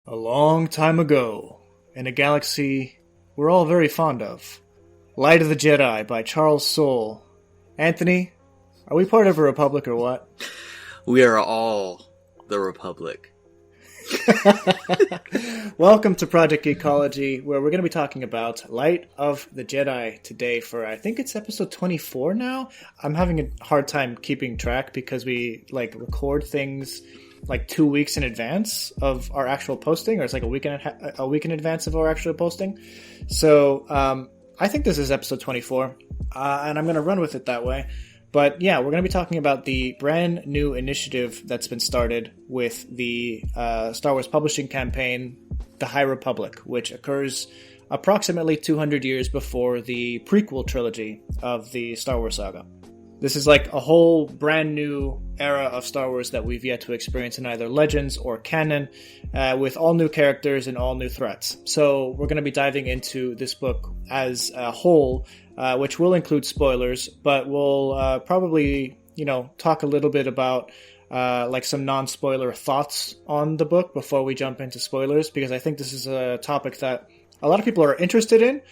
A long time ago, in a galaxy we're all very fond of. Light of the Jedi by Charles Soule. Anthony, are we part of a republic or what? We are all the Republic. Welcome to Project Geekology, where we're going to be talking about Light of the Jedi today for, I think it's episode 24 now? I'm having a hard time keeping track because we record things 2 weeks in advance of our actual posting, or it's like a week in advance of our actual posting. So I think this is episode 24, and I'm going to run with it that way. But yeah, we're going to be talking about the brand new initiative that's been started with the Star Wars publishing campaign, The High Republic, which occurs approximately 200 years before the prequel trilogy of the Star Wars saga. This is like a whole brand new era of Star Wars that we've yet to experience in either Legends or canon, with all new characters and all new threats. So we're going to be diving into this book as a whole, which will include spoilers, but we'll probably, talk a little bit about some non-spoiler thoughts on the book before we jump into spoilers, because I think this is a topic that a lot of people are interested in.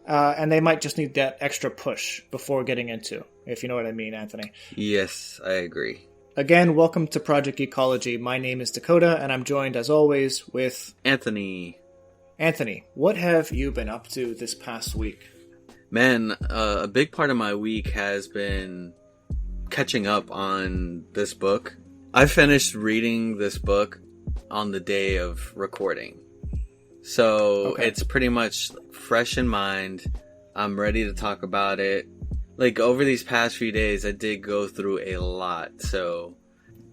And they might just need that extra push before getting into, if you know what I mean, Anthony. Yes, I agree. Again, welcome to Project Geekology. My name is Dakota, and I'm joined, as always, with... Anthony. Anthony, what have you been up to this past week? Man, a big part of my week has been catching up on this book. I finished reading this book on the day of recording. So It's pretty much fresh in mind. I'm ready to talk about it. Over these past few days, I did go through a lot. So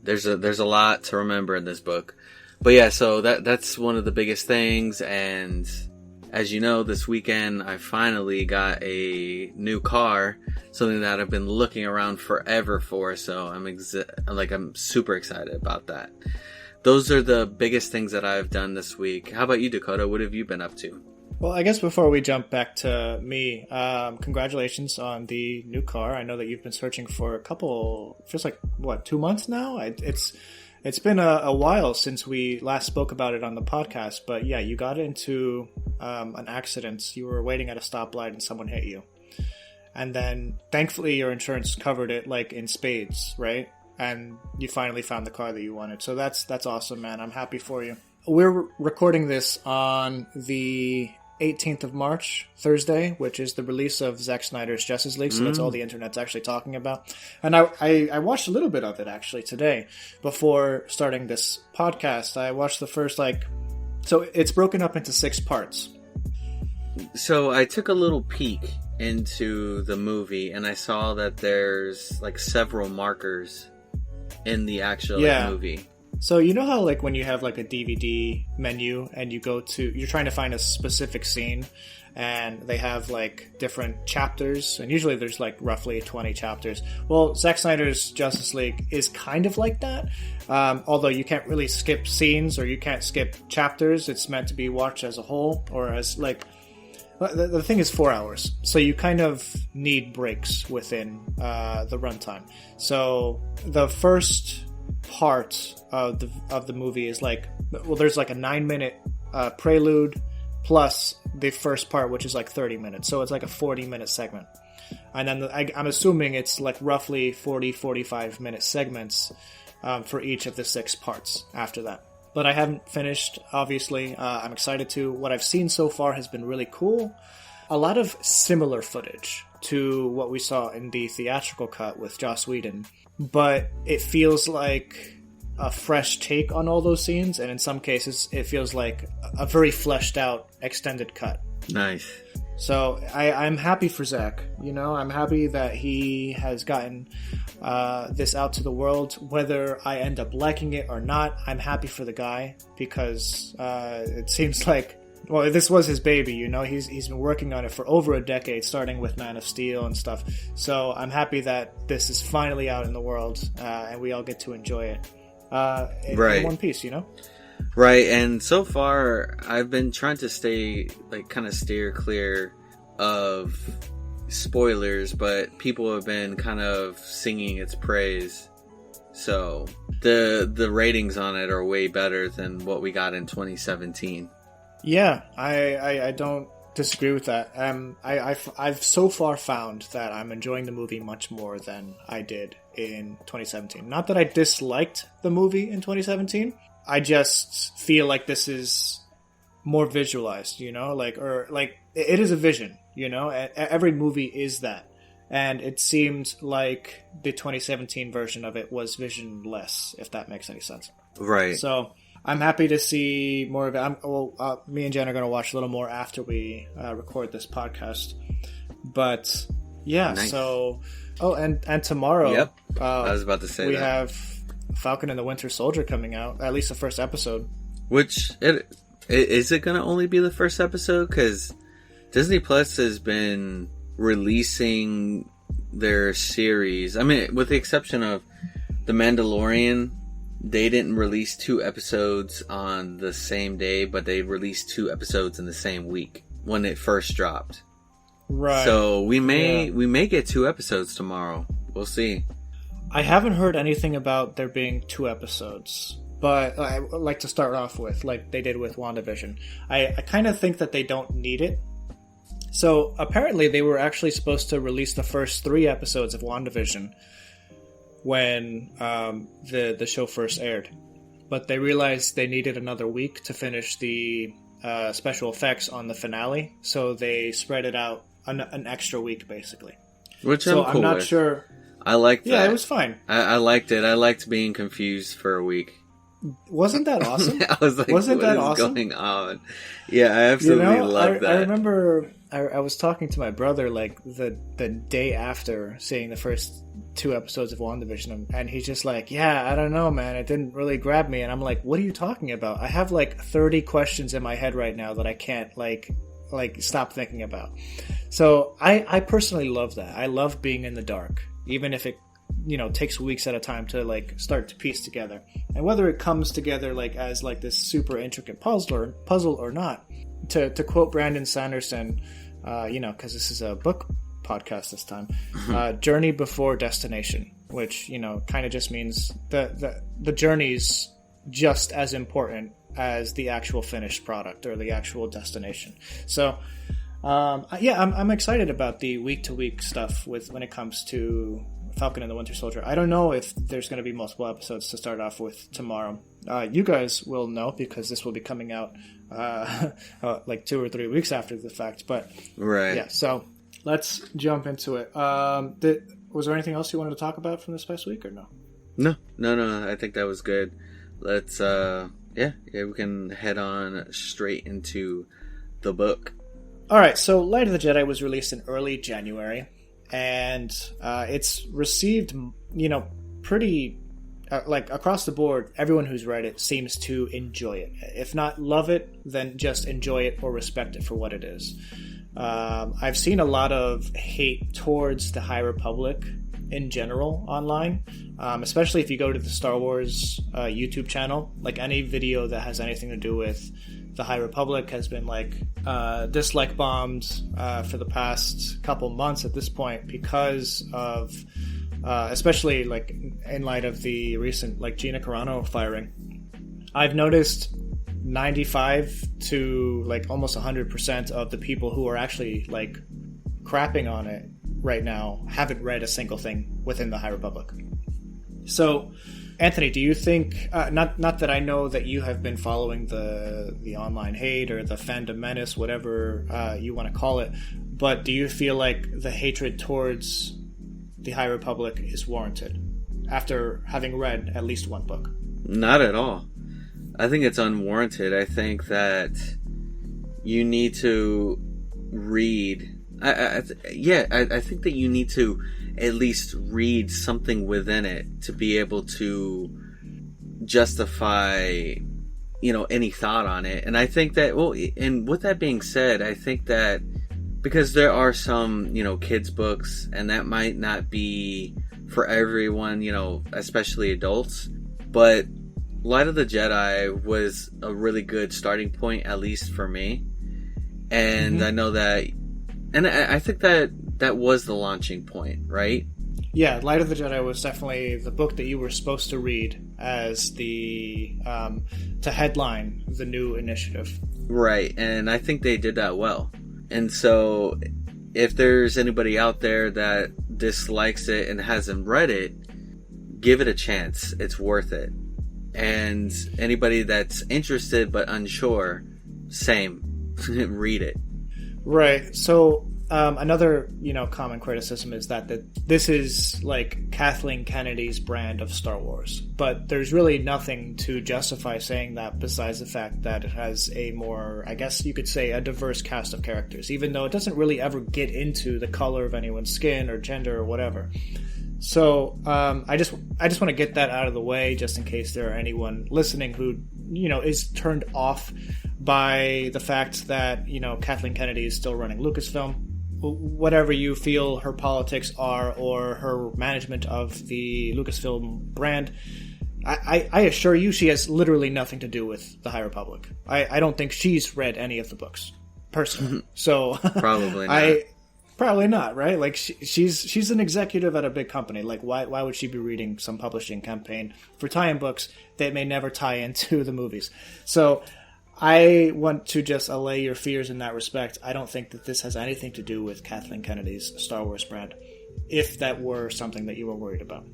there's a lot to remember in this book. But yeah, so that's one of the biggest things. And as you know, this weekend I finally got a new car, something that I've been looking around forever for. So I'm super excited about that. Those are the biggest things that I've done this week. How about you, Dakota? What have you been up to? Well, I guess before we jump back to me, congratulations on the new car. I know that you've been searching for feels like, 2 months now? It's been a while since we last spoke about it on the podcast, but yeah, you got into an accident. You were waiting at a stoplight and someone hit you. And then, thankfully, your insurance covered it, in spades, right? And you finally found the car that you wanted. So that's awesome, man. I'm happy for you. We're recording this on the 18th of March, Thursday, which is the release of Zack Snyder's Justice League. So that's all the internet's actually talking about. And I watched a little bit of it, actually, today. Before starting this podcast, I watched the first, So it's broken up into 6 parts. So I took a little peek into the movie, and I saw that there's, several markers in the actual movie. So you know how when you have a DVD menu and you're trying to find a specific scene and they have different chapters, and usually there's roughly 20 chapters. Well, Zack Snyder's Justice League is kind of like that. Although you can't really skip scenes or you can't skip chapters. It's meant to be watched as a whole, or as the thing is 4 hours, so you kind of need breaks within the runtime. So the first part of the movie is there's a 9-minute prelude plus the first part, which is 30 minutes. So it's a 40-minute segment. And then I'm assuming it's roughly 45 minute segments for each of the 6 parts after that. But I haven't finished, obviously. I'm excited to. What I've seen so far has been really cool. A lot of similar footage to what we saw in the theatrical cut with Joss Whedon. But it feels like a fresh take on all those scenes. And in some cases, it feels like a very fleshed out extended cut. Nice. So I'm happy for Zach. I'm happy that he has gotten this out to the world. Whether I end up liking it or not, I'm happy for the guy, because it seems this was his baby. He's been working on it for over a decade, starting with Man of Steel and stuff. So I'm happy that this is finally out in the world, and we all get to enjoy it in one piece. Right, and so far, I've been trying to stay, kind of steer clear of spoilers, but people have been kind of singing its praise. So the ratings on it are way better than what we got in 2017. Yeah, I don't disagree with that. I've so far found that I'm enjoying the movie much more than I did in 2017. Not that I disliked the movie in 2017. I just feel like this is more visualized, you know, like it is a vision, you know. Every movie is that. And it seemed like the 2017 version of it was visionless, if that makes any sense. Right. So I'm happy to see more of it. Me and Jen are going to watch a little more after we record this podcast. But yeah, nice. So and tomorrow, yep, I was about to say we have Falcon and the Winter Soldier coming out. At least the first episode. Which is it going to only be the first episode? Because Disney Plus has been releasing their series. I mean, with the exception of The Mandalorian, they didn't release 2 episodes on the same day, but they released 2 episodes in the same week when it first dropped. Right. So we may get 2 episodes tomorrow. We'll see. I haven't heard anything about there being 2 episodes, but I would like to start off with, like they did with WandaVision. I kind of think that they don't need it. So apparently they were actually supposed to release the first 3 episodes of WandaVision when the show first aired. But they realized they needed another week to finish the special effects on the finale, so they spread it out an extra week, basically. Which I'm not sure. I liked that. Yeah, it was fine. I liked it. I liked being confused for a week. Wasn't that awesome? I was like, wasn't that awesome? Going on? Yeah, I absolutely loved that. I remember I was talking to my brother like the day after seeing the first 2 episodes of WandaVision, and he's just like, yeah, I don't know, man, it didn't really grab me. And I'm like, what are you talking about? I have like 30 questions in my head right now that I can't like stop thinking about. So I personally love that. I love being in the dark, even if it, you know, takes weeks at a time to like start to piece together. And whether it comes together like as like this super intricate puzzle or not. To quote Brandon Sanderson, you know, because this is a book podcast this time, journey before destination, which, you know, kind of just means the journey's just as important as the actual finished product or the actual destination. So I'm excited about the week-to-week stuff when it comes to Falcon and the Winter Soldier. I don't know if there's going to be multiple episodes to start off with tomorrow. You guys will know because this will be coming out like 2 or 3 weeks after the fact. But right, yeah. So let's jump into it. Was there anything else you wanted to talk about from this past week or no? No. I think that was good. Let's we can head on straight into the book. All right. So Light of the Jedi was released in early January. And it's received, you know, pretty, like across the board, everyone who's read it seems to enjoy it. If not love it, then just enjoy it or respect it for what it is. I've seen a lot of hate towards the High Republic in general online, especially if you go to the Star Wars YouTube channel. Like any video that has anything to do with the High Republic has been like dislike bombed for the past couple months at this point because of especially like in light of the recent like Gina Carano firing. I've noticed 95 to like almost 100% of the people who are actually like crapping on it right now haven't read a single thing within the High Republic. So Anthony, do you think, not that I know that you have been following the online hate or the fandom menace, whatever you want to call it, but do you feel like the hatred towards the High Republic is warranted after having read at least one book? Not at all. I think it's unwarranted. I think that you need to read. I think that you need to at least read something within it to be able to justify, you know, any thought on it. And I think that, well, and with that being said, I think that because there are some, you know, kids books, and that might not be for everyone, you know, especially adults, but Light of the Jedi was a really good starting point, at least for me. And I know that, and I think that was the launching point, right? Yeah, Light of the Jedi was definitely the book that you were supposed to read as the to headline the new initiative. Right, and I think they did that well. And so, if there's anybody out there that dislikes it and hasn't read it, give it a chance. It's worth it. And anybody that's interested but unsure, same. Read it. Right. So another, common criticism is that this is like Kathleen Kennedy's brand of Star Wars, but there's really nothing to justify saying that besides the fact that it has a more, I guess you could say, a diverse cast of characters, even though it doesn't really ever get into the color of anyone's skin or gender or whatever. So I just want to get that out of the way, just in case there are anyone listening who is turned off by the fact that Kathleen Kennedy is still running Lucasfilm. Whatever you feel her politics are or her management of the Lucasfilm brand, I assure you she has literally nothing to do with the High Republic. I don't think she's read any of the books personally. So Probably not. Probably not, right? Like she's an executive at a big company. Like why would she be reading some publishing campaign for tie-in books that may never tie into the movies? So I want to just allay your fears in that respect. I don't think that this has anything to do with Kathleen Kennedy's Star Wars brand, if that were something that you were worried about.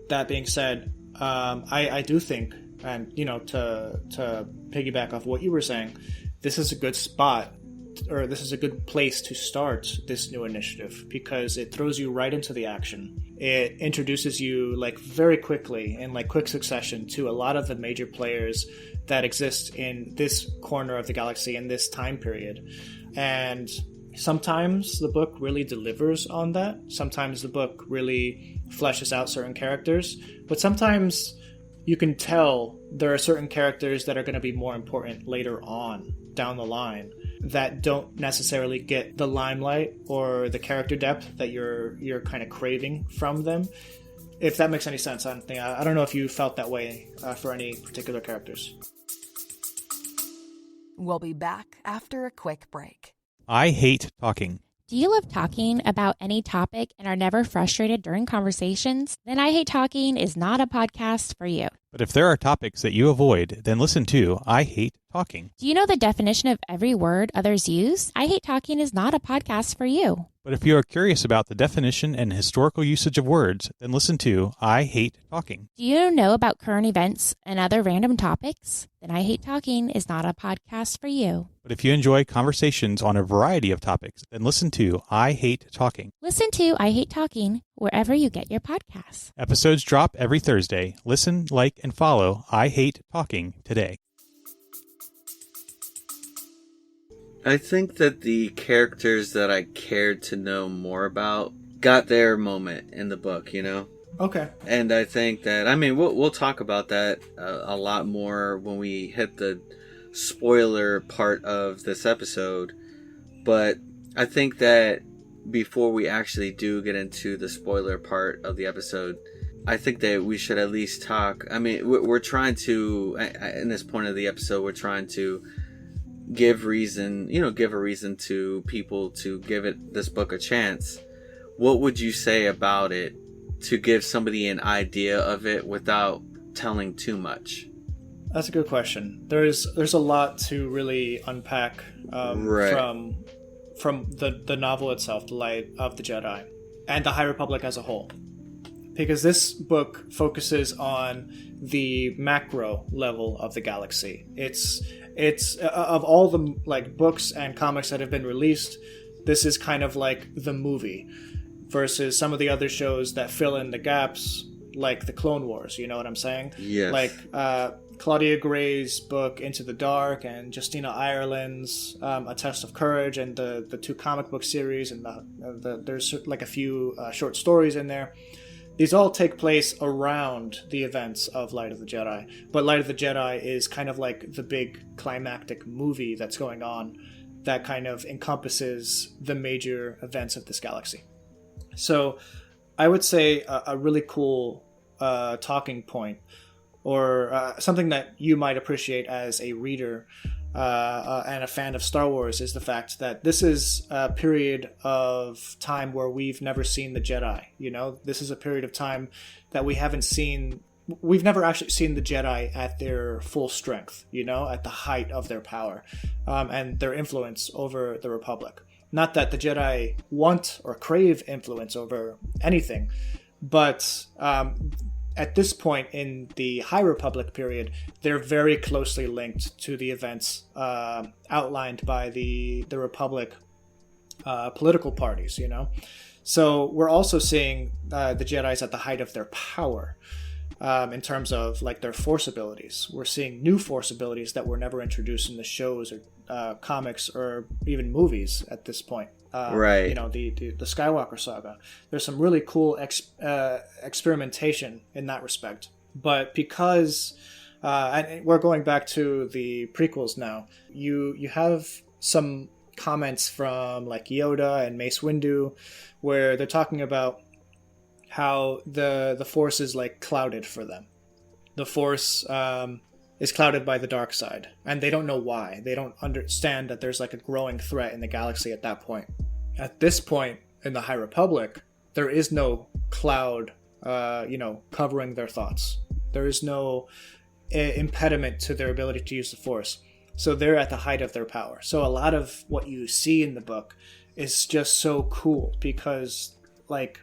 That being said, I do think, and to piggyback off what you were saying, this is a good spot, or this is a good place to start this new initiative, because it throws you right into the action. It introduces you very quickly in quick succession to a lot of the major players that exist in this corner of the galaxy in this time period. And sometimes the book really delivers on that. Sometimes the book really fleshes out certain characters, but sometimes you can tell there are certain characters that are going to be more important later on down the line that don't necessarily get the limelight or the character depth that you're kind of craving from them. If that makes any sense. I don't know if you felt that way for any particular characters. We'll be back after a quick break. I hate talking. Do you love talking about any topic and are never frustrated during conversations? Then I Hate Talking is not a podcast for you. But if there are topics that you avoid, then listen to I Hate Talking. Do you know the definition of every word others use? I Hate Talking is not a podcast for you. But if you are curious about the definition and historical usage of words, then listen to I Hate Talking. Do you know about current events and other random topics? Then I Hate Talking is not a podcast for you. But if you enjoy conversations on a variety of topics, then listen to I Hate Talking. Listen to I Hate Talking wherever you get your podcasts. Episodes drop every Thursday. Listen, like, and follow I Hate Talking today. I think that the characters that I cared to know more about got their moment in the book, Okay. And I think that, we'll talk about that a lot more when we hit the spoiler part of this episode. But I think that before we actually do get into the spoiler part of the episode, I think that we should at least talk. We're trying to, in this point of the episode, we're trying to give a reason to people to give this book a chance. What would you say about it to give somebody an idea of it without telling too much? That's a good question. There's a lot to really unpack Right. from the novel itself, The Light of the Jedi, and the High Republic as a whole. Because this book focuses on the macro level of the galaxy. It's of all the books and comics that have been released, this is kind of like the movie versus some of the other shows that fill in the gaps, like the Clone Wars. You know what I'm saying? Yes. Claudia Gray's book Into the Dark and Justina Ireland's A Test of Courage, and the two comic book series, and there's a few short stories in there. These all take place around the events of Light of the Jedi, but Light of the Jedi is kind of like the big climactic movie that's going on that kind of encompasses the major events of this galaxy. So I would say a really cool talking point, or something that you might appreciate as a reader, and a fan of Star Wars is the fact that this is a period of time where we've never seen the Jedi. You know, this is a period of time that we haven't seen. We've never actually seen the Jedi at their full strength, you know, at the height of their power and their influence over the Republic. Not that the Jedi want or crave influence over anything, but at this point in the High Republic period, they're very closely linked to the events outlined by the Republic political parties, you know? So we're also seeing the Jedis at the height of their power. In terms of like their Force abilities, we're seeing new Force abilities that were never introduced in the shows or comics or even movies at this point. Right. You know, the Skywalker saga. There's some really cool experimentation in that respect. But because, and we're going back to the prequels now, you have some comments from like Yoda and Mace Windu, where they're talking about how the Force is like clouded for them. The Force is clouded by the dark side, and they don't know why. They don't understand that there's like a growing threat in the galaxy at that point. At this point in the High Republic, there is no cloud, covering their thoughts. There is no impediment to their ability to use the Force. So they're at the height of their power. So a lot of what you see in the book is just so cool because, like,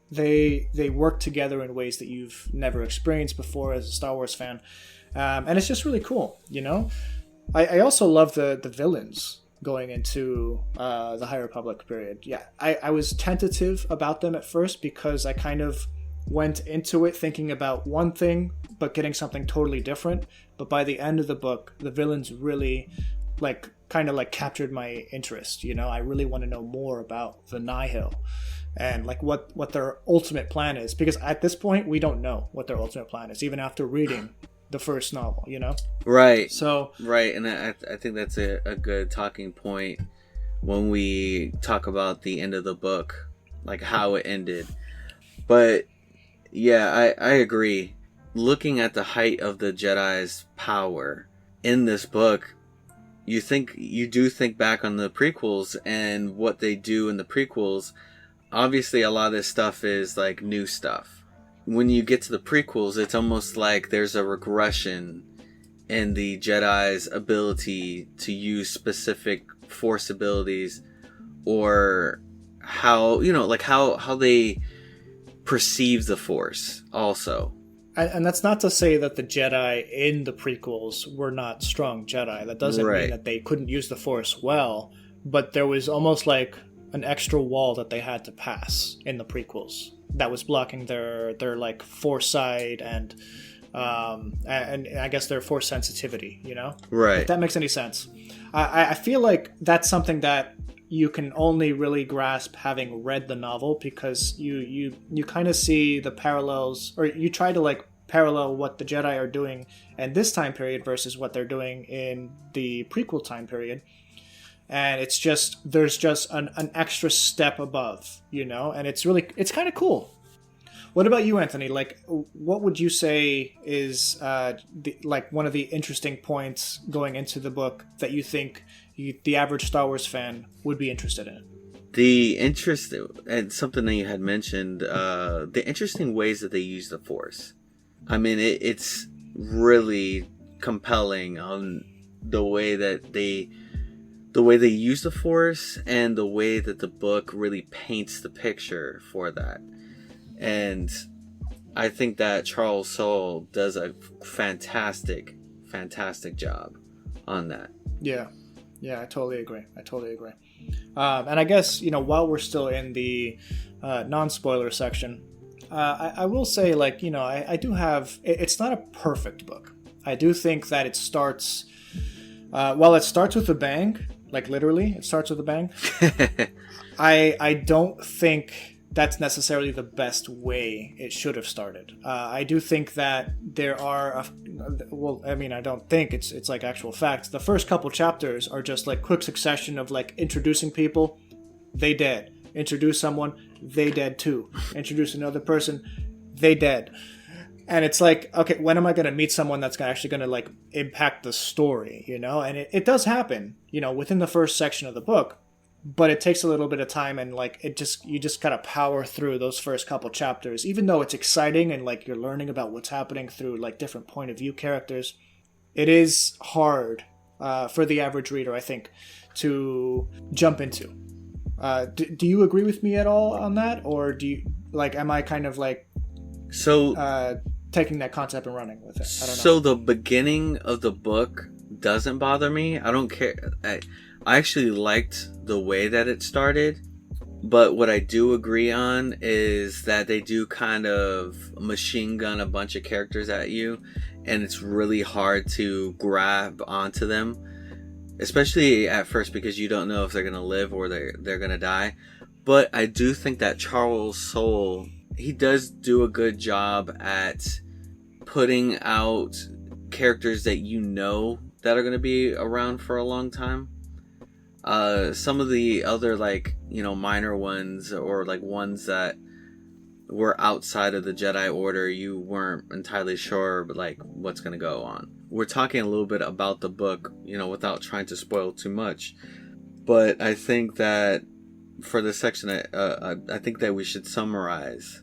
they work together in ways that you've never experienced before as a Star Wars fan, and it's just really cool, you know. I also love the villains going into the High Republic period. Yeah, I was tentative about them at first because I kind of went into it thinking about one thing but getting something totally different. But by the end of the book, the villains really kind of captured my interest. You know, I really want to know more about the Nihil and like what their ultimate plan is, because at this point we don't know what their ultimate plan is, even after reading the first novel, you know? Right. So right, and I think that's a good talking point when we talk about the end of the book, like how it ended. But yeah, I agree. Looking at the height of the Jedi's power in this book, you do think back on the prequels and what they do in the prequels. Obviously, a lot of this stuff is like new stuff. When you get to the prequels, it's almost like there's a regression in the Jedi's ability to use specific Force abilities, or how they perceive the Force also. And that's not to say that the Jedi in the prequels were not strong Jedi. That doesn't mean that they couldn't use the Force well, but there was almost like an extra wall that they had to pass in the prequels that was blocking their like foresight and I guess their Force sensitivity, you know? Right. If that makes any sense. I feel like that's something that you can only really grasp having read the novel, because you kind of see the parallels, or you try to like parallel what the Jedi are doing in this time period versus what they're doing in the prequel time period. And it's just, there's just an extra step above, you know, and it's kind of cool. What about you, Anthony? Like, what would you say is one of the interesting points going into the book that you think the average Star Wars fan would be interested in? The interest, and something that you had mentioned, the interesting ways that they use the Force. I mean, it's really compelling on the way they use the Force and the way that the book really paints the picture for that. And I think that Charles Soule does a fantastic job on that. Yeah, I totally agree. And I guess, you know, while we're still in the non-spoiler section, I will say, like, you know, I do have... It's not a perfect book. I do think that it starts... while it starts with a bang, like literally, it starts with a bang, I don't think that's necessarily the best way it should have started. I do think that there are... I don't think, it's like actual fact. The first couple chapters are just like quick succession of like introducing people, they dead. Introduce someone, they dead too. Introduce another person, they dead. And it's like, okay, when am I going to meet someone that's actually going to like impact the story, you know? And it does happen, you know, within the first section of the book, but it takes a little bit of time, and like you just kind of power through those first couple chapters, even though it's exciting and like you're learning about what's happening through like different point of view characters. It is hard for the average reader, I think, to jump into. Do you agree with me at all on that, or do you like? Am I kind of like taking that concept and running with it? I don't know. So the beginning of the book doesn't bother me. I don't care. I actually liked the way that it started, but what I do agree on is that they do kind of machine gun a bunch of characters at you, and it's really hard to grab onto them, especially at first, because you don't know if they're going to live or they're going to die. But I do think that Charles Soule, he does do a good job at putting out characters that you know that are going to be around for a long time. Some of the other, like, you know, minor ones, or like ones that were outside of the Jedi Order, you weren't entirely sure, but like what's going to go on. We're talking a little bit about the book, you know, without trying to spoil too much. But I think that for this section, I think that we should summarize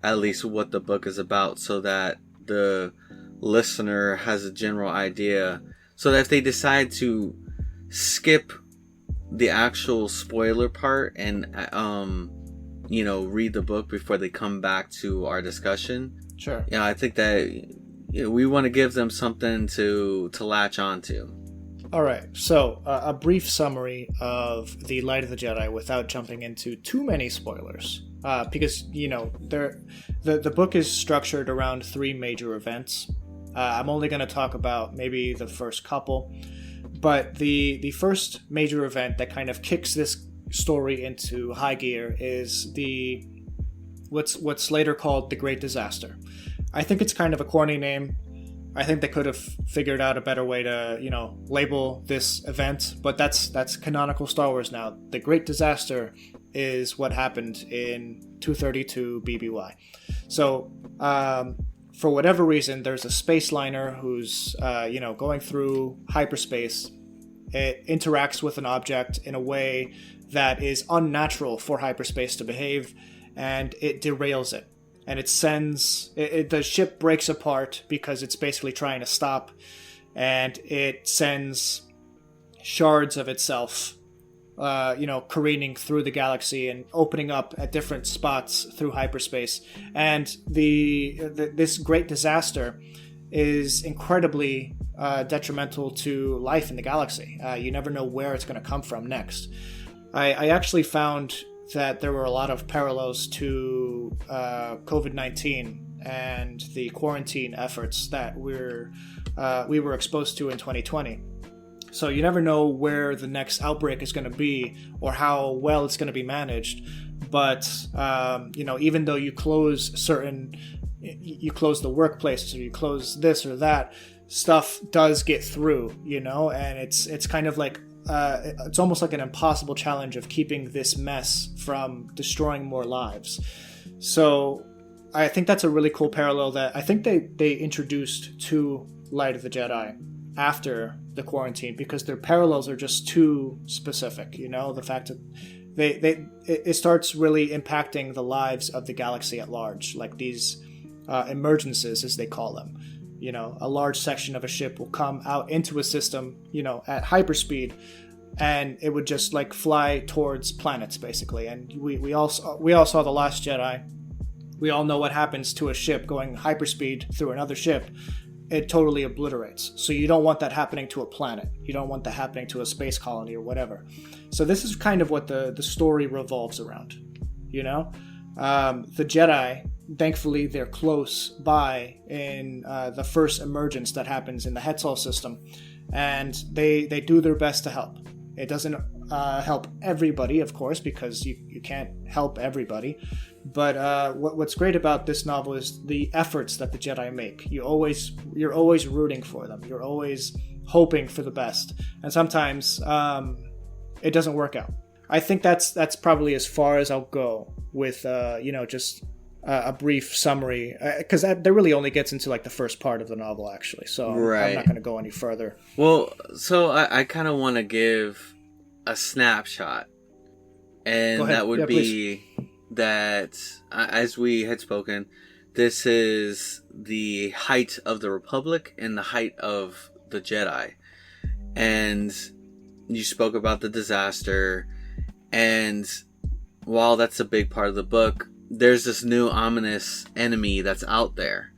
at least what the book is about, so that the listener has a general idea, so that if they decide to skip the actual spoiler part and you know, read the book before they come back to our discussion, sure, you know, I think that, you know, we want to give them something to latch onto. All right, so a brief summary of The Light of the Jedi without jumping into too many spoilers, because, you know, the book is structured around 3 major events. I'm only going to talk about maybe the first couple, but the first major event that kind of kicks this story into high gear is what's later called the Great Disaster. I think it's kind of a corny name. I think they could have figured out a better way to, you know, label this event, but that's canonical Star Wars now. The Great Disaster is what happened in 232 BBY. So, for whatever reason, there's a space liner who's, you know, going through hyperspace. It interacts with an object in a way that is unnatural for hyperspace to behave, and it derails it. And it sends... the ship breaks apart because it's basically trying to stop, and it sends shards of itself, you know, careening through the galaxy and opening up at different spots through hyperspace. And this great disaster is incredibly detrimental to life in the galaxy. You never know where it's going to come from next. I actually found that there were a lot of parallels to COVID-19 and the quarantine efforts that we were exposed to in 2020. So you never know where the next outbreak is going to be or how well it's going to be managed. But, you know, even though you close you close the workplaces, or you close this or that, stuff does get through, you know, and it's kind of like, it's almost like an impossible challenge of keeping this mess from destroying more lives. So I think that's a really cool parallel that I think they introduced to Light of the Jedi after the quarantine, because their parallels are just too specific, you know, the fact that it starts really impacting the lives of the galaxy at large, like these emergences, as they call them. You know, a large section of a ship will come out into a system, you know, at hyperspeed, and it would just like fly towards planets, basically. And we all saw The Last Jedi. We all know what happens to a ship going hyperspeed through another ship. It totally obliterates. So you don't want that happening to a planet. You don't want that happening to a space colony or whatever. So this is kind of what the story revolves around, you know? The Jedi, thankfully, they're close by in the first emergence that happens in the Hetzal system, and they do their best to help. It doesn't help everybody, of course, because you can't help everybody. But what's great about this novel is the efforts that the Jedi make. You're always rooting for them. You're always hoping for the best, and sometimes it doesn't work out. I think that's probably as far as I'll go with you know, just a brief summary, because that really only gets into like the first part of the novel, actually. So I'm not going to go any further. Well, so I kind of want to give a snapshot, and that would be that, as we had spoken, this is the height of the Republic and the height of the Jedi. And you spoke about the disaster, and while that's a big part of the book, there's this new ominous enemy that's out there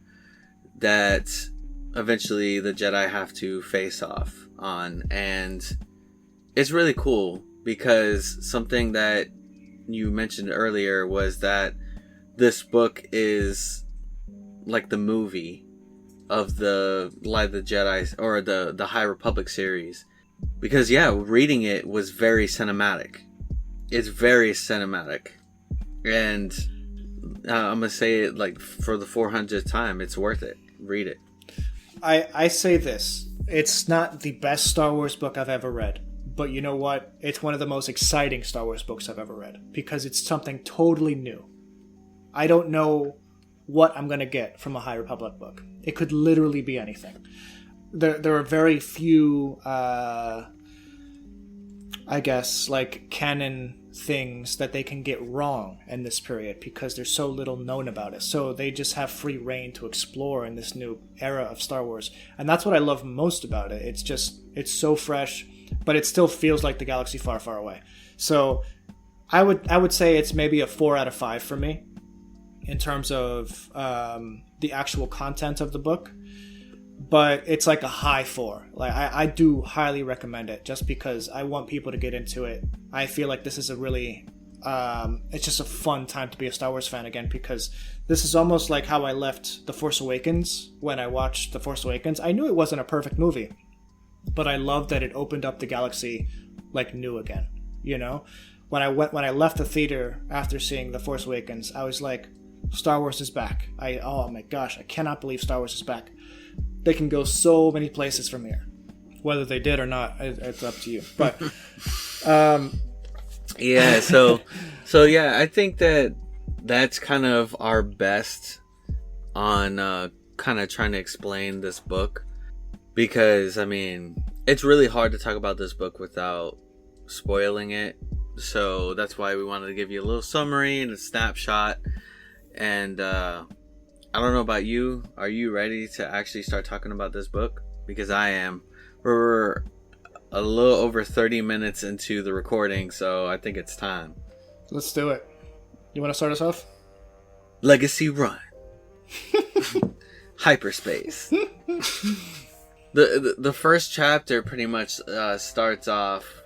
that eventually the Jedi have to face off on. And it's really cool because something that you mentioned earlier was that this book is like the movie of the Light of the Jedi, or the High Republic series. Because reading it was very cinematic. It's very cinematic. And I'm going to say it like for the 400th time, it's worth it. Read it. I say this. It's not the best Star Wars book I've ever read. But you know what? It's one of the most exciting Star Wars books I've ever read. Because it's something totally new. I don't know what I'm going to get from a High Republic book. It could literally be anything. There are very few, I guess, like canon things that they can get wrong in this period because there's so little known about it. So they just have free reign to explore in this new era of Star Wars. And that's what I love most about it. It's so fresh, but it still feels like the galaxy far, far away. So I would say it's maybe a 4 out of 5 for me in terms of the actual content of the book. But it's like a high 4. Like I do highly recommend it just because I want people to get into it. I feel like this is a really it's just a fun time to be a Star Wars fan again, because this is almost like how I left The Force Awakens when I watched The Force Awakens. I knew it wasn't a perfect movie, but I loved that it opened up the galaxy like new again. You know, when I left the theater after seeing The Force Awakens, I was like, Star Wars is back. Oh my gosh, I cannot believe Star Wars is back. They can go so many places from here. Whether they did or not, it's up to you. But yeah, so I think that's kind of our best on kind of trying to explain this book, because I mean, it's really hard to talk about this book without spoiling it. So that's why we wanted to give you a little summary and a snapshot. And I don't know about you. Are you ready to actually start talking about this book? Because I am. We're a little over 30 minutes into the recording, so I think it's time. Let's do it. You want to start us off? Legacy Run. Hyperspace. The first chapter pretty much starts off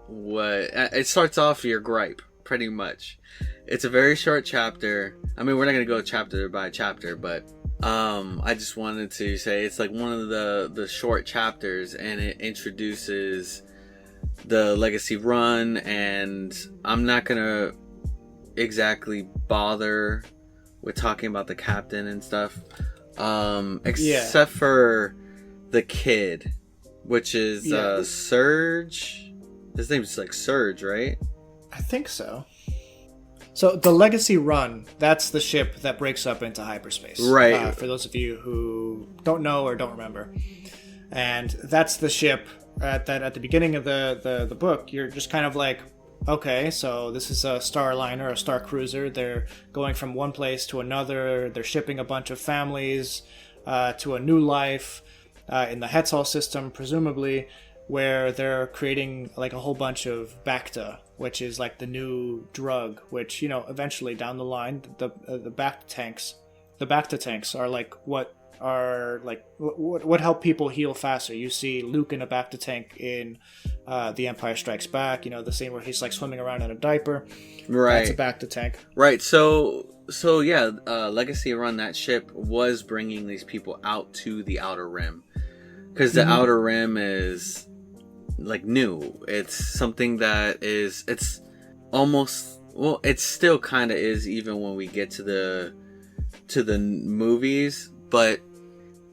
your gripe, pretty much. It's a very short chapter. I mean, we're not going to go chapter by chapter, but I just wanted to say it's like one of the short chapters, and it introduces the Legacy Run, and I'm not going to exactly bother with talking about the captain and stuff, except for the kid, which is Surge. His name's like Surge, right? I think so. So the Legacy Run, that's the ship that breaks up into hyperspace. Right. For those of you who don't know or don't remember. And that's the ship at the beginning of the book. You're just kind of like, okay, so this is a Starliner, a Star Cruiser. They're going from one place to another. They're shipping a bunch of families to a new life in the Hetzal system, presumably, where they're creating like a whole bunch of Bacta, which is like the new drug, which, you know, eventually down the line, the Bacta tanks are like what help people heal faster. You see Luke in a Bacta tank in The Empire Strikes Back, you know, the scene where he's like swimming around in a diaper. Right. That's a Bacta tank. Right. So yeah, Legacy Run, that ship was bringing these people out to the Outer Rim, because the Outer Rim is like new. It's something that it's almost, well, it still kind of is even when we get to the movies, but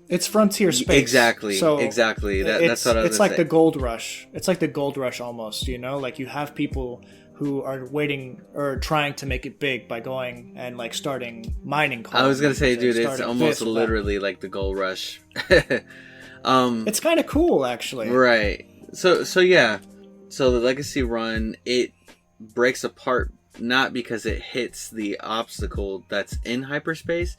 it's frontier space. Exactly. So exactly. That's what I was It's like say. the gold rush. It's like the gold rush almost, you know? Like you have people who are waiting or trying to make it big by going and like starting mining. I was gonna say, dude, it's almost this, literally like the gold rush. It's kind of cool, actually. Right. So yeah. So the Legacy Run, it breaks apart not because it hits the obstacle that's in hyperspace.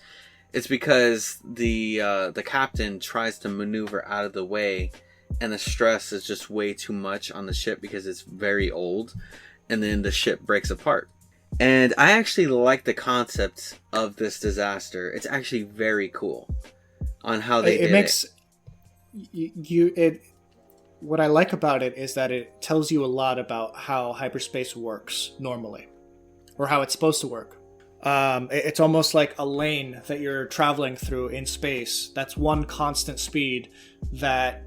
It's because the captain tries to maneuver out of the way, and the stress is just way too much on the ship because it's very old, and then the ship breaks apart. And I actually like the concept of this disaster. It's actually very cool on how they did it. What I like about it is that it tells you a lot about how hyperspace works normally, or how it's supposed to work. It's almost like a lane that you're traveling through in space. That's one constant speed that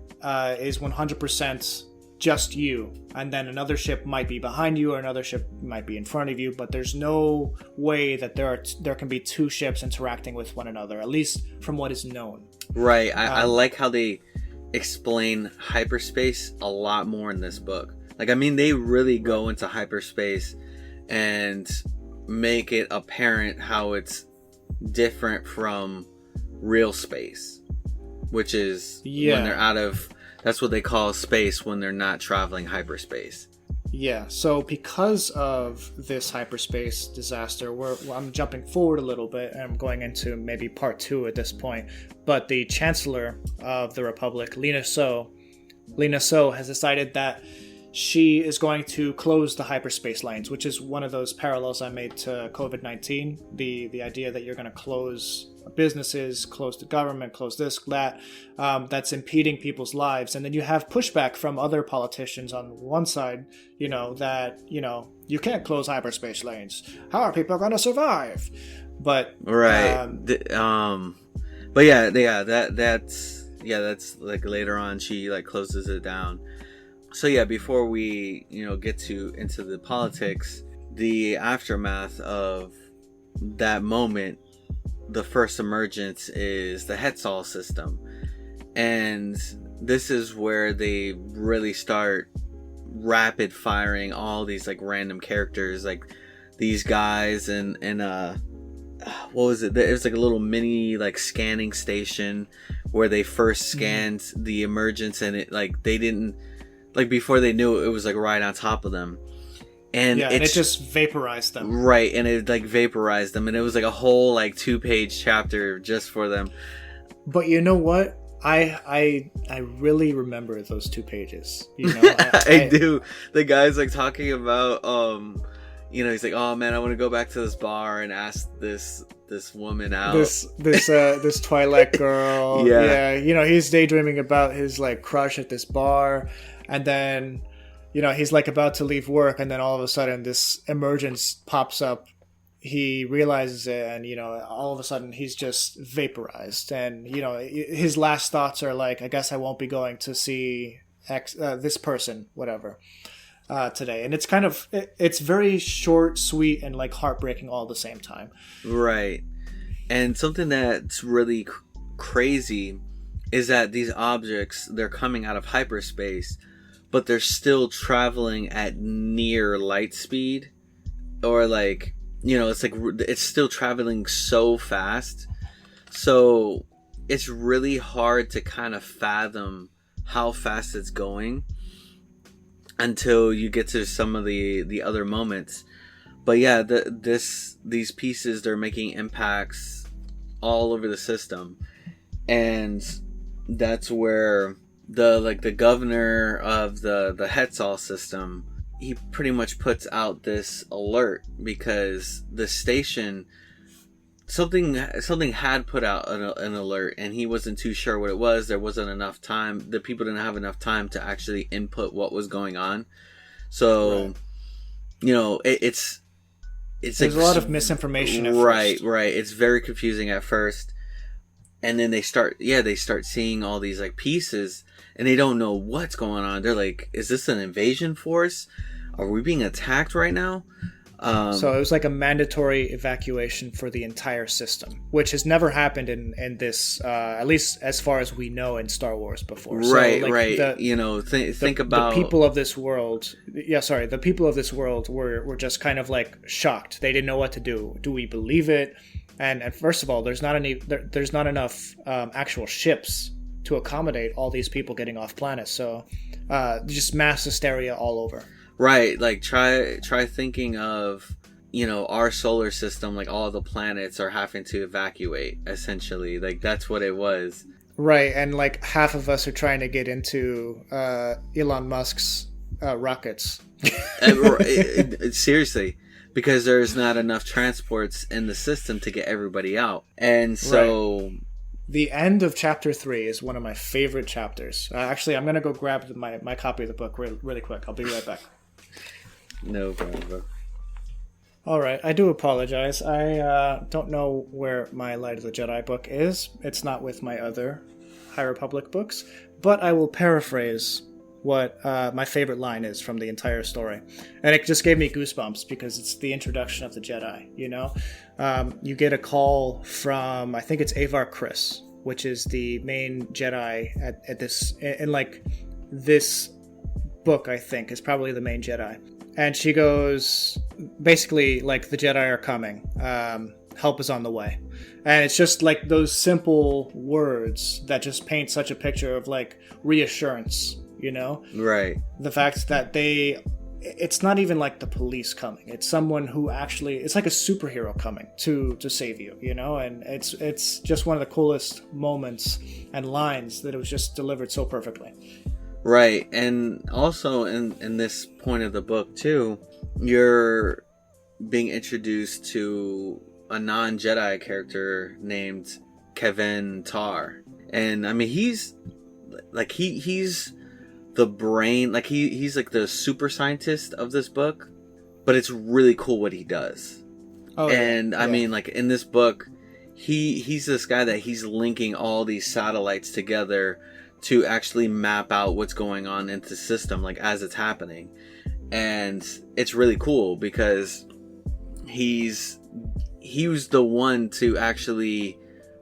is 100% just you. And then another ship might be behind you, or another ship might be in front of you. But there's no way that there can be two ships interacting with one another, at least from what is known. Right. I like how they explain hyperspace a lot more in this book. Like, I mean, they really go into hyperspace and make it apparent how it's different from real space, which is when they're out of, that's what they call space when they're not traveling hyperspace. Yeah, so because of this hyperspace disaster, I'm jumping forward a little bit, and I'm going into maybe part 2 at this point, but the Chancellor of the Republic, Lina So has decided that she is going to close the hyperspace lanes, which is one of those parallels I made to COVID-19. The idea that you're going to close businesses, close the government, close this, that, that's impeding people's lives. And then you have pushback from other politicians on one side, that, you can't close hyperspace lanes. How are people going to survive? But right. But that's like later on she like closes it down. So yeah, before we, get into the politics, the aftermath of that moment, the first emergence is the Hetzal system. And this is where they really start rapid firing all these like random characters, like these guys and what was it? It was like a little mini like scanning station where they first scanned the emergence, and it like they didn't, like before they knew it was like right on top of them, and it just vaporized them. Right, and it like vaporized them, and it was like a whole like 2-page chapter just for them. But you know what? I really remember those 2 pages. I do. The guy's like talking about he's like, oh man, I want to go back to this bar and ask this woman out. This Twilight girl. Yeah. He's daydreaming about his like crush at this bar. And then, he's like about to leave work, and then all of a sudden this emergence pops up. He realizes it, and, all of a sudden he's just vaporized. And, his last thoughts are like, I guess I won't be going to see this person, whatever, today. And it's it's very short, sweet, and like heartbreaking all at the same time. Right. And something that's really crazy is that these objects, they're coming out of hyperspace, but they're still traveling at near light speed, or like, it's like it's still traveling so fast. So it's really hard to kind of fathom how fast it's going until you get to some of the other moments. But yeah, these pieces, they're making impacts all over the system, and that's where the governor of the Hetzal system, he pretty much puts out this alert because the station, something had put out an alert, and he wasn't too sure what it was. There wasn't enough time. The people didn't have enough time to actually input what was going on. So, right. It's there's a lot of misinformation at first. Right. It's very confusing at first. And then they start seeing all these like pieces, and they don't know what's going on. They're like, is this an invasion force? Are we being attacked right now? So it was like a mandatory evacuation for the entire system, which has never happened in this, at least as far as we know in Star Wars before. Right, so, like, right. You know, think about the people of this world. Yeah, sorry. The people of this world were just kind of like shocked. They didn't know what to do. Do we believe it? And first of all, there's not enough actual ships to accommodate all these people getting off planet. So just mass hysteria all over. Right, like try thinking of, you know, our solar system, like all the planets are having to evacuate, essentially. Like that's what it was. Right, and like half of us are trying to get into Elon Musk's rockets. Seriously, because there's not enough transports in the system to get everybody out. And so... Right. The end of chapter 3 is one of my favorite chapters. Actually, I'm going to go grab my copy of the book really quick. I'll be right back. No problem. All right, I do apologize. I don't know where my Light of the Jedi book is. It's not with my other High Republic books, but I will paraphrase what my favorite line is from the entire story. And it just gave me goosebumps because it's the introduction of the Jedi, you know? You get a call from, I think it's Avar Kriss, which is the main Jedi at this, in like this book, I think, is probably the main Jedi. And she goes, basically, like, the Jedi are coming. Help is on the way. And it's just like those simple words that just paint such a picture of like reassurance, you know? Right. The fact that it's not even like the police coming. It's someone who actually, it's like a superhero coming to save you, you know? And it's just one of the coolest moments and lines that it was just delivered so perfectly. Right, and also in this point of the book too, you're being introduced to a non-Jedi character named Kevin Tar, and I mean he's the brain, like he's like the super scientist of this book, but it's really cool what he does. Oh, and yeah. I mean, like in this book, he's this guy that he's linking all these satellites together to actually map out what's going on in the system, like as it's happening. And it's really cool because he was the one to actually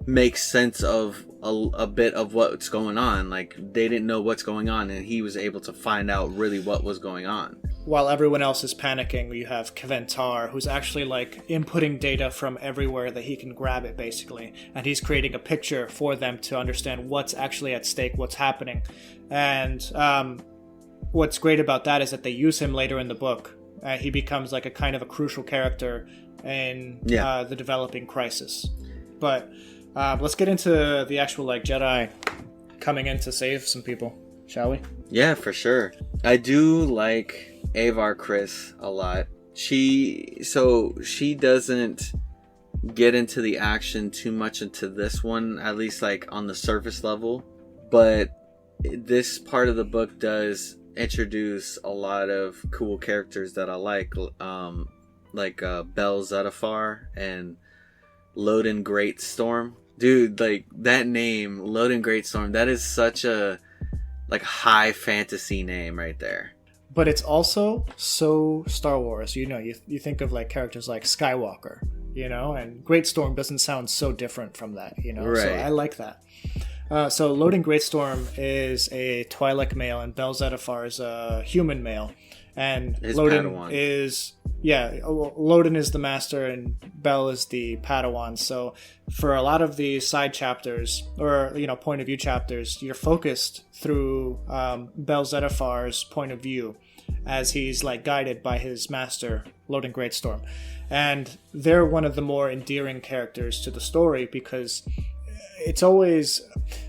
make sense of a bit of what's going on. Like they didn't know what's going on, and he was able to find out really what was going on. While everyone else is panicking, you have Kevin Tar, who's actually like inputting data from everywhere that he can grab it, basically. And he's creating a picture for them to understand what's actually at stake, what's happening. And what's great about that is that they use him later in the book. He becomes like a kind of a crucial character in the developing crisis. But let's get into the actual like Jedi coming in to save some people, shall we? Yeah, for sure. I do like Avar Kriss a lot. She doesn't get into the action too much into this one, at least like on the surface level, but this part of the book does introduce a lot of cool characters that I like Bel Zettifar and Loden Greatstorm. Dude, like that name, Loden Greatstorm, that is such a like high fantasy name right there. But it's also so Star Wars. You know, you think of like characters like Skywalker, you know, and Greatstorm doesn't sound so different from that, you know. Right. So I like that. So Loden Greatstorm is a Twi'lek male, and Bel Zettifar is a human male, and his Loden Padawan. Loden is the master, and Bel is the Padawan. So for a lot of the side chapters, or you know, point of view chapters, you're focused through Bel Zettifar's point of view, as he's like guided by his master, Loden Greatstorm, and they're one of the more endearing characters to the story because it's always,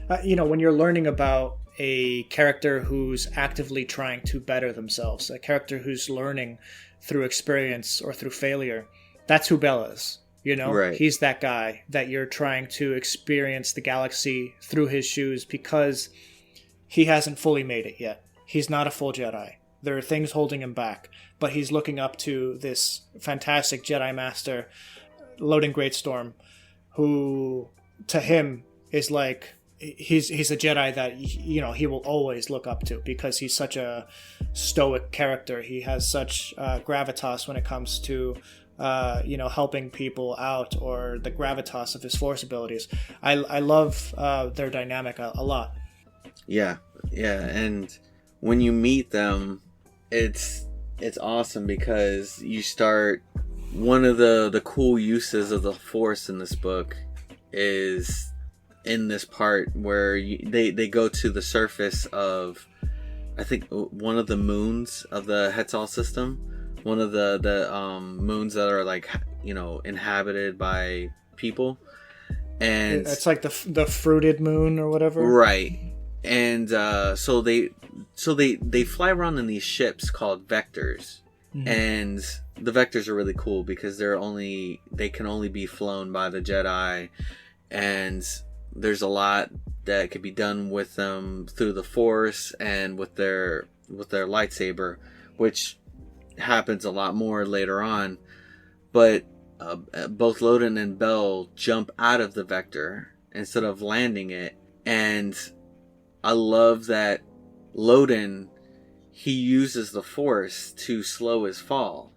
when you're learning about a character who's actively trying to better themselves, a character who's learning through experience or through failure, that's who Bel is. You know, right. He's that guy that you're trying to experience the galaxy through his shoes because he hasn't fully made it yet. He's not a full Jedi. There are things holding him back, but he's looking up to this fantastic Jedi Master, Loden Greatstorm, who to him is like he's a Jedi that he will always look up to because he's such a stoic character. He has such gravitas when it comes to helping people out, or the gravitas of his Force abilities. I love their dynamic a lot. Yeah, and when you meet them, it's awesome because you start. One of the cool uses of the Force in this book is in this part where they go to the surface of, I think, one of the moons of the Hetzal system, one of the moons that are like inhabited by people, and it's like the fruited moon or whatever, right? And so they fly around in these ships called vectors, and the vectors are really cool because they can only be flown by the Jedi, and there's a lot that could be done with them through the Force and with their lightsaber, which happens a lot more later on. But both Loden and Bell jump out of the vector instead of landing it, and I love that Loden, he uses the Force to slow his fall.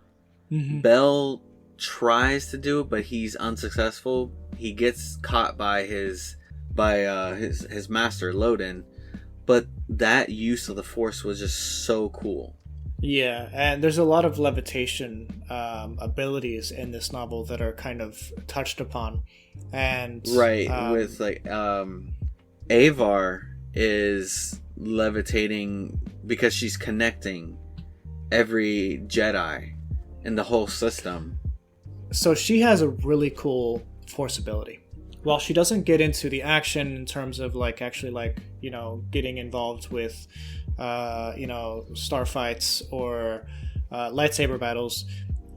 Bell tries to do it, but he's unsuccessful. He gets caught by his master Loden, but that use of the Force was just so cool. Yeah, and there's a lot of levitation abilities in this novel that are kind of touched upon, and with like Avar is levitating because she's connecting every Jedi in the whole system. So she has a really cool Force ability. While she doesn't get into the action in terms of getting involved with starfights or lightsaber battles,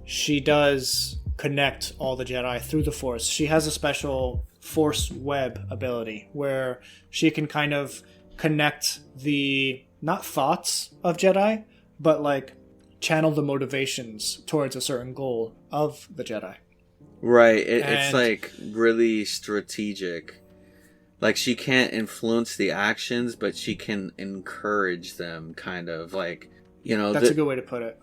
she does connect all the Jedi through the Force. She has a special Force web ability where she can kind of connect the, not thoughts of Jedi, but like channel the motivations towards a certain goal of the Jedi. Right, it's like really strategic. Like, she can't influence the actions, but she can encourage them, kind of like, That's a good way to put it.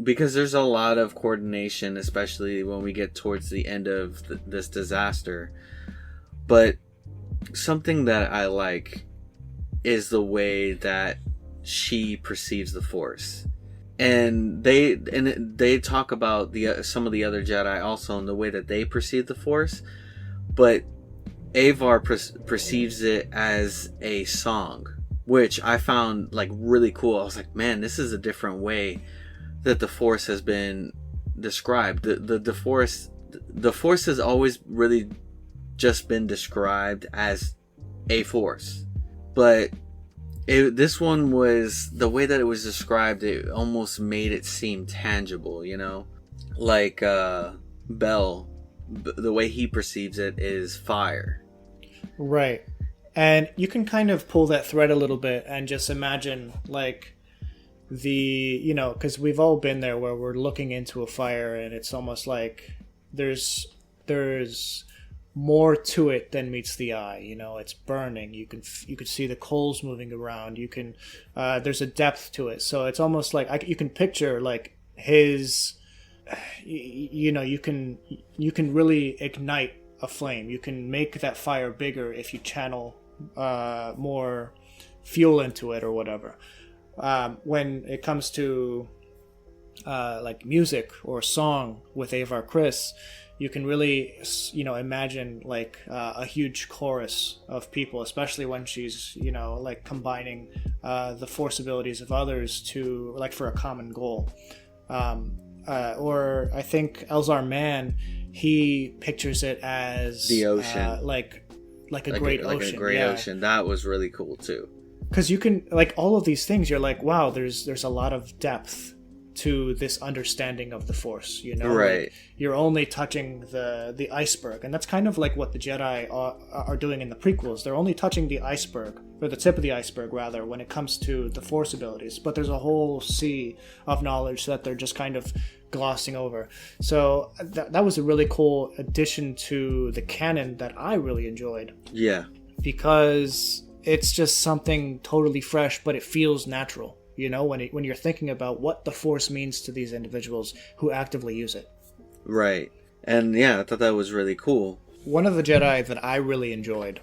Because there's a lot of coordination, especially when we get towards the end of this disaster. But something that I like is the way that she perceives the Force. And they talk about some of the other Jedi also in the way that they perceive the Force, but Avar perceives it as a song, which I found like really cool. I was like, man, this is a different way that the Force has been described. The Force has always really just been described as a Force, but this one was, the way that it was described, it almost made it seem tangible, like Bell, the way he perceives it is fire. Right. And you can kind of pull that thread a little bit and just imagine like because we've all been there where we're looking into a fire and it's almost like there's more to it than meets the eye. It's burning. You can see the coals moving around. You can there's a depth to it. So it's almost like you can picture like his you can really ignite a flame. You can make that fire bigger if you channel more fuel into it or whatever. When it comes to like music or song with Avar Kriss, you can really, imagine like a huge chorus of people, especially when she's, like combining the Force abilities of others to like for a common goal. Or I think Elzar Mann, he pictures it as the ocean, like a great ocean. A great ocean. That was really cool too. Because you can, like, all of these things, you're like, wow, there's a lot of depth to this understanding of the Force, right? Like, you're only touching the iceberg, and that's kind of like what the Jedi are doing in the prequels. They're only touching the iceberg, or the tip of the iceberg rather, when it comes to the Force abilities, but there's a whole sea of knowledge that they're just kind of glossing over. So that was a really cool addition to the canon that I really enjoyed. Yeah, because it's just something totally fresh, but it feels natural. You know, when you're thinking about what the Force means to these individuals who actively use it. Right. And yeah, I thought that was really cool. One of the Jedi that I really enjoyed,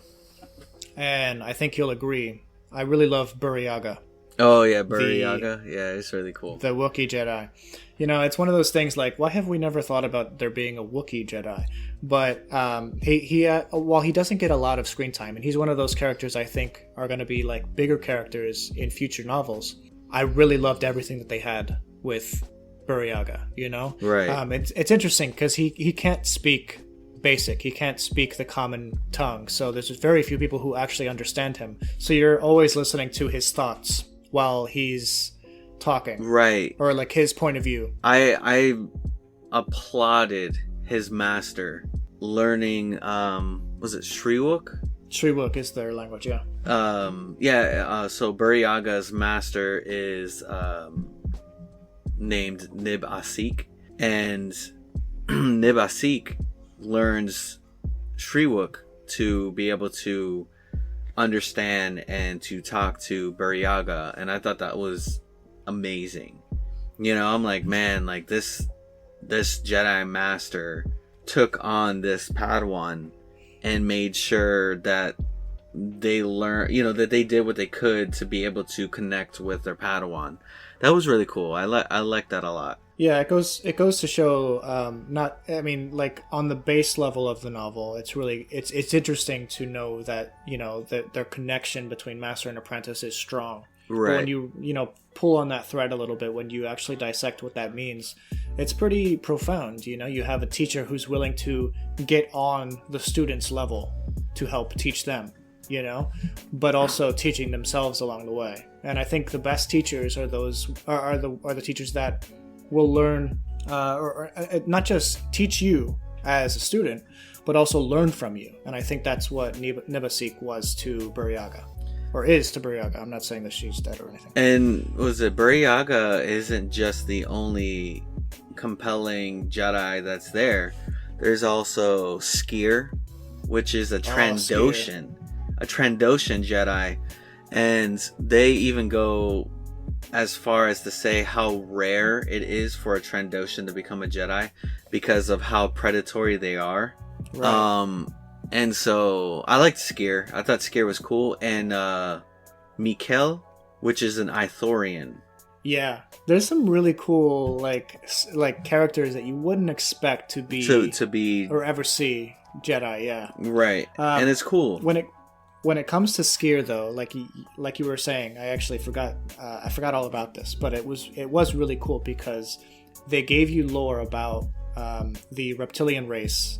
and I think you'll agree, I really love Burryaga. Oh yeah, Burryaga. Yeah, it's really cool. The Wookiee Jedi. You know, it's one of those things like, why have we never thought about there being a Wookiee Jedi? But while he doesn't get a lot of screen time, and he's one of those characters I think are going to be like bigger characters in future novels, I really loved everything that they had with Burryaga, you know? Right. It's interesting because he can't speak basic. He can't speak the common tongue, so there's very few people who actually understand him. So you're always listening to his thoughts while he's talking. Right. Or like his point of view. I applauded his master learning, was it Shriwook? Shriwook is their language, yeah. So Burryaga's master is named Nib Asik, and Nib Asik learns Shriwook to be able to understand and to talk to Burryaga, and I thought that was amazing. You know, I'm like, man, like this Jedi master took on this Padawan and made sure that they learn, you know, that they did what they could to be able to connect with their Padawan. That was really cool. I like that a lot. Yeah, it goes to show, like on the base level of the novel, it's interesting to know that, you know, that their connection between master and apprentice is strong. Right. But when you pull on that thread a little bit, when you actually dissect what that means, it's pretty profound. You know, you have a teacher who's willing to get on the student's level to help teach them, you know, but also teaching themselves along the way. And I think the best teachers are the teachers that will learn, or not just teach you as a student, but also learn from you. And I think that's what Nibasik was to Burryaga. Or is to Burryaga. I'm not saying that she's dead or anything. And was it Burryaga isn't just the only compelling Jedi that's there. There's also Skier, which is a Trandoshan. A Trandoshan Jedi. And they even go as far as to say how rare it is for a Trandoshan to become a Jedi because of how predatory they are. Right. And so I liked Skier. I thought Skier was cool. And Mikkel, which is an Ithorian. Yeah, there's some really cool like characters that you wouldn't expect to be or ever see Jedi. Yeah, right. And it's cool when it comes to Skier though. Like you were saying, I actually forgot. I forgot all about this, but it was really cool because they gave you lore about the reptilian race.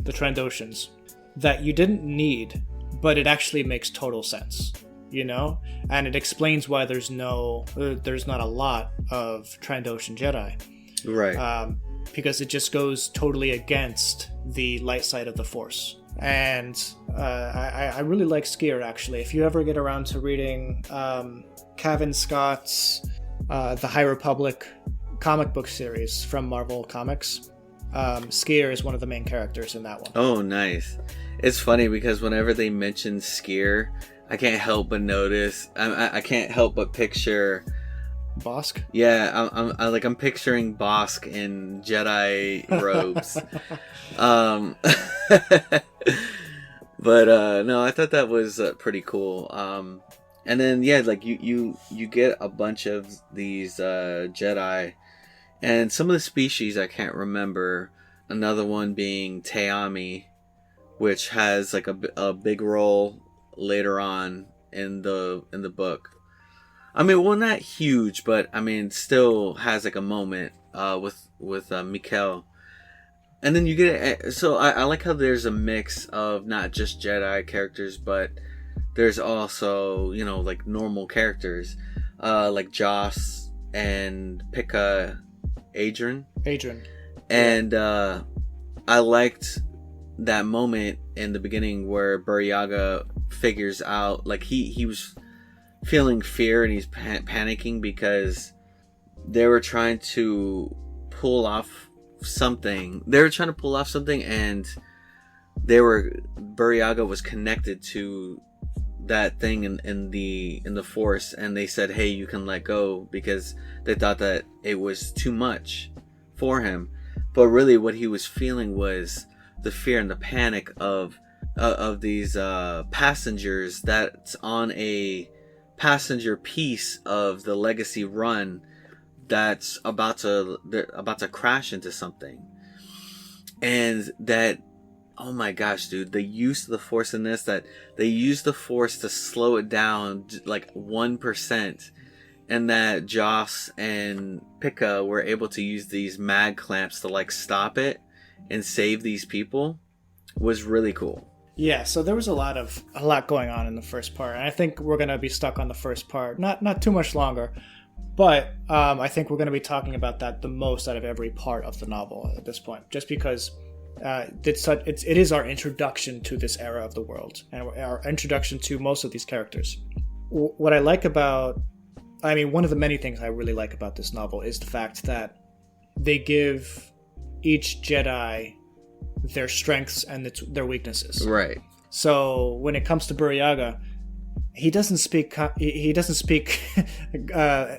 The Trandoshans, that you didn't need, but it actually makes total sense, you know? And it explains why there's not a lot of Trandoshan Jedi. Right. Because it just goes totally against the light side of the Force. And I really like Skier, actually. If you ever get around to reading Cavan Scott's The High Republic comic book series from Marvel Comics, Skier is one of the main characters in that one. Oh, nice. It's funny because whenever they mention Skier, I can't help but notice. I can't help but picture Bosk. Yeah, I'm picturing Bosk in Jedi robes. But no, I thought that was pretty cool. And then yeah, like you get a bunch of these Jedi. And some of the species I can't remember. Another one being Teami, which has like a big role later on in the book. I mean, well, not huge, but I mean, still has like a moment with Mikkel. And then you get so I like how there's a mix of not just Jedi characters, but there's also, you know, like normal characters like Joss and Pika. Adrian. And I liked that moment in the beginning where Burryaga figures out, like he was feeling fear and he's panicking because they were trying to pull off something. And Buryaga was connected to that thing in the Force, and they said, hey, you can let go, because they thought that it was too much for him. But really what he was feeling was the fear and the panic of these passengers that's on a passenger piece of the Legacy run that's about to crash into something. And that, oh my gosh, dude, the use of the Force in this, that they use the Force to slow it down like 1%, and that Joss and Pika were able to use these mag clamps to like stop it and save these people, was really cool. Yeah, so there was a lot going on in the first part, and I think we're gonna be stuck on the first part, not too much longer, but I think we're gonna be talking about that the most out of every part of the novel at this point, just because it is our introduction to this era of the world, and our introduction to most of these characters. What I like about, one of the many things I really like about this novel is the fact that they give each Jedi their strengths and their weaknesses. Right. So when it comes to Buryaga, he doesn't speak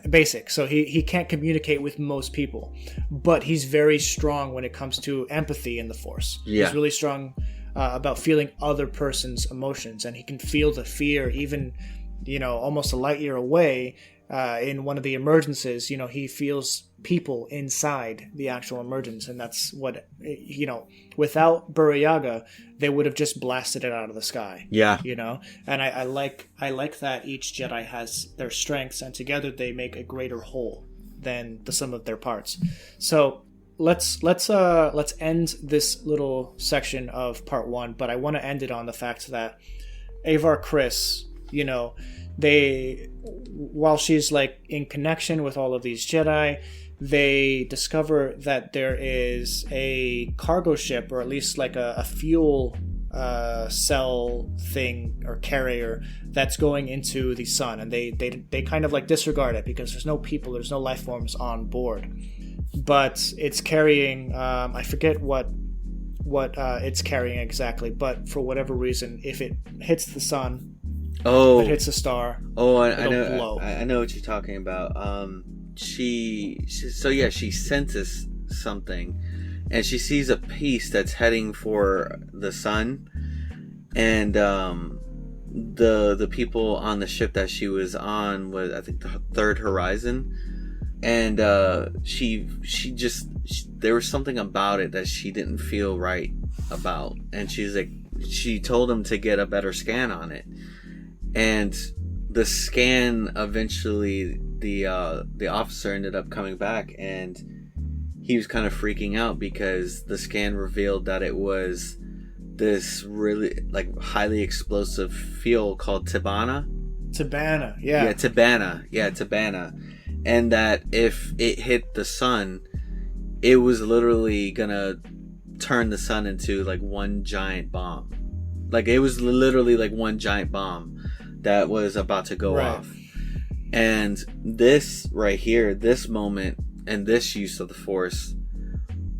basic, so he can't communicate with most people, but he's very strong when it comes to empathy in the Force. Yeah. He's really strong about feeling other person's emotions, and he can feel the fear even, almost a light year away. In one of the emergencies, he feels people inside the actual emergence, and that's what, without Buryaga, they would have just blasted it out of the sky. Yeah. And I like that each Jedi has their strengths, and together they make a greater whole than the sum of their parts. So let's end this little section of part 1, but I want to end it on the fact that Avar Kriss, while she's like in connection with all of these Jedi, they discover that there is a cargo ship, or at least like a fuel cell thing or carrier that's going into the sun, and they kind of like disregard it because there's no people, there's no life forms on board, but it's carrying I forget what it's carrying exactly, but for whatever reason, if it hits the sun, if it hits a star, I know what you're talking about. She senses something, and she sees a piece that's heading for the sun, and the people on the ship that she was on was, I think, the Third Horizon, and there was something about it that she didn't feel right about, and she told him to get a better scan on it. And the scan, eventually the officer ended up coming back, and he was kind of freaking out because the scan revealed that it was this really like highly explosive fuel called Tabana. Yeah, Tabana. And that if it hit the sun, it was literally gonna turn the sun into like one giant bomb. Like it was literally like one giant bomb that was about to go off. And this right here, this moment and this use of the Force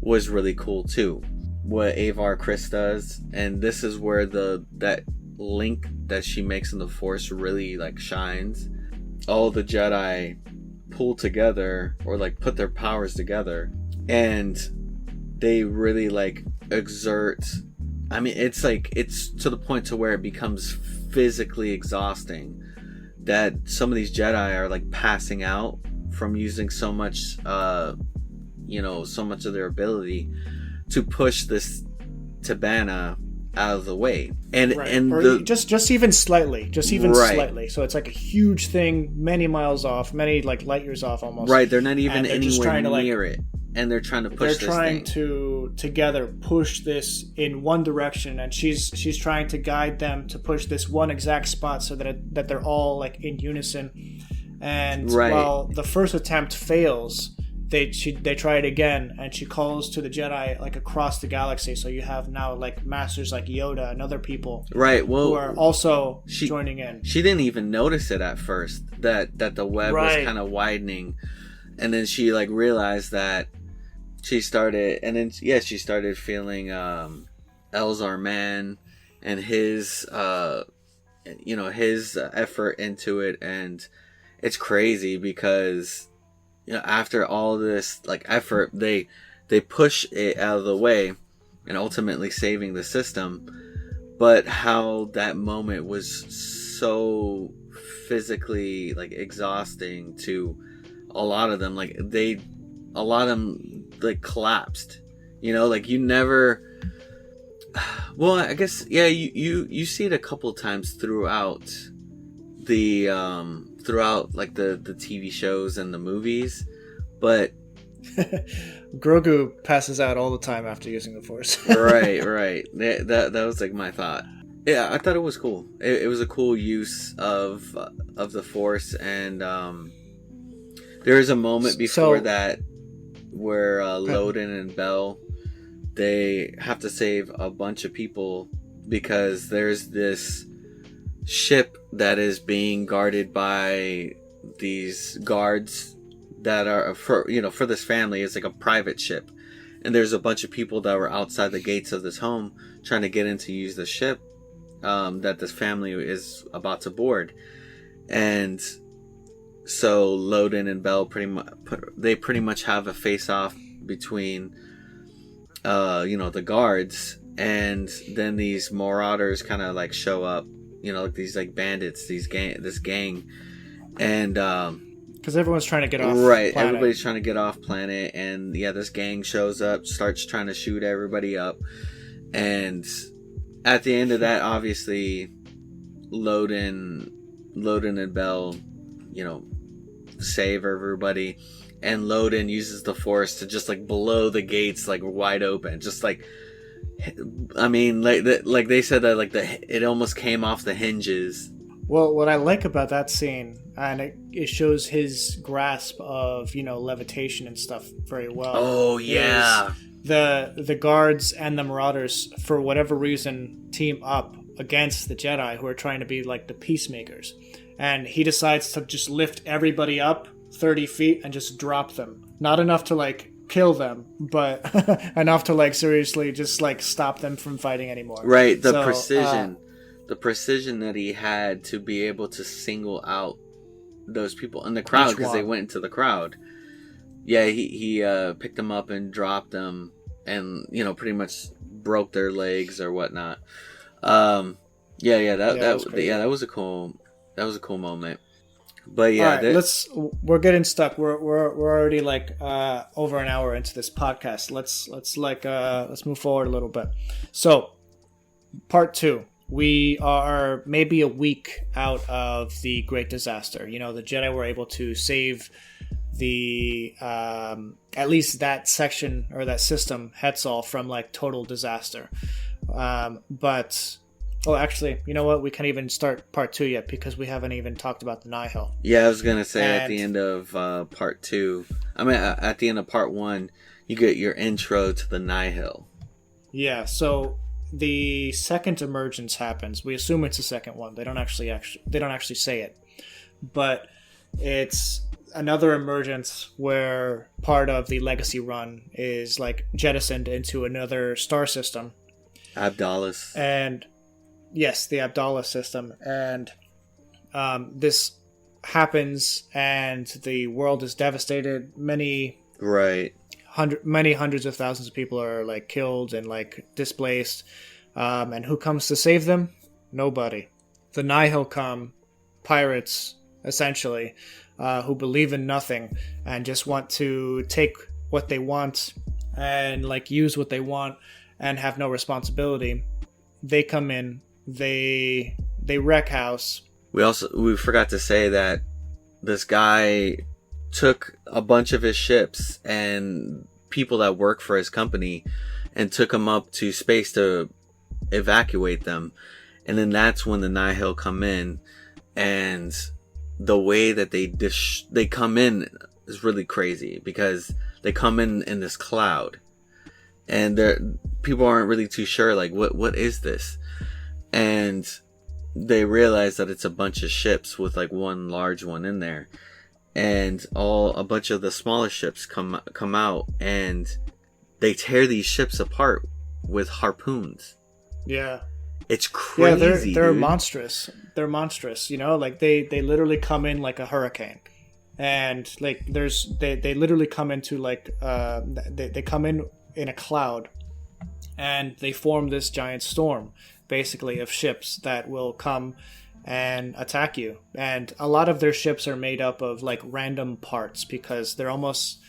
was really cool too. What Avar Kriss does, and this is where that link that she makes in the Force really like shines. All the Jedi pull together, or like put their powers together, and they really like exert. It's to the point to where it becomes physically exhausting, that some of these Jedi are like passing out from using so much of their ability to push this Tabana out of the way, just even slightly, slightly. So it's like a huge thing, many miles off, many like light years off almost. Right, they're not even anywhere near it. And they're trying to push this thing. They're trying to together push this in one direction, and she's trying to guide them to push this one exact spot so that they're all like in unison. And while the first attempt fails, they try it again, and she calls to the Jedi like across the galaxy. So you have now like masters like Yoda and other people, who are also joining in. She didn't even notice it at first that the web was kind of widening, and then she like realized that. She started feeling Elzar Mann and his his effort into it. And it's crazy because after all this like effort, they push it out of the way and ultimately saving the system. But how that moment was so physically like exhausting to a lot of them. Like a lot of them like collapsed. Like you never. Well, I guess you see it a couple times throughout the like the TV shows and the movies, but Grogu passes out all the time after using the Force. right. That was like my thought. Yeah, I thought it was cool. It was a cool use of the Force, and there is a moment before that where Loden and Bell, they have to save a bunch of people because there's this ship that is being guarded by these guards that are for this family. It's like a private ship, and there's a bunch of people that were outside the gates of this home trying to get in to use the ship that this family is about to board. And so Loden and Bell pretty much have a face-off between the guards, and then these marauders kind of like show up, like these like bandits, this gang, and because everyone's trying to get off right planet. Everybody's trying to get off planet, and this gang shows up, starts trying to shoot everybody up, and at the end of that, obviously Loden and Bell save everybody, and Loden uses the Force to just like blow the gates like wide open, just like, I mean, like they said that like it almost came off the hinges. Well, what I like about that scene, and it shows his grasp of levitation and stuff very well. Oh yeah. The guards and the marauders, for whatever reason, team up against the Jedi, who are trying to be like the peacemakers, and he decides to just lift everybody up 30 feet and just drop them. Not enough to like kill them, but enough to like seriously just like stop them from fighting anymore. Right, the precision that he had to be able to single out those people in the crowd, because they went into the crowd. Yeah, he picked them up and dropped them, and pretty much broke their legs or whatnot. That was a cool moment. But yeah, all right, we're getting stuck. We're already like over an hour into this podcast. Let's move forward a little bit. So, part 2. We are maybe a week out of the Great Disaster. The Jedi were able to save the at least that section or that system, Hetzal, from like total disaster. But actually, you know what? We can't even start part 2 yet because we haven't even talked about the Nihil. Yeah, I was gonna say at the end of part 2. I mean, at the end of part 1, you get your intro to the Nihil. Yeah. So the second emergence happens. We assume it's the second one. They don't actually say it, but it's another emergence where part of the Legacy Run is like jettisoned into another star system, Abdallus. And yes, the Abdallah system, and this happens, and the world is devastated. Many hundreds of thousands of people are like killed and like displaced. And who comes to save them? Nobody. The Nihil come, pirates essentially, who believe in nothing and just want to take what they want and like use what they want and have no responsibility. They come in. They wreck house. We forgot to say that this guy took a bunch of his ships and people that work for his company and took them up to space to evacuate them. And then that's when the Nihil come in, and the way that they come in is really crazy because they come in this cloud, and people aren't really too sure like what is this, and they realize that it's a bunch of ships with like one large one in there, and a bunch of the smaller ships come out, and they tear these ships apart with harpoons. Yeah. It's crazy. Yeah, they're dude. monstrous. They're monstrous, you know, like they literally come in like a hurricane. And like they literally come into like they come in a cloud, and they form this giant storm basically of ships that will come and attack you. And a lot of their ships are made up of like random parts, because they're almost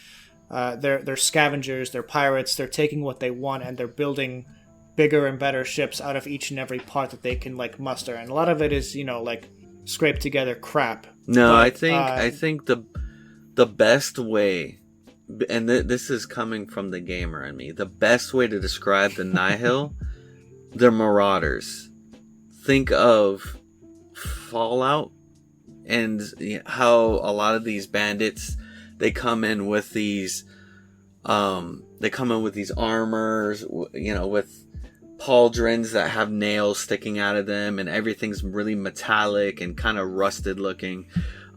they're scavengers, they're pirates, they're taking what they want and they're building bigger and better ships out of each and every part that they can like muster. And a lot of it is, you know, like scraped together crap. No, But, I think the best way, and this is coming from the gamer in me, the best way to describe the Nihil, they're marauders. Think of Fallout and how a lot of these bandits, they come in with these armors, you know, with pauldrons that have nails sticking out of them, and everything's really metallic and kind of rusted looking.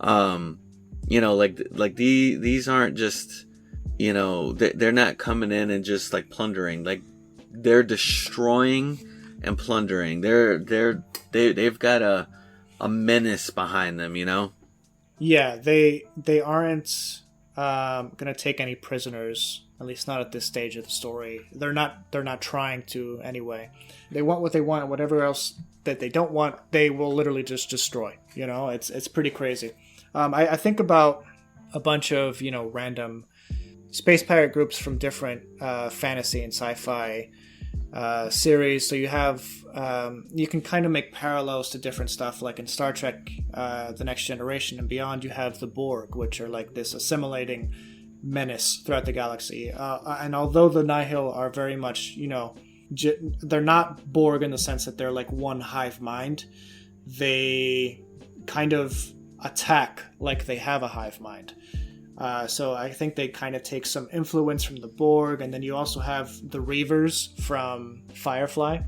You know, like these aren't just, you know, they're not coming in and just like plundering. Like, they're destroying and plundering. They've got a menace behind them, you know? Yeah, they aren't gonna take any prisoners, at least not at this stage of the story. They're not trying to anyway. They want what they want, and whatever else that they don't want, they will literally just destroy. You know, it's pretty crazy. I think about a bunch of, you know, random space pirate groups from different fantasy and sci-fi series. So you have you can kind of make parallels to different stuff, like in Star Trek The Next Generation and beyond. You have the Borg, which are like this assimilating menace throughout the galaxy, and although the Nihil are very much, you know, they're not Borg in the sense that they're like one hive mind. They kind of attack like they have a hive mind. So I think they kind of take some influence from the Borg. And then you also have the Reavers from Firefly,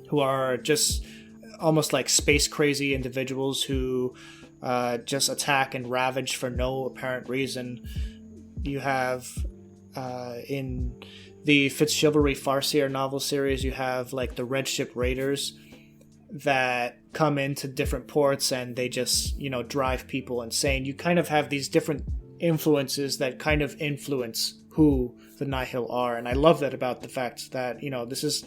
who are just almost like space crazy individuals who just attack and ravage for no apparent reason. You have in the Fitzchivalry Farseer novel series, you have like the Red Ship Raiders that come into different ports and they just, you know, drive people insane. You kind of have these different influences that kind of influence who the Nihil are. And I love that about the fact that, you know, this is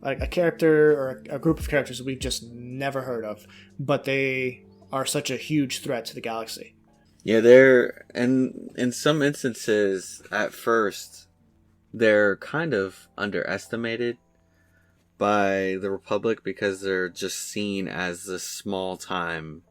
like a character or a group of characters we've just never heard of, but they are such a huge threat to the galaxy. Yeah, they're, and in some instances, at first, they're kind of underestimated by the Republic because they're just seen as this small-time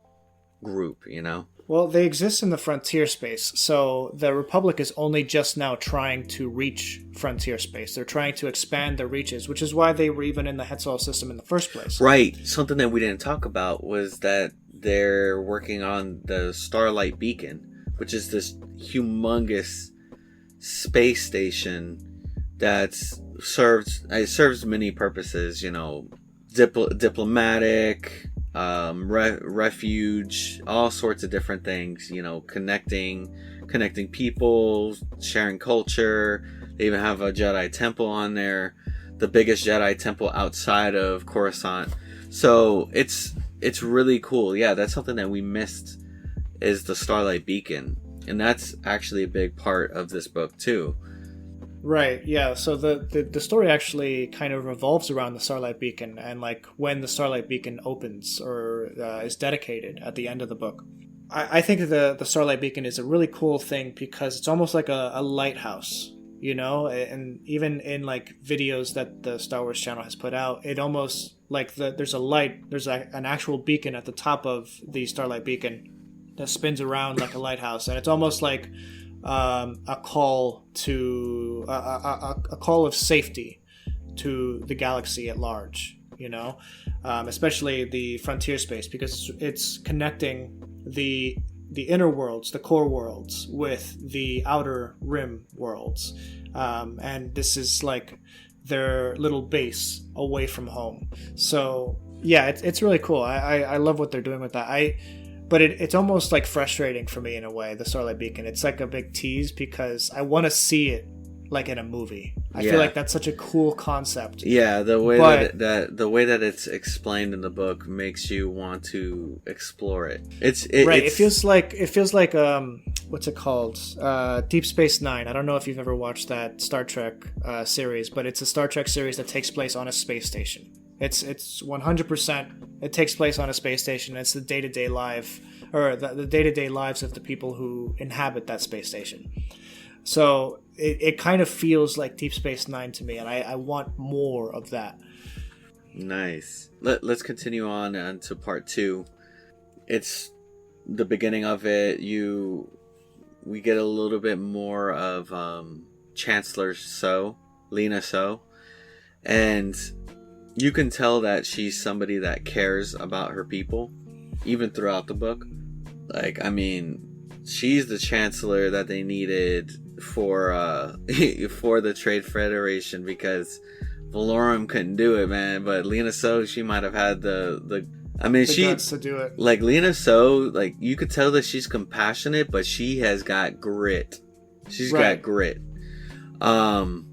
group, you know? Well, they exist in the frontier space, so the Republic is only just now trying to reach frontier space. They're trying to expand their reaches, which is why they were even in the Hetzal system in the first place. Right. Something that we didn't talk about was that they're working on the Starlight Beacon, which is this humongous space station that serves many purposes, you know, diplomatic, refuge, all sorts of different things, you know, connecting people, sharing culture. They even have a Jedi temple on there, the biggest Jedi temple outside of Coruscant. So it's really cool. Yeah, that's something that we missed, is the Starlight Beacon, and that's actually a big part of this book too. Right, yeah. So the story actually kind of revolves around the Starlight Beacon and like when the Starlight Beacon opens or is dedicated at the end of the book. I think the Starlight Beacon is a really cool thing because it's almost like a lighthouse, you know? And even in like videos that the Star Wars channel has put out, it almost like there's a light, there's an actual beacon at the top of the Starlight Beacon that spins around like a lighthouse. And it's almost like a call to a call of safety to the galaxy at large, you know, especially the frontier space, because it's connecting the inner worlds, the core worlds, with the outer rim worlds, and this is like their little base away from home. So yeah, it's really cool. I love what they're doing with that. But it's almost like frustrating for me in a way, the Starlight Beacon. It's like a big tease because I want to see it like in a movie. I feel like that's such a cool concept. Yeah, the way the way that it's explained in the book makes you want to explore it. It feels like what's it called? Deep Space Nine. I don't know if you've ever watched that Star Trek series, but it's a Star Trek series that takes place on a space station. It's 100%. It takes place on a space station. It's the day-to-day life, or the day-to-day lives of the people who inhabit that space station. So it kind of feels like Deep Space Nine to me, and I want more of that. Nice. Let's continue on to part 2. It's the beginning of it. We get a little bit more of Chancellor Lena So, and you can tell that she's somebody that cares about her people, even throughout the book. Like, I mean, she's the chancellor that they needed for the Trade Federation, because Valorum couldn't do it, man. But Lena So, she might have had the guts to do it. Like, Lena So, like, you could tell that she's compassionate, but she has got grit. She's got grit. And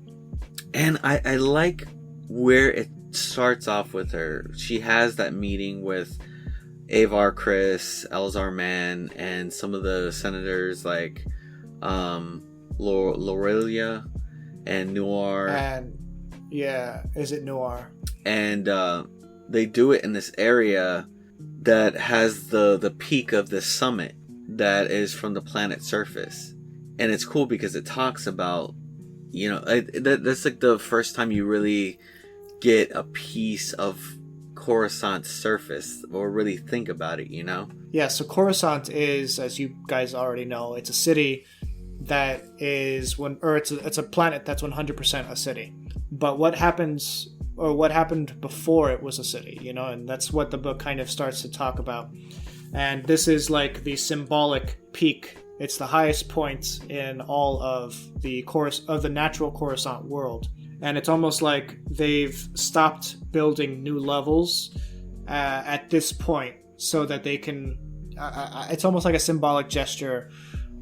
I like where it starts off with her. She has that meeting with Avar Kriss, Elzar Mann, and some of the senators like Lorelia and Noir. And is it Noir? And they do it in this area that has the peak of the summit that is from the planet's surface. And it's cool because it talks about, that's like the first time you really get a piece of Coruscant's surface, or really think about it, Yeah, so Coruscant is, as you guys already know, it's a city that is it's a planet that's 100% a city. But what happened before it was a city, and that's what the book kind of starts to talk about. And this is like the symbolic peak. It's the highest point in all of the natural Coruscant world. And it's almost like they've stopped building new levels at this point, so that they can. It's almost like a symbolic gesture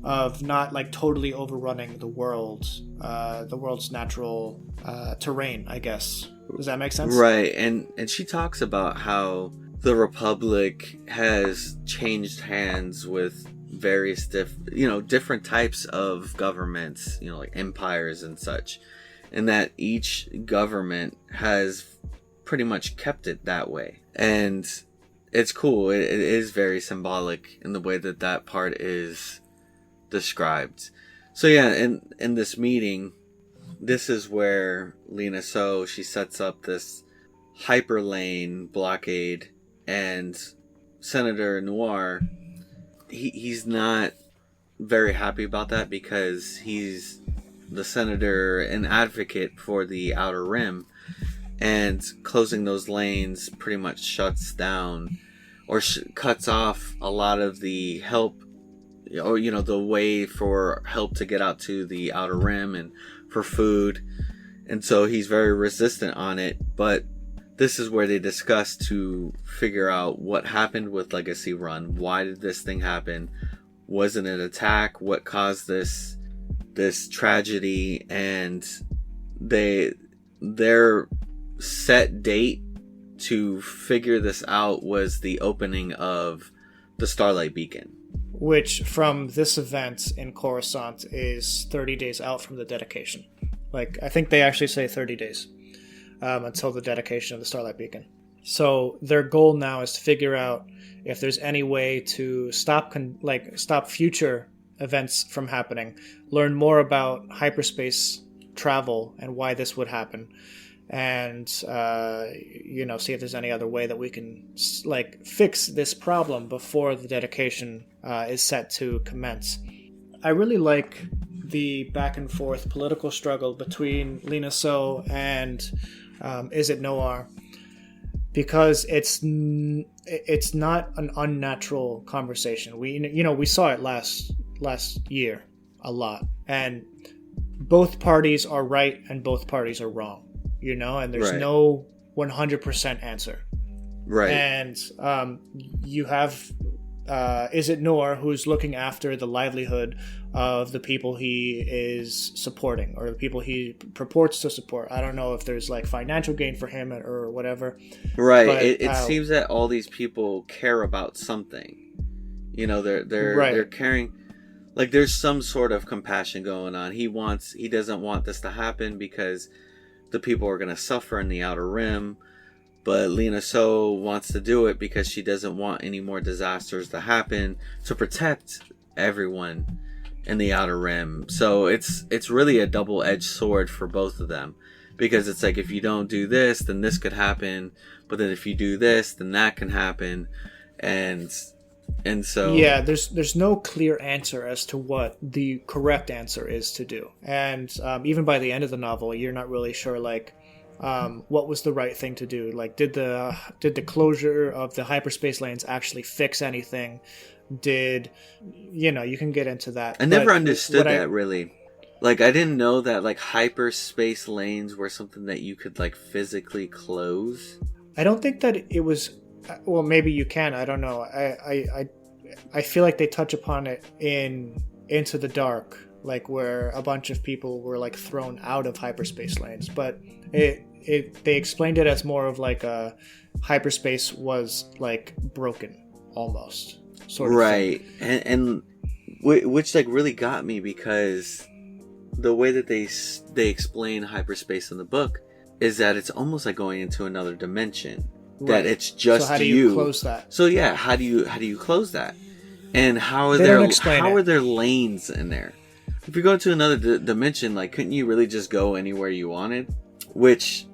of not like totally overrunning the world's natural terrain, I guess. Does that make sense? Right, and she talks about how the Republic has changed hands with various different types of governments, like empires and such. And that each government has pretty much kept it that way. And it's cool. It is very symbolic in the way that part is described. So yeah, in this meeting, this is where Lena So, she sets up this hyperlane blockade, and Senator Noir, he's not very happy about that, because he's the senator and advocate for the Outer Rim, and closing those lanes pretty much shuts down or cuts off a lot of the help, or the way for help to get out to the Outer Rim and for food. And so he's very resistant on it. But this is where they discuss to figure out what happened with Legacy Run. Why did this thing happen? Was it an attack? What caused this tragedy? And their set date to figure this out was the opening of the Starlight Beacon, which from this event in Coruscant is 30 days out from the dedication. Like, I think they actually say 30 days until the dedication of the Starlight Beacon. So their goal now is to figure out if there's any way to stop future events from happening, learn more about hyperspace travel and why this would happen, and see if there's any other way that we can fix this problem before the dedication is set to commence. I really like the back and forth political struggle between Lena So and Is It Noir, because it's not an unnatural conversation. We saw it last year a lot, and both parties are right and both parties are wrong, and there's no 100% answer. Right. And you have is it Noor who's looking after the livelihood of the people he is supporting, or the people he purports to support. I don't know if there's like financial gain for him or whatever. Right. But, it seems that all these people care about something. You know, they're caring. Like, there's some sort of compassion going on. He doesn't want this to happen because the people are going to suffer in the Outer Rim. But Lena So wants to do it because she doesn't want any more disasters to happen to protect everyone in the Outer Rim. So it's really a double-edged sword for both of them. Because it's like, if you don't do this, then this could happen. But then if you do this, then that can happen. And so... Yeah, there's no clear answer as to what the correct answer is to do. And even by the end of the novel, you're not really sure, like... what was the right thing to do? Like, did the closure of the hyperspace lanes actually fix anything? You can get into that. I never understood that really. Like, I didn't know that like hyperspace lanes were something that you could like physically close. I don't think that it was. Well, maybe you can. I don't know. I feel like they touch upon it in Into the Dark, like where a bunch of people were like thrown out of hyperspace lanes, but they explained it as more of like a hyperspace was like broken almost sort of right thing. and which like really got me, because the way that they explain hyperspace in the book is that it's almost like going into another dimension, that it's just so how do you close that? So yeah, how do you close that? And how are there lanes in there? If you go to another dimension, like, couldn't you really just go anywhere you wanted? Which,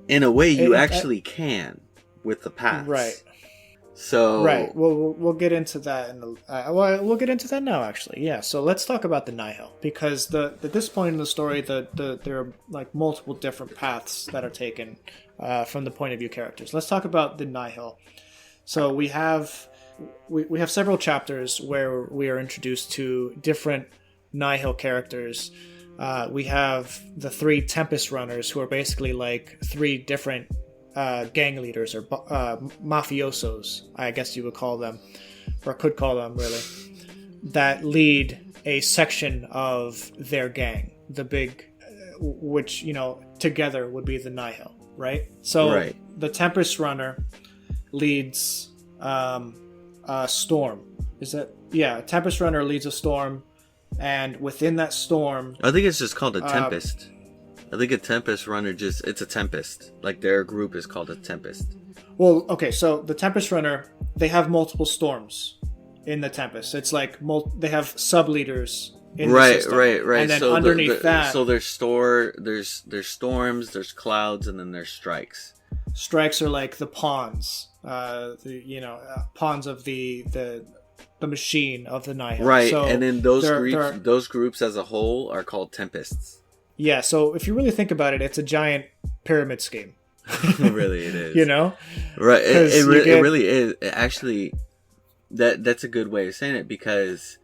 in a way, you actually can with the paths. Right. So. Right. We'll get into that we'll get into that now. Actually, yeah. So let's talk about the Nihil, because at this point in the story, there are like multiple different paths that are taken from the point of view characters. Let's talk about the Nihil. So we have several chapters where we are introduced to different Nihil characters. We have the 3 Tempest Runners, who are basically like 3 different gang leaders, or mafiosos, I guess you would call them, or could call them really, that lead a section of their gang, the big, which, together would be the Nihil, right? So the Tempest Runner leads a storm. Tempest Runner leads a storm. And within that storm... I think it's just called a Tempest. I think a Tempest Runner it's a Tempest. Like, their group is called a Tempest. Well, okay, so the Tempest Runner, they have multiple storms in the Tempest. It's like, they have sub-leaders in the system. Right. And then so underneath that... So there's storms, there's clouds, and then there's strikes. Strikes are like the pawns. Pawns of the machine of the Nihil. Right, so and then those groups as a whole are called Tempests. Yeah, so if you really think about it, it's a giant pyramid scheme. Really, it is. Right. It really is. Actually, that's a good way of saying it, because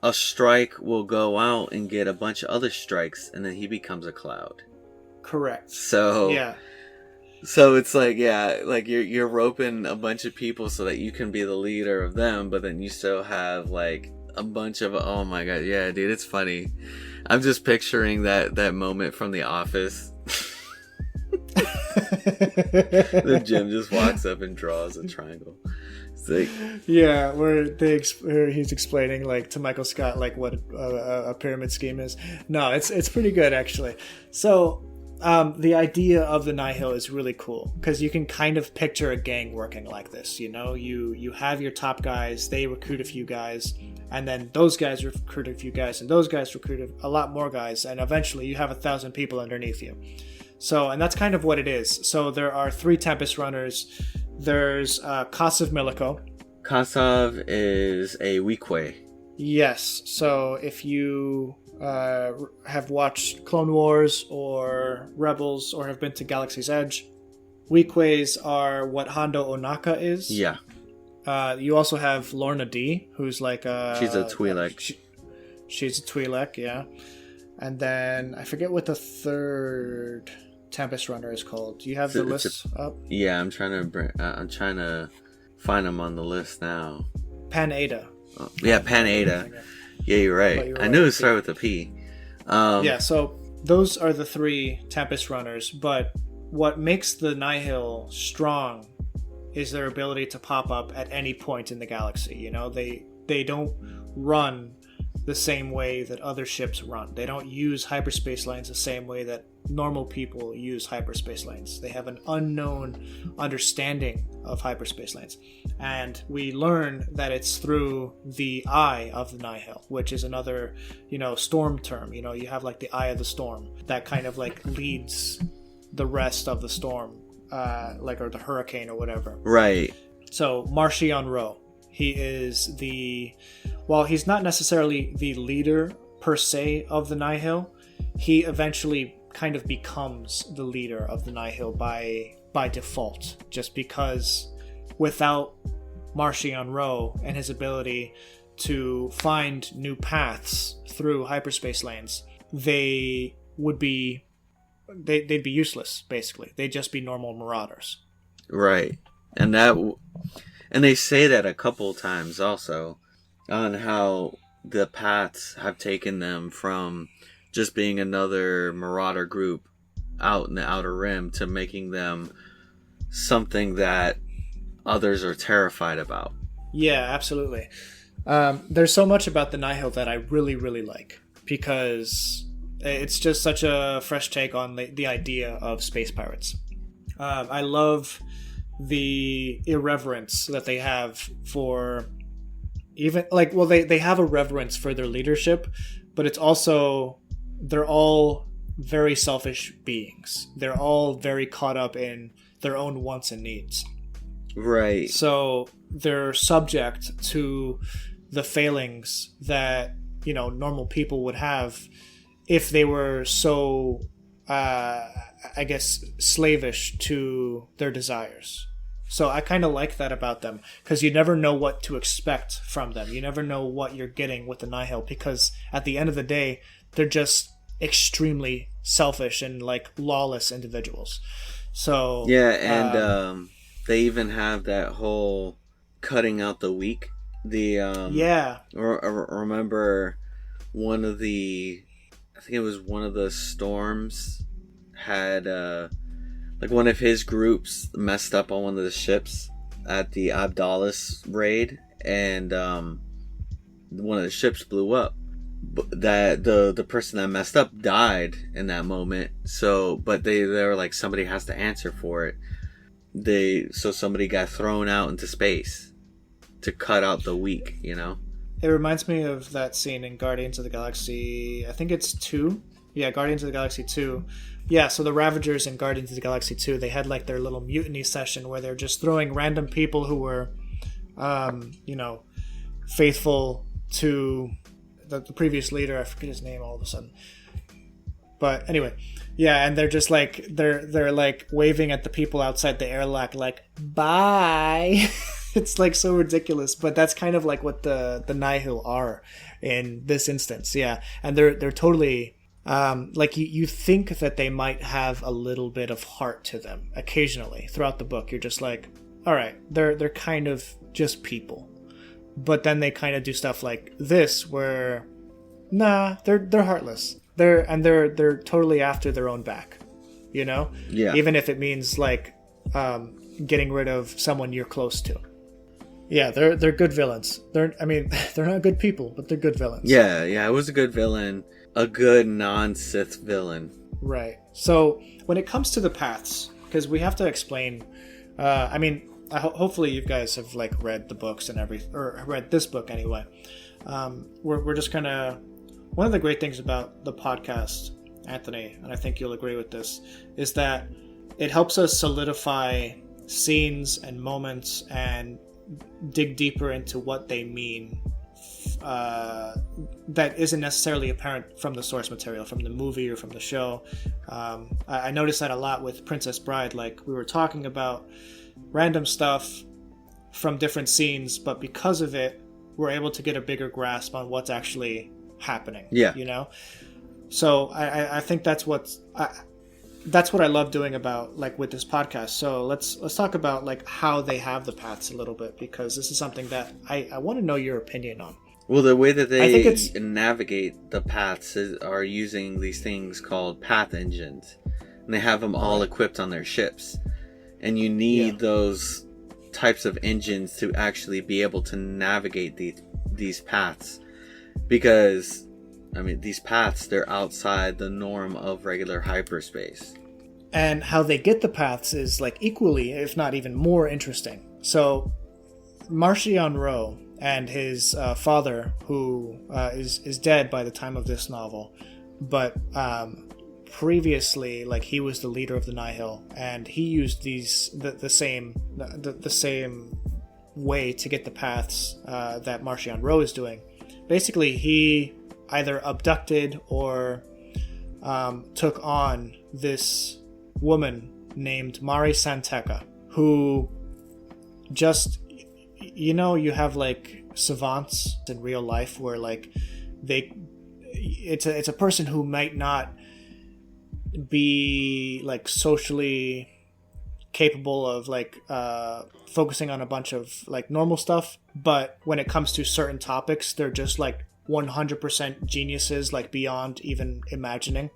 a strike will go out and get a bunch of other strikes, and then he becomes a cloud. Correct. So yeah. So it's like, yeah, like you're roping a bunch of people so that you can be the leader of them, but then you still have like a bunch of, oh my god, yeah, dude, it's funny. I'm just picturing that moment from The Office. The Jim just walks up and draws a triangle. It's like, yeah, where he's explaining like to Michael Scott like what a pyramid scheme is. No, it's pretty good actually. So. The idea of the Nihil is really cool, because you can kind of picture a gang working like this. You have your top guys, they recruit a few guys, and then those guys recruit a few guys, and those guys recruit a lot more guys, and eventually you have 1,000 people underneath you. So, and that's kind of what it is. So there are 3 Tempest Runners. There's Kasav Miliko. Kasav is a Weequay. Yes. So if you have watched Clone Wars or Rebels or have been to Galaxy's Edge, Weequays are what Hondo Onaka is. Yeah. You also have Lorna D, who's like she's a Twi'lek. She's a Twi'lek, yeah. And then I forget what the third Tempest Runner is called. Do you have the list up? Yeah, I'm trying to find them on the list now. Pan Eta. Yeah, Pan Eta. Yeah, you're right. I knew it started with a P. Yeah, so those are the 3 Tempest runners, but what makes the Nihil strong is their ability to pop up at any point in the galaxy. You know, they don't run the same way that other ships run. They don't use hyperspace lanes the same way that normal people use hyperspace lanes. They have an unknown understanding of hyperspace lanes. And we learn that it's through the eye of the Nihil, which is another, storm term. You have like the eye of the storm that kind of like leads the rest of the storm, or the hurricane or whatever. Right. So Marchion Ro, he is while he's not necessarily the leader per se of the Nihil, he eventually kind of becomes the leader of the Nihil by default, just because without Marchion Ro and his ability to find new paths through hyperspace lanes, they'd be useless, basically. They'd just be normal marauders. Right. And they say that a couple times also, on how the paths have taken them from just being another marauder group out in the Outer Rim to making them something that others are terrified about. Yeah, absolutely. There's so much about the Nihil that I really, really like, because it's just such a fresh take on the idea of space pirates. I love the irreverence that they have for they have a reverence for their leadership, but it's also, they're all very selfish beings. They're all very caught up in their own wants and needs. Right. So they're subject to the failings that, normal people would have if they were so, slavish to their desires. So I kind of like that about them, because you never know what to expect from them. You never know what you're getting with the Nihil, because at the end of the day, they're just extremely selfish and lawless individuals. So yeah, and they even have that whole cutting out the weak. Remember one of the storms had one of his groups messed up on one of the ships at the Abdallas raid, and one of the ships blew up. That the person that messed up died in that moment. So, but they were like, somebody has to answer for it. So somebody got thrown out into space to cut out the weak. It reminds me of that scene in Guardians of the Galaxy. I think it's 2. Yeah, Guardians of the Galaxy 2. Yeah, so the Ravagers in Guardians of the Galaxy 2, they had their little mutiny session where they're just throwing random people who were, faithful to the previous leader. I forget his name all of a sudden. But anyway, yeah, and they're just they're waving at the people outside the airlock bye. It's so ridiculous, but that's kind of what the Nihil are in this instance. Yeah, and they're totally you think that they might have a little bit of heart to them occasionally throughout the book. You're just all right, they're kind of just people. But then they kind of do stuff like this where they're heartless. They're totally after their own back, Yeah. Even if it means getting rid of someone you're close to. Yeah, they're good villains. They're not good people, but they're good villains. Yeah, it was a good villain. A good non-Sith villain. Right. So when it comes to the paths, because we have to explain, hopefully you guys have read the books and or read this book anyway. We're just gonna, one of the great things about the podcast, Anthony, and I think you'll agree with this, is that it helps us solidify scenes and moments and dig deeper into what they mean, that isn't necessarily apparent from the source material, from the movie or from the show. I noticed that a lot with Princess Bride. We were talking about random stuff from different scenes, but because of it, we're able to get a bigger grasp on what's actually happening. Yeah. So I think that's what's that's what I love doing about like with this podcast. So let's talk about like how they have the paths a little bit, because this is something that I want to know your opinion on. Well, the way that I think they navigate the paths are using these things called path engines. And they have them all equipped on their ships. And you need those types of engines to actually be able to navigate these paths. Because, I mean, these paths, they're outside the norm of regular hyperspace. And how they get the paths is like equally, if not even more interesting. So, Marchion Ro and his father, who is dead by the time of this novel, but previously, like, he was the leader of the Nihil, and he used the same way to get the paths that Marchion Ro is doing. Basically, he either abducted or took on this woman named Mari Santeca, who just, you know, you have like savants in real life where like it's a person who might not be like socially capable of like focusing on a bunch of like normal stuff, but when it comes to certain topics, they're just like 100% geniuses, like beyond even imagining.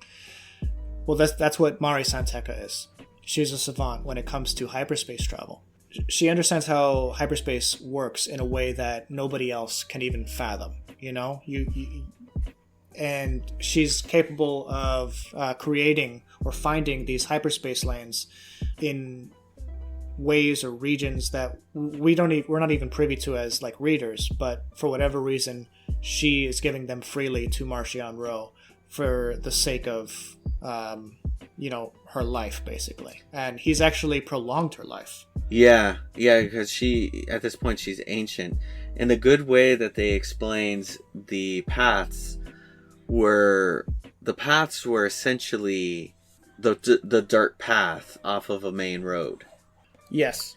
Well, that's what Mari Santeca is. She's a savant when it comes to hyperspace travel. She understands how hyperspace works in a way that nobody else can even fathom. You know, and she's capable of creating or finding these hyperspace lanes in ways or regions that we're not even privy to as like readers. But for whatever reason, she is giving them freely to Marchion Ro for the sake of her life, basically. And he's actually prolonged her life. Yeah, because she, at this point, she's ancient. And the good way that they explained the paths were essentially the dirt path off of a main road. Yes.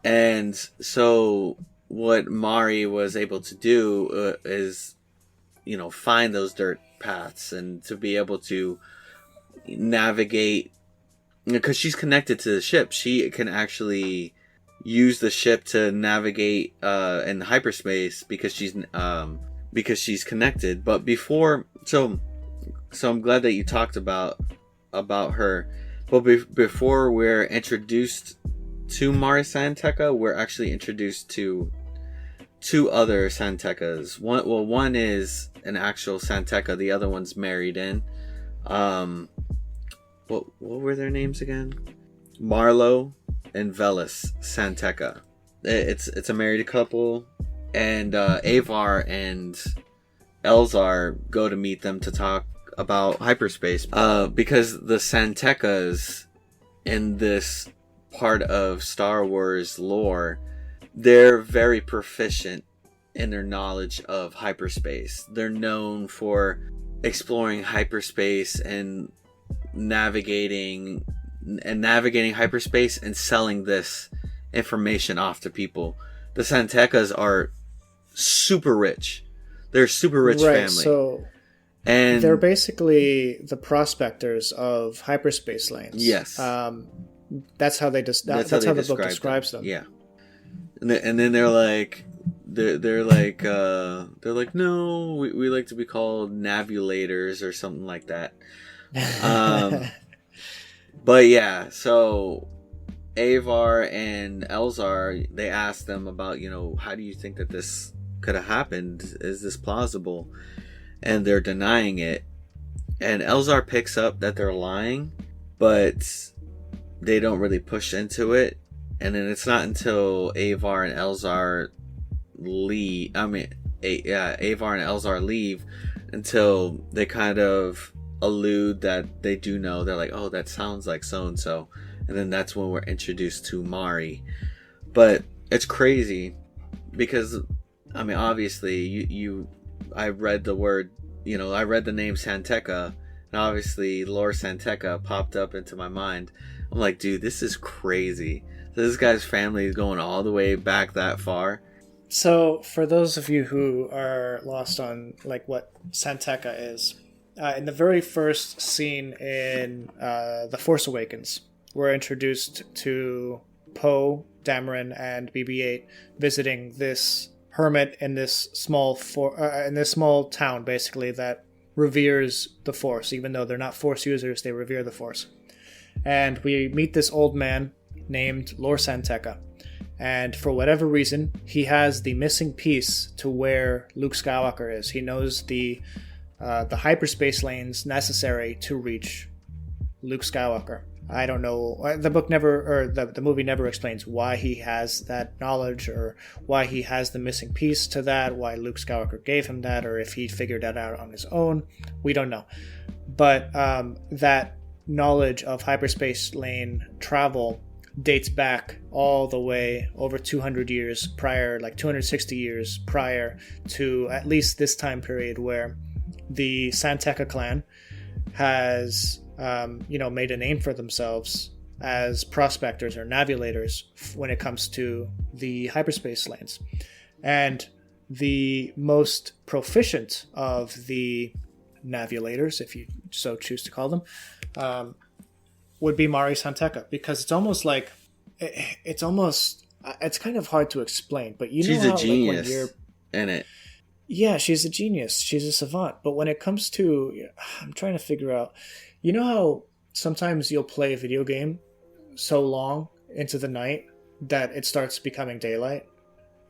And so what Mari was able to do is, find those dirt paths and to be able to navigate, because she's connected to the ship. She can actually use the ship to navigate in hyperspace because she's connected. But before, so I'm glad that you talked about her. But before we're introduced to Mari Santeca, we're actually introduced to two other Santecas. One is an actual Santeca. The other one's married in. What were their names again? Marlowe and Velis Santeca. It's a married couple, and Avar and Elzar go to meet them to talk about hyperspace. Because the Santecas in this part of Star Wars lore, they're very proficient in their knowledge of hyperspace. They're known for exploring hyperspace and navigating hyperspace and selling this information off to people. The Santecas are super rich. They're a super rich family. So and they're basically the prospectors of hyperspace lanes. Yes. That's how the book describes them. Yeah. And then they're like, no, we like to be called navigators or something like that. But yeah, so Avar and Elzar, they asked them about, how do you think that this could have happened? Is this plausible? And they're denying it. And Elzar picks up that they're lying, but they don't really push into it. And then it's not until Avar and Elzar leave. Avar and Elzar leave until they kind of allude that they do know. They're like, oh, that sounds like so and so, and then that's when we're introduced to Mari. But it's crazy because, obviously, I read the word, I read the name Santeca, and obviously Lore Santeca popped up into my mind. I'm like, dude, this is crazy. This guy's family is going all the way back that far. So, for those of you who are lost on like what Santeca is, in the very first scene in The Force Awakens, we're introduced to Poe, Dameron, and BB-8 visiting this hermit in this small town, basically, that reveres the Force. Even though they're not Force users, they revere the Force. And we meet this old man named Lor San Tekka. And for whatever reason, he has the missing piece to where Luke Skywalker is. He knows the hyperspace lanes necessary to reach Luke Skywalker. I don't know. The book never, or the movie never explains why he has that knowledge, or why he has the missing piece to that, why Luke Skywalker gave him that, or if he figured that out on his own. We don't know. But that knowledge of hyperspace lane travel dates back all the way over 200 years prior, like 260 years prior to at least this time period where the San Tekka clan has made a name for themselves as prospectors or navigators when it comes to the hyperspace lanes. And the most proficient of the navigators, if you so choose to call them, would be Mari San Tekka, because it's almost like it's kind of hard to explain, but she's know how, a genius like, when you're in it. Yeah, she's a genius. She's a savant. But when it comes to, I'm trying to figure out, you know how sometimes you'll play a video game so long into the night that it starts becoming daylight,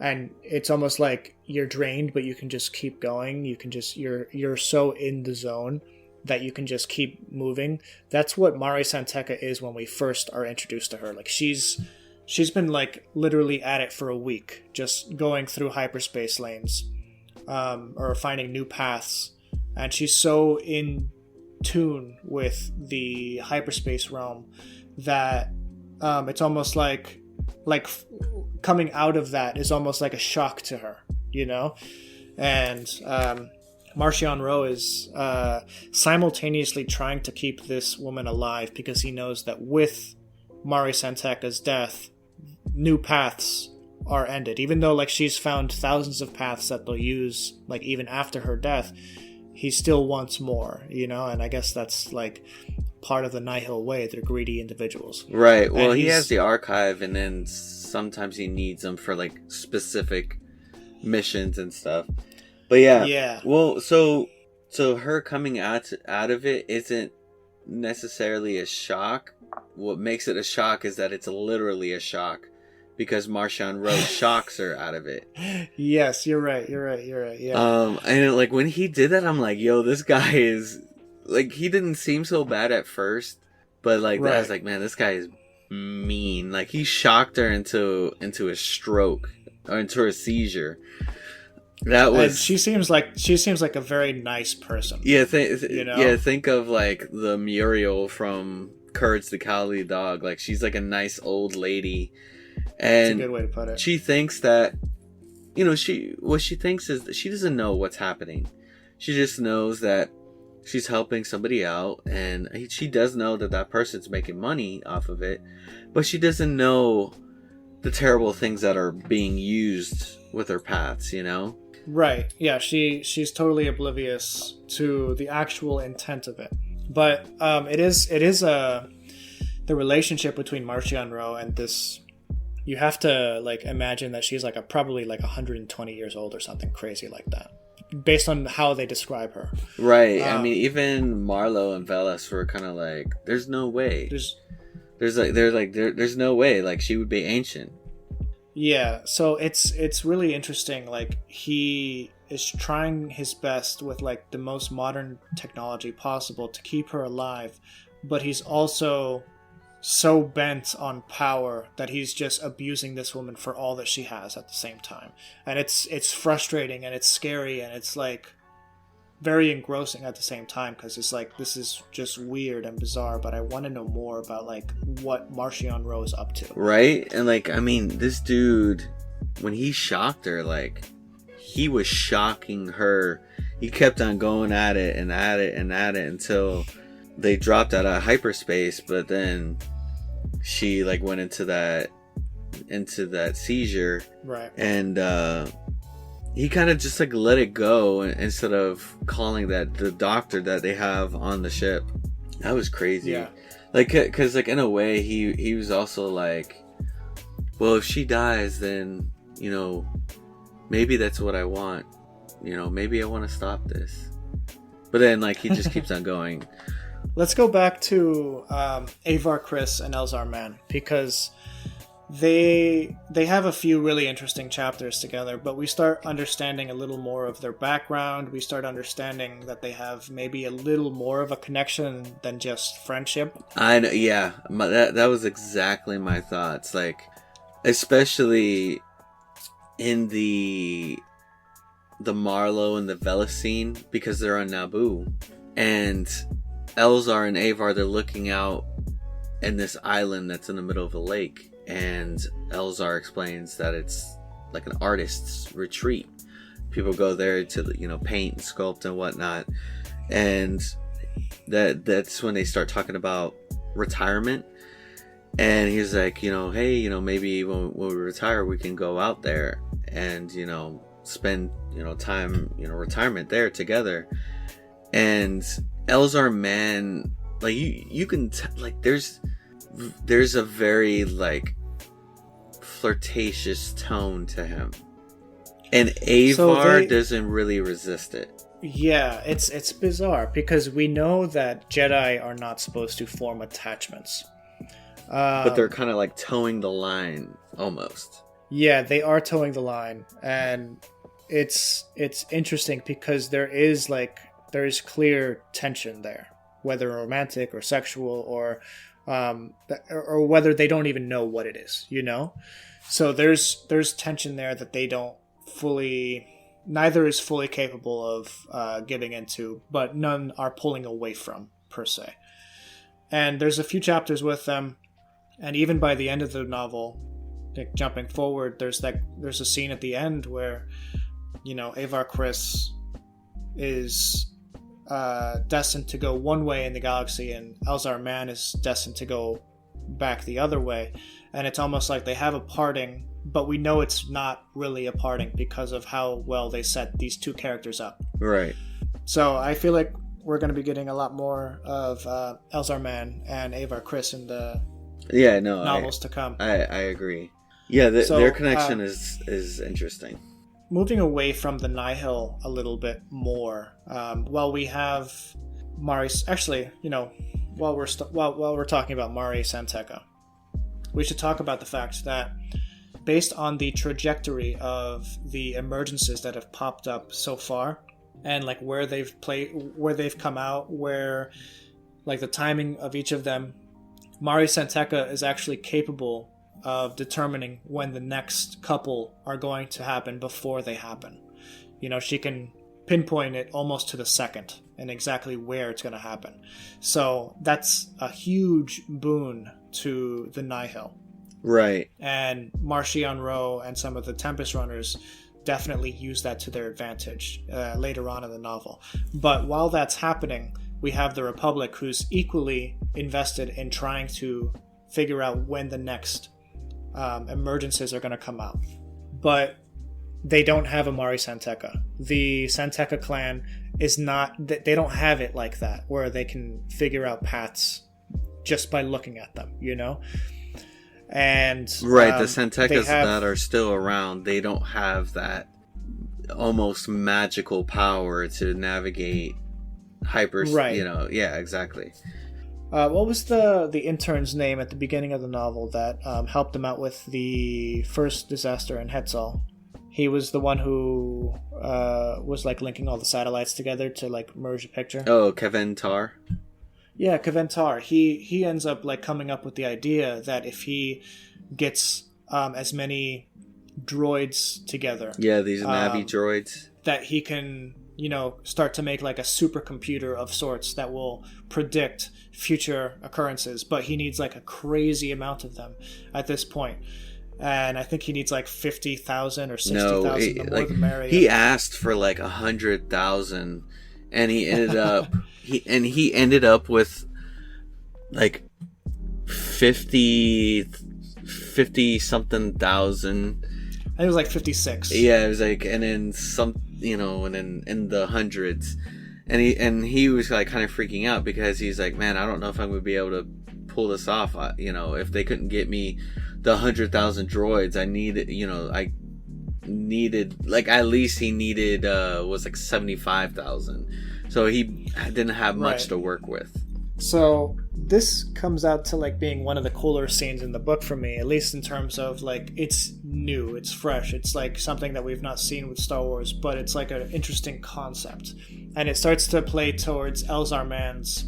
and it's almost like you're drained, but you can just keep going. You can just, you're so in the zone that you can just keep moving. That's what Mari San Tekka is when we first are introduced to her. Like she's been like literally at it for a week, just going through hyperspace lanes, or finding new paths, and she's so in tune with the hyperspace realm that it's almost like coming out of that is almost like a shock to her, you know? And Marchion Ro is simultaneously trying to keep this woman alive, because he knows that with Mari San Tekka's death, new paths are ended. Even though like she's found thousands of paths that they'll use like even after her death, he still wants more, you know? And I guess that's like part of the Nihil way. They're greedy individuals. Right. Well, he has the archive, and then sometimes he needs them for like specific missions and stuff. But yeah. Well, so her coming out of it isn't necessarily a shock. What makes it a shock is that it's literally a shock, because Marchion Ro shocks her out of it. Yes, you're right. Yeah. And like when he did that, I'm like, yo, this guy is like, he didn't seem so bad at first, but like I was like, man, this guy is mean. Like he shocked her into a stroke or into a seizure. That was. And she seems like a very nice person. Yeah, you know? Yeah. Think of like the Muriel from Courage the Cowardly Dog. Like she's like a nice old lady, and that's a good way to put it. She thinks that, you know, what she thinks is that she doesn't know what's happening. She just knows that she's helping somebody out, and she does know that person's making money off of it, but she doesn't know the terrible things that are being used with her paths, you know? Right. Yeah, she's totally oblivious to the actual intent of it. But it is the relationship between Marchion Ro and this. You have to like imagine that she's like probably like 120 years old or something crazy like that, based on how they describe her. Right. I mean, even Marlo and Velas were kind of like, there's no way. There's no way. Like she would be ancient. Yeah, so it's really interesting. Like he is trying his best with like the most modern technology possible to keep her alive, but he's also so bent on power that he's just abusing this woman for all that she has at the same time. And it's frustrating, and it's scary, and it's like very engrossing at the same time, because it's like, this is just weird and bizarre, but I want to know more about like what Marchion Ro is up to. Right? And like, I mean, this dude, when he shocked her, like he was shocking her. He kept on going at it and at it and at it until they dropped out of hyperspace, but then she like went into that seizure. Right. And he kind of just like let it go instead of calling that the doctor that they have on the ship. That was crazy. Yeah. Like, cause like in a way he was also like, well, if she dies, then, you know, maybe that's what I want. You know, maybe I want to stop this. But then like he just keeps on going. Let's go back to Avar Kriss and Elzar Mann, because they have a few really interesting chapters together, but we start understanding a little more of their background. We start understanding that they have maybe a little more of a connection than just friendship. I know, yeah. That was exactly my thoughts. Like, especially in the Marlowe and the Vela scene, because they're on Naboo, and Elzar and Avar, they're looking out in this island that's in the middle of a lake, and Elzar explains that it's like an artist's retreat. People go there to, you know, paint and sculpt and whatnot, and that's when they start talking about retirement. And he's like, you know, hey, you know, maybe when we retire, we can go out there and, you know, spend, you know, time, you know, retirement there together. And Elzar Mann, like, you can like there's a very like flirtatious tone to him, and Avar doesn't really resist it. Yeah, it's bizarre, because we know that Jedi are not supposed to form attachments, but they're kind of like towing the line almost. Yeah, they are towing the line, and it's interesting because there is clear tension there, whether romantic or sexual, or whether they don't even know what it is, you know? So there's tension there that they don't neither is fully capable of getting into, but none are pulling away from, per se. And there's a few chapters with them, and even by the end of the novel, like jumping forward, there's a scene at the end where, you know, Avar Kriss is destined to go one way in the galaxy, and Elzar Mann is destined to go back the other way. And it's almost like they have a parting, but we know it's not really a parting because of how well they set these two characters up. Right. So I feel like we're going to be getting a lot more of Elzar Mann and Avar Kriss in the novels to come. I agree. Yeah, their connection is interesting. Moving away from the Nihil a little bit more, while we have Mari, actually, you know, while we're talking about Mari Santeca, we should talk about the fact that, based on the trajectory of the emergences that have popped up so far, and like where they've come out, where like the timing of each of them, Mari Santeca is actually capable of determining when the next couple are going to happen before they happen. You know, she can pinpoint it almost to the second and exactly where it's going to happen. So that's a huge boon to the Nihil. Right. And Marchion Ro and some of the Tempest Runners definitely use that to their advantage later on in the novel. But while that's happening, we have the Republic, who's equally invested in trying to figure out when the next emergencies are going to come out. But they don't have a Mari Santeca. The Santeca clan is not, they don't have it like that, where they can figure out paths just by looking at them, you know? And right, the Santecas that are still around, they don't have that almost magical power to navigate right. You know, yeah, exactly. What was the intern's name at the beginning of the novel that helped them out with the first disaster in Hetzal? He was the one who was like linking all the satellites together to like merge a picture. Oh, Kevin Tar. Yeah, Kevin Tar. He ends up like coming up with the idea that if he gets as many droids together, yeah, these Navi droids, that he can, you know, start to make like a supercomputer of sorts that will predict future occurrences. But he needs like a crazy amount of them at this point. And I think he needs like 50,000 or 60,000. The more the merrier. He asked for like 100,000, and he ended up he ended up with like 50 something thousand. think it was like 56. Yeah, it was like, and then some, and then in the hundreds, and he was like kind of freaking out because he's like, man, I don't know if I'm gonna be able to pull this off. If they couldn't get me the 100,000 droids, I needed like, at least he needed was like 75,000, so he didn't have much to work with. So this comes out to like being one of the cooler scenes in the book for me, at least in terms of like, it's new, it's fresh, it's like something that we've not seen with Star Wars, but it's like an interesting concept, and it starts to play towards Elzar Mann's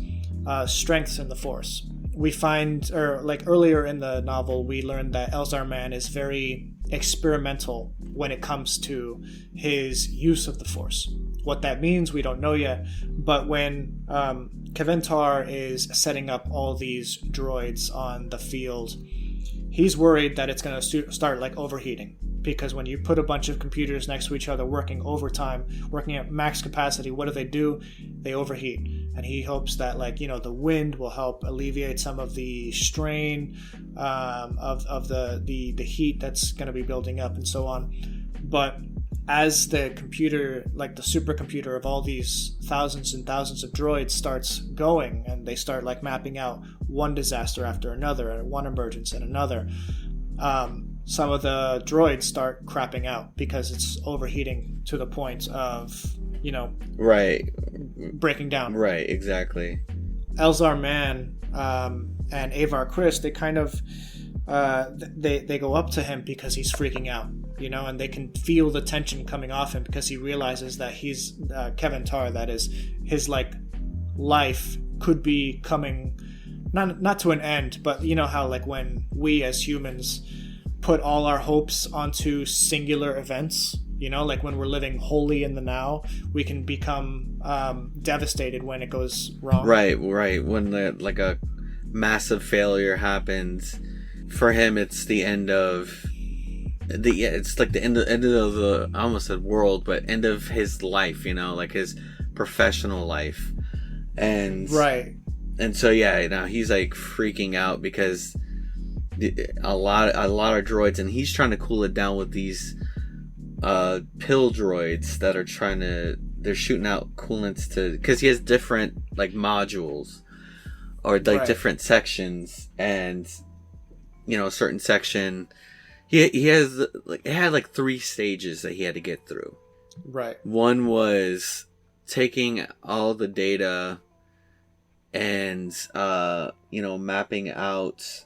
strengths in the Force. We find, or like earlier in the novel, we learned that Elzar Mann is very experimental when it comes to his use of the Force. What that means, we don't know yet, but when Keventar is setting up all these droids on the field, he's worried that it's going to start like overheating, because when you put a bunch of computers next to each other working overtime, working at max capacity, what do? They overheat. And he hopes that the wind will help alleviate some of the strain of the heat that's going to be building up and so on. But as the computer, like the supercomputer of all these thousands and thousands of droids starts going, and they start like mapping out one disaster after another, and one emergence and another, some of the droids start crapping out because it's overheating to the point of, right, breaking down. Right, exactly. Elzar Mann and Avar Kriss, they kind of they go up to him because he's freaking out, and they can feel the tension coming off him because he realizes that he's Keventar, that is, his like life could be coming not to an end, but how like when we as humans put all our hopes onto singular events, like when we're living wholly in the now, we can become devastated when it goes wrong. Right. When a massive failure happens, for him, it's the end of it's like the end of the, I almost said world, but end of his life, like his professional life, and right. And so he's like freaking out because a lot of droids, and he's trying to cool it down with these pill droids that are they're shooting out coolants because he has different like modules or like different sections, and a certain section he has like, it had like 3 stages that he had to get through. Right. One was taking all the data and mapping out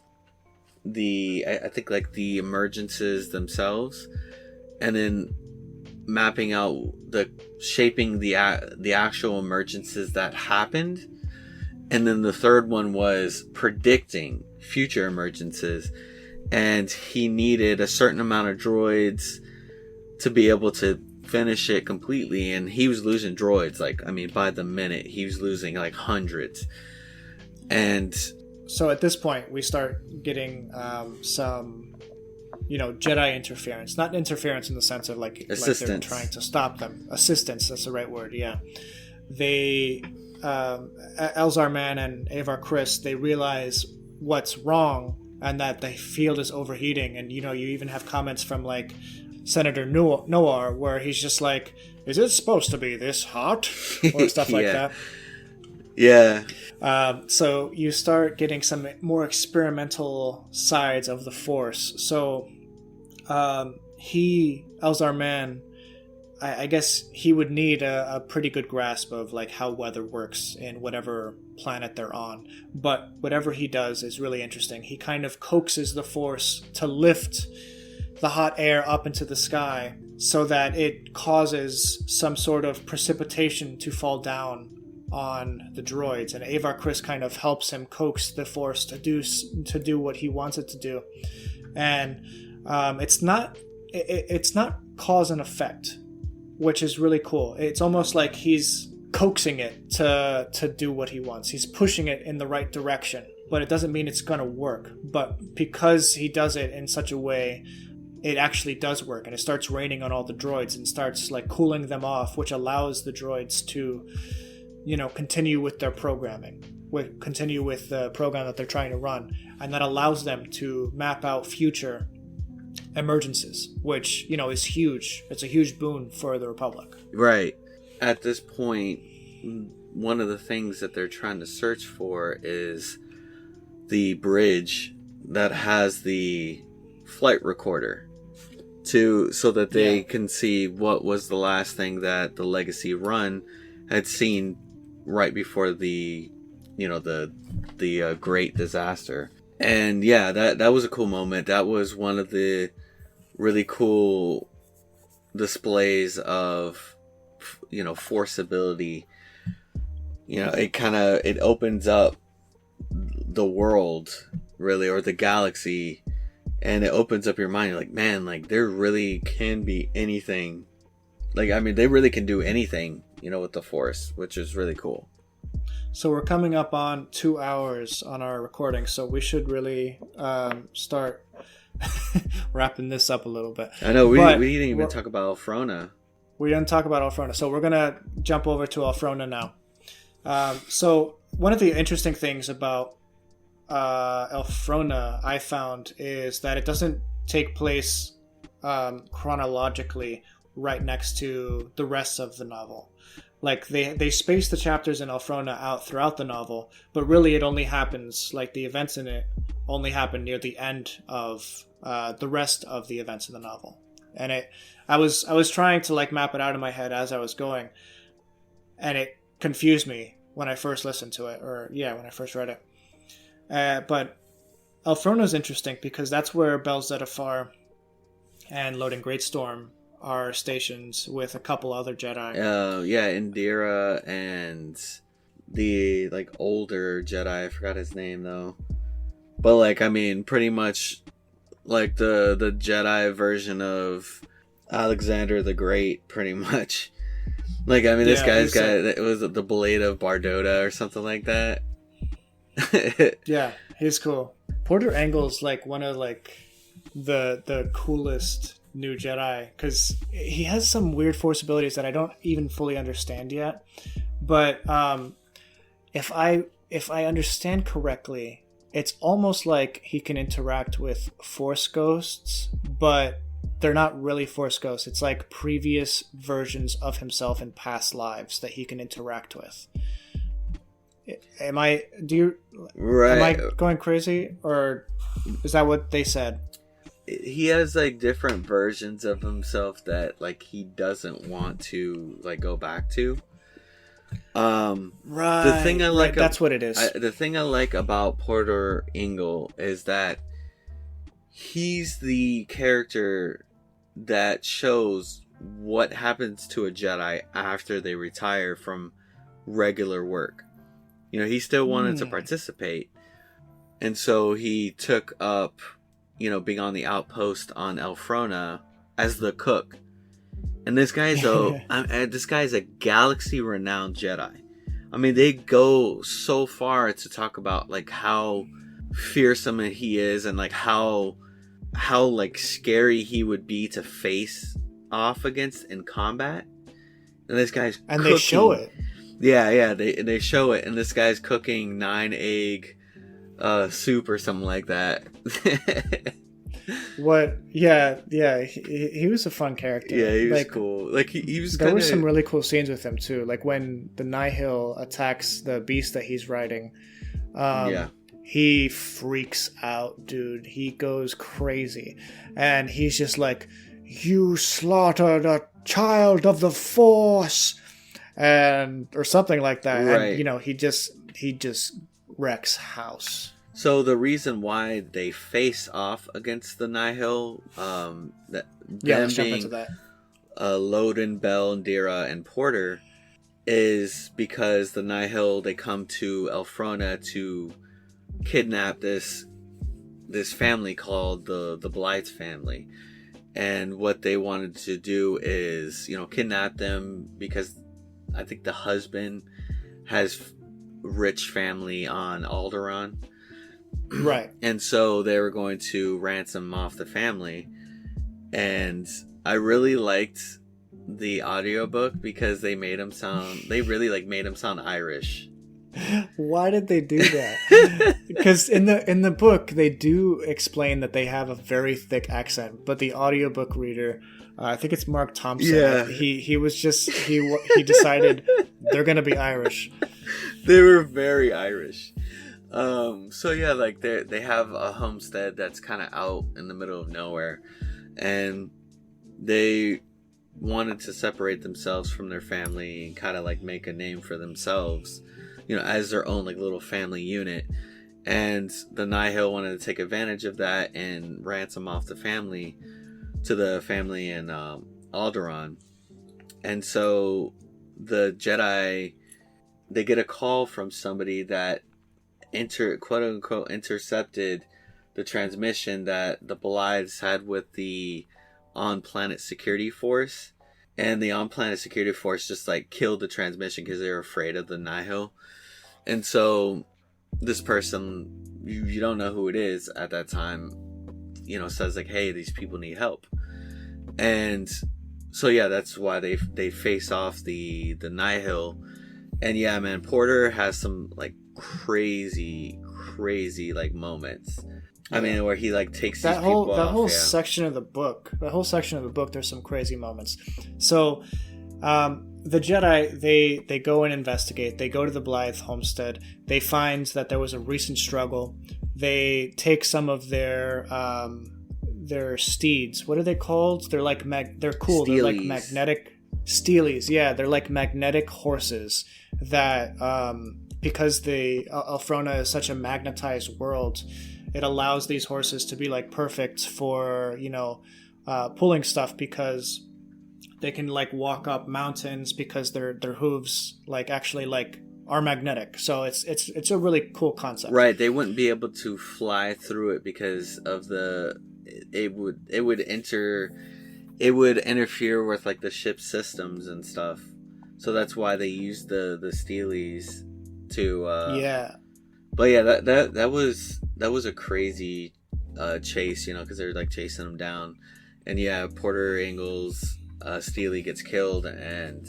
I think like the emergences themselves, and then mapping out shaping the actual emergences that happened. And then the third one was predicting future emergences, and he needed a certain amount of droids to be able to finish it completely, and he was losing droids by the minute. He was losing like hundreds. And so at this point we start getting some Jedi interference. Not interference in the sense of like they're trying to stop them. Assistance, that's the right word, yeah. They Elzar Mann and Avar Kriss, they realize what's wrong and that the field is overheating, and you even have comments from like Senator Noir where he's just like, is it supposed to be this hot? Or stuff like that. Yeah. So you start getting some more experimental sides of the Force. So Elzar Mann, I guess he would need a pretty good grasp of like how weather works in whatever planet they're on. But whatever he does is really interesting. He kind of coaxes the Force to lift the hot air up into the sky so that it causes some sort of precipitation to fall down on the droids, and Avar Kriss kind of helps him coax the Force to do what he wants it to do. And it's not cause and effect, which is really cool. It's almost like he's coaxing it to do what he wants. He's pushing it in the right direction, but it doesn't mean it's gonna work. But because he does it in such a way, it actually does work, and it starts raining on all the droids and starts like cooling them off, which allows the droids to continue with their programming, continue with the program that they're trying to run, and that allows them to map out future emergences, which, you know, is huge. It's a huge boon for the Republic. Right. At this point, one of the things that they're trying to search for is the bridge that has the flight recorder so that they can see what was the last thing that the Legacy Run had seen right before the great disaster. And yeah, that was a cool moment. That was one of the really cool displays of, you know, Force ability. You know, it opens up the world, really, or the galaxy, and it opens up your mind. You're like, man, like, there really can be anything. Like, I mean, they really can do anything, you know, with the Force, which is really cool. So we're coming up on 2 hours on our recording, so we should really start wrapping this up a little bit. I know, we didn't even talk about Alfrona. We didn't talk about Alfrona, so we're going to jump over to Alfrona now. So one of the interesting things about Alfrona, I found, is that it doesn't take place chronologically right next to the rest of the novel. Like, they space the chapters in Alfrona out throughout the novel, but really it only happens, like, the events in it only happen near the end of the rest of the events in the novel. And I was trying to, like, map it out in my head as I was going, and it confused me when I first listened to it, when I first read it. But Alfrona is interesting because that's where Bel Zettifar and Loden Greatstorm are stations with a couple other Jedi. Indira and the, like, older Jedi. I forgot his name, though. But, like, I mean, pretty much, like, the Jedi version of Alexander the Great, pretty much. Like, I mean, this guy's got, it was the Blade of Bardota or something like that. Yeah, he's cool. Porter Engle's, like, one of, like, the coolest new Jedi, because he has some weird Force abilities that I don't even fully understand yet. But if I understand correctly, it's almost like he can interact with Force ghosts, but they're not really Force ghosts. It's like previous versions of himself in past lives that he can interact with. Am I going crazy, or is that what they said? He has, like, different versions of himself that, like, he doesn't want to, like, go back to. Right. The thing I like, that's what it is. The thing I like about Porter Engle is that he's the character that shows what happens to a Jedi after they retire from regular work. You know, he still wanted to participate, and so he took up, you know, being on the outpost on Alfrona as the cook. And this guy's a galaxy-renowned Jedi. I mean, they go so far to talk about, like, how fearsome he is and, like, how like, scary he would be to face off against in combat. And this guy's cooking. They show it. Yeah, they show it, and this guy's cooking 9-egg soup or something like that. What? Yeah. He was a fun character. Yeah, he was cool. Like, he was. There were some really cool scenes with him too. Like when the Nihil attacks the beast that he's riding. He freaks out, dude. He goes crazy, and he's just like, "You slaughtered a child of the Force," or something like that. Right. And, you know, he just wrecks house. So the reason why they face off against the Nihil, Let's jump into that. Loden, Bel, Indira, and Porter, is because the Nihil, they come to Alfrona to kidnap this family called the Blythe family. And what they wanted to do is, you know, kidnap them because I think the husband has rich family on Alderaan. Right. And so they were going to ransom off the family. And I really liked the audiobook because they really, like, made him sound Irish. Why did they do that? Because in the book they do explain that they have a very thick accent, but the audiobook reader, I think it's Mark Thompson. Yeah. He was just he decided they're gonna be Irish. They were very Irish. So yeah, like they have a homestead that's kind of out in the middle of nowhere, and they wanted to separate themselves from their family and kind of like make a name for themselves, you know, as their own like little family unit. And the Nihil wanted to take advantage of that and ransom off the family in Alderaan. And so the Jedi, they get a call from somebody that quote unquote intercepted the transmission that the Blythes had with the on-planet security force, and the on-planet security force just like killed the transmission because they were afraid of the Nihil. And so this person, you don't know who it is at that time, you know, says like, hey, these people need help. And so yeah, that's why they face off the Nihil. And yeah, man, Porter has some like crazy like moments. I mean, where he like takes these people off. That whole section of the book. There's some crazy moments. So, the Jedi, they go and investigate. They go to the Blythe homestead. They find that there was a recent struggle. They take some of their steeds. What are they called? They're like they're cool. Steelies. They're like magnetic steelies. Yeah, they're like magnetic horses that because the Elfrona is such a magnetized world, it allows these horses to be like perfect for, you know, pulling stuff, because they can like walk up mountains because their hooves like actually like are magnetic. So it's a really cool concept. Right, they wouldn't be able to fly through it because of it would interfere with like the ship's systems and stuff. So that's why they used the Steelies to yeah. But yeah, that was a crazy chase, you know, because they're like chasing them down. And yeah, Porter Ingalls Steely gets killed, and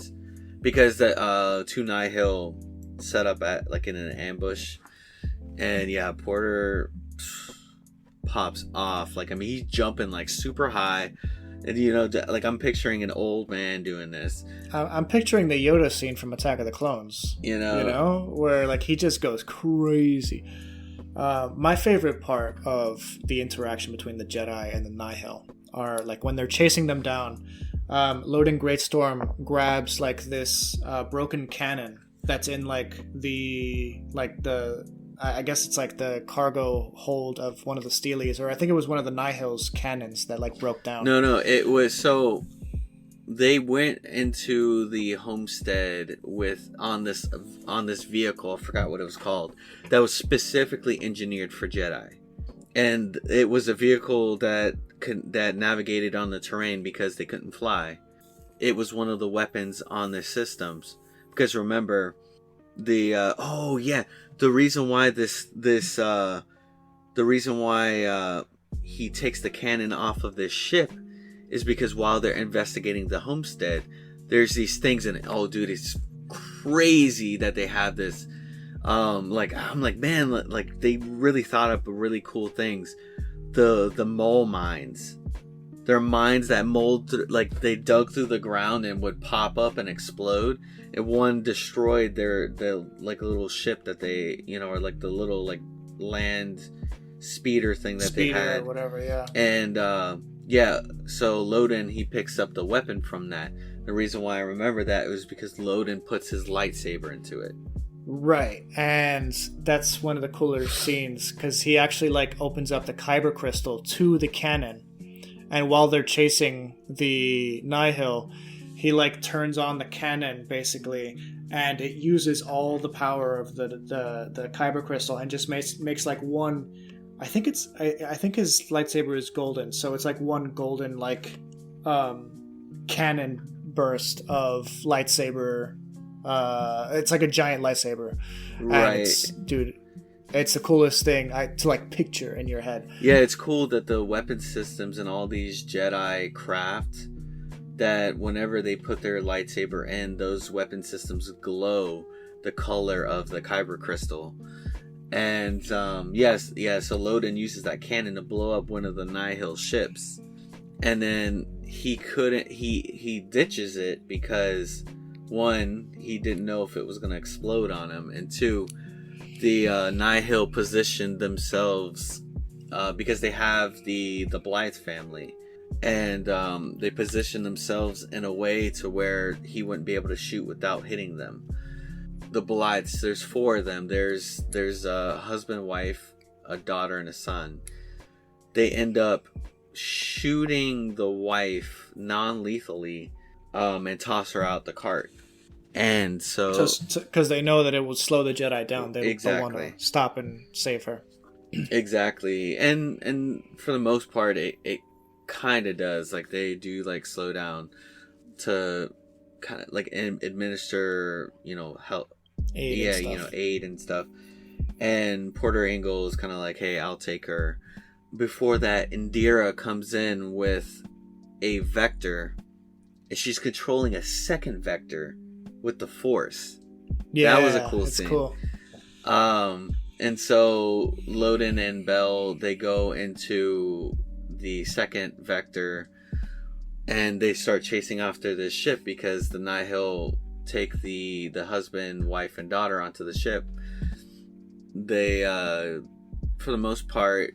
because the two Nihil set up at like in an ambush, and yeah, Porter pops off. Like, I mean, he's jumping like super high, and you know, like I'm picturing an old man doing this. I'm picturing the Yoda scene from Attack of the Clones. You know, where like he just goes crazy. My favorite part of the interaction between the Jedi and the Nihil are like when they're chasing them down. Loden Greatstorm grabs like this broken cannon that's in like the I guess it's like the cargo hold of one of the Steelies, or I think it was one of the Nihil's cannons that like broke down. No, it was so they went into the homestead on this vehicle. I forgot what it was called. That was specifically engineered for Jedi, and it was a vehicle that navigated on the terrain because they couldn't fly. It was one of the weapons on their systems. Because remember, the reason why he takes the cannon off of this ship is because while they're investigating the homestead, there's these things, and oh dude, it's crazy that they have this. I'm like, man, like they really thought up really cool things. The mole mines. They're mines that mold like they dug through the ground and would pop up and explode. And one destroyed their like little ship that they, you know, or like the little like land speeder thing that they had, or whatever, yeah. And yeah, so Loden, he picks up the weapon from that. The reason why I remember that was because Loden puts his lightsaber into it. Right, and that's one of the cooler scenes because he actually like opens up the kyber crystal to the cannon, and while they're chasing the Nihil, he like turns on the cannon basically, and it uses all the power of the kyber crystal and just makes like one. I think his lightsaber is golden, so it's like one golden like cannon burst of lightsaber. It's like a giant lightsaber, right? Dude, it's the coolest thing to like picture in your head. Yeah, it's cool that the weapon systems and all these Jedi craft, that whenever they put their lightsaber in, those weapon systems glow. the color of the kyber crystal. And yes, so Loden uses that cannon to blow up one of the Nihil ships. And then he ditches it because, one, he didn't know if it was going to explode on him, and two, the Nihil positioned themselves because they have the Blythe family, and they positioned themselves in a way to where he wouldn't be able to shoot without hitting them. The Blythes, there's 4 of them. There's a husband, wife, a daughter, and a son. They end up shooting the wife non-lethally and toss her out the cart. And so, just because they know that it will slow the Jedi down, they want to stop and save her. Exactly. And for the most part, it kind of does. Like, they do like slow down to kind of like administer, help, aid and stuff. And Porter Engle is kind of like, hey, I'll take her. Before that, Indira comes in with a vector, and she's controlling a second vector with the Force. Yeah, that was a cool scene. Cool. And so Loden and Bell, they go into the second vector, and they start chasing after this ship because the Nihil take the husband, wife, and daughter onto the ship. They, for the most part,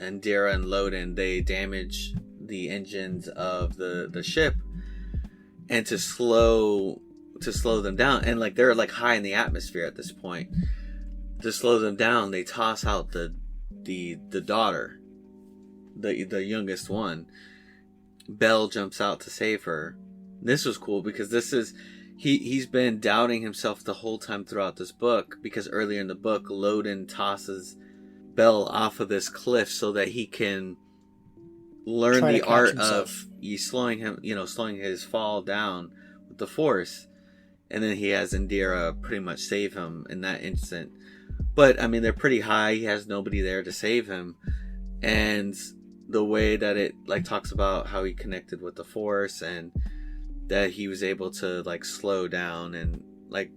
Indira and Loden, they damage the engines of the ship, and to slow them down, and like they're like high in the atmosphere at this point. To slow them down, they toss out the daughter, the youngest one. Bell jumps out to save her. This was cool because he's been doubting himself the whole time throughout this book, because earlier in the book, Loden tosses Bell off of this cliff so that he can learn the art of slowing his fall down with the Force, and then he has Indira pretty much save him in that instant. But I mean, they're pretty high. He has nobody there to save him, and the way that it like talks about how he connected with the Force and that he was able to like slow down, and like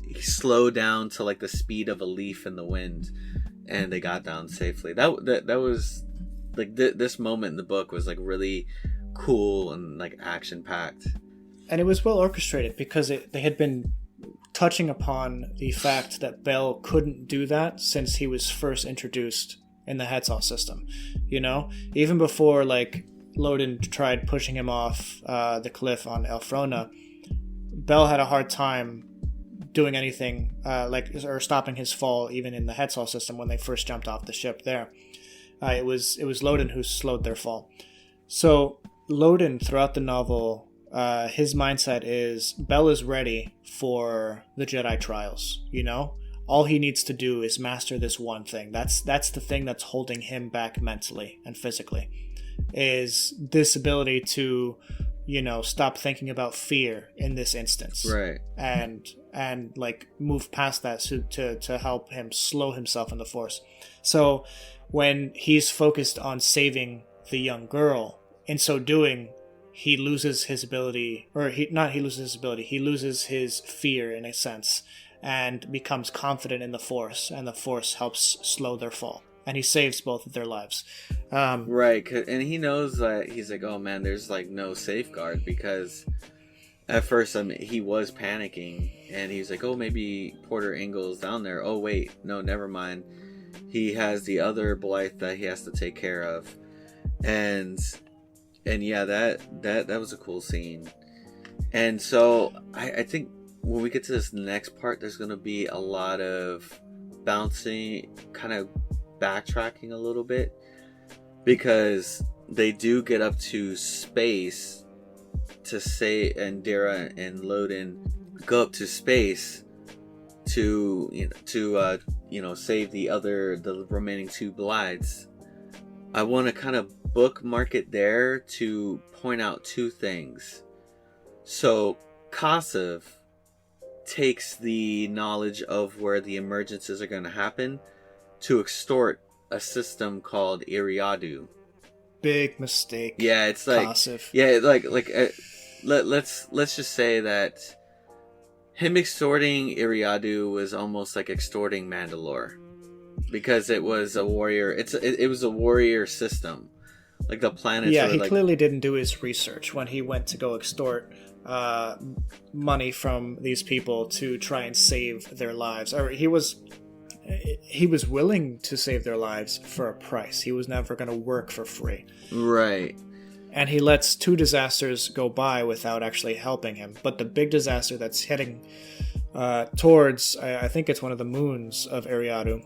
he slowed down to like the speed of a leaf in the wind, and they got down safely. That was like this moment in the book was like really cool and like action packed, and it was well orchestrated because they had been touching upon the fact that Bell couldn't do that since he was first introduced in the Hetzal system. Even before like Loden tried pushing him off the cliff on Elfrona, Bell had a hard time doing anything or stopping his fall even in the Hetzal system when they first jumped off the ship there. It was Loden who slowed their fall. So Loden, throughout the novel, his mindset is Bell is ready for the Jedi trials. All he needs to do is master this one thing. That's the thing that's holding him back mentally and physically, is this ability to stop thinking about fear in this instance, right? And like move past that to help him slow himself in the Force. So when he's focused on saving the young girl, in so doing, he loses his ability, he loses his fear in a sense, and becomes confident in the Force, and the Force helps slow their fall, and he saves both of their lives. Right, and he knows that he's like, oh man, there's like no safeguard, because at first he was panicking, and he's like, oh, maybe Porter Engle's down there. Oh wait, no, never mind. He has the other Blythe that he has to take care of, and yeah, that was a cool scene. And so I think when we get to this next part, there's going to be a lot of bouncing, kind of backtracking a little bit, because they do get up to space to say Indira and Loden go up to space to save the remaining 2 Blythes. I want to kind of bookmark it there to point out 2 things. So Kassav takes the knowledge of where the emergencies are going to happen to extort a system called Iriadu. Big mistake. Yeah, it's like Kassav. Yeah, let's just say that him extorting Iriadu was almost like extorting Mandalore, because it was a warrior. It was a warrior system, like the planets. Yeah, were he like, clearly didn't do his research when he went to go extort money from these people to try and save their lives. Or he was willing to save their lives for a price. He was never going to work for free. Right. And he lets 2 disasters go by without actually helping him. But the big disaster that's heading towards, I think it's one of the moons of Eriadu.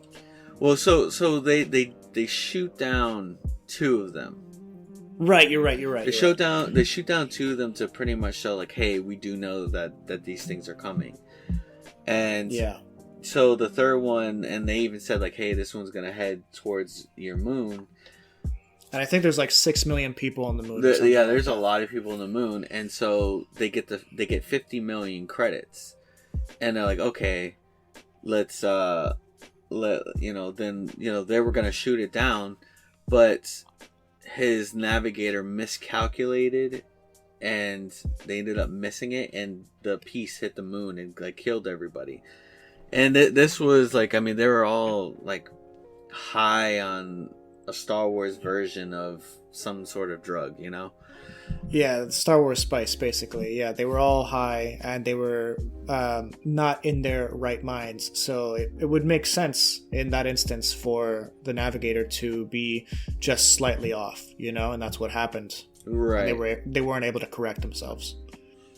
Well, so they shoot down 2 of them. Right, you're right. They shoot down 2 of them to pretty much show, like, hey, we do know that these things are coming. And yeah. So the third one, and they even said, like, hey, this one's gonna head towards your moon. And I think there's like 6 million people on the moon. Yeah, there's a lot of people on the moon, and so they get 50 million credits, and they're like, okay, let's they were gonna shoot it down, but his navigator miscalculated, and they ended up missing it, and the piece hit the moon and like killed everybody. And this was like, I mean, they were all like high on a Star Wars version of some sort of drug, you know? Yeah, Star Wars spice, basically. Yeah, they were all high, and they were not in their right minds. So it would make sense in that instance for the navigator to be just slightly off, you know? And that's what happened. Right. And they weren't able to correct themselves.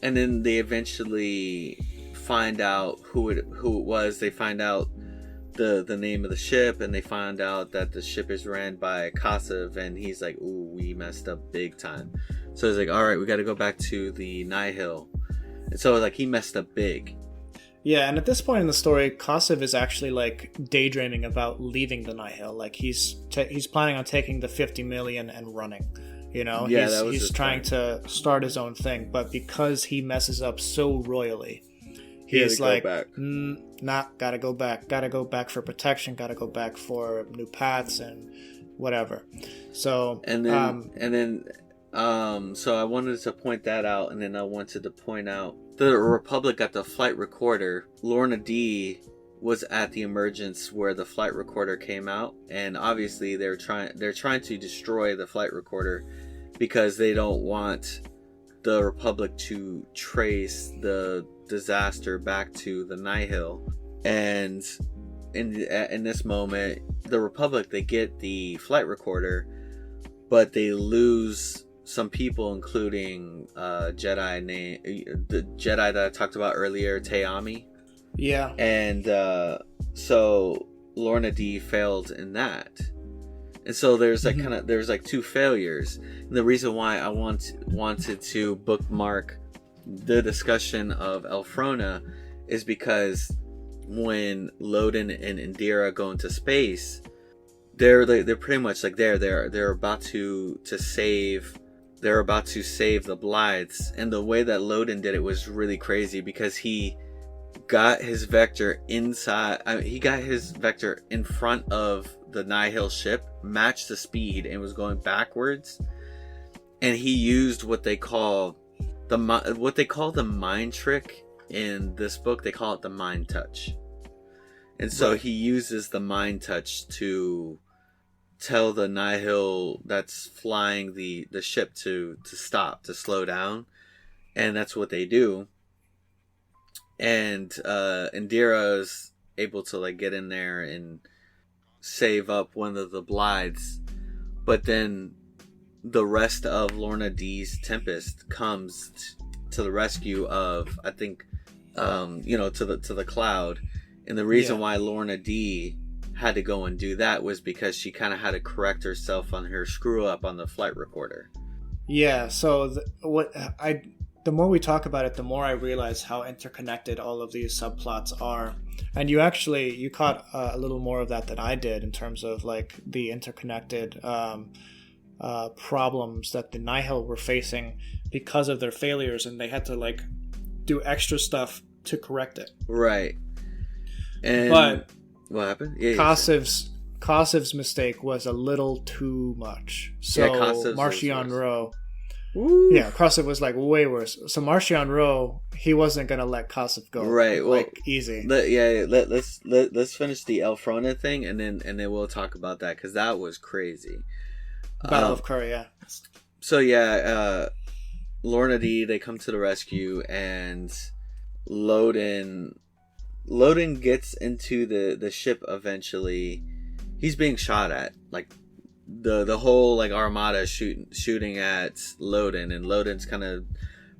And then they eventually find out who it was. They find out the name of the ship, and they find out that the ship is ran by Kassav, and he's like, ooh, we messed up big time. So he's like, all right, we got to go back to the Nihil. And so like he messed up big. Yeah, and at this point in the story, Kassav is actually like daydreaming about leaving the Nihil. Like he's planning on taking the 50 million and running. You know, yeah, he's trying to start his own thing, but because he messes up so royally, he's like, gotta go back for protection, gotta go back for new paths and whatever. So so I wanted to point that out, and then I wanted to point out the Republic got the flight recorder. Lorna D was at the emergence where the flight recorder came out, and obviously they're trying to destroy the flight recorder because they don't want the Republic to trace the disaster back to the Nihil. And in this moment, the Republic, they get the flight recorder, but they lose some people, including the Jedi that I talked about earlier, Teami. Yeah. And so Lorna D failed in that. And so there's like there's like 2 failures. And the reason why I wanted to bookmark the discussion of Elfrona is because when Loden and Indira go into space, they're pretty much like they're about to save the Blythes. And the way that Loden did it was really crazy, because he got his vector inside. He got his vector in front of the Nihil ship, matched the speed, and was going backwards. And he used what they call the mind trick in this book. They call it the mind touch. And so he uses the mind touch to tell the Nihil that's flying the ship to stop, to slow down. And that's what they do. And Indira is able to like get in there and save up one of the Blythes, but then the rest of Lorna D's Tempest comes to the rescue of, I think, to the Cloud. And the reason why Lorna D had to go and do that was because she kind of had to correct herself on her screw up on the flight recorder. Yeah. So the more we talk about it, the more I realize how interconnected all of these subplots are. And you caught a little more of that than I did, in terms of like the interconnected problems that the Nihil were facing because of their failures, and they had to like do extra stuff to correct it. Right. And but what happened? Kassav's mistake was a little too much. So Marchion Ro Woo. Yeah, Kassev was like way worse. So Martian Rowe, he wasn't gonna let Kassev go. Right. Well, like easy. Let's finish the Elfrona thing, and then we'll talk about that, because that was crazy. Battle of Kur, yeah. So yeah, Lorna D, they come to the rescue, and Loden gets into the ship eventually. He's being shot at, like the whole like armada shooting at Loden, and Loden's kind of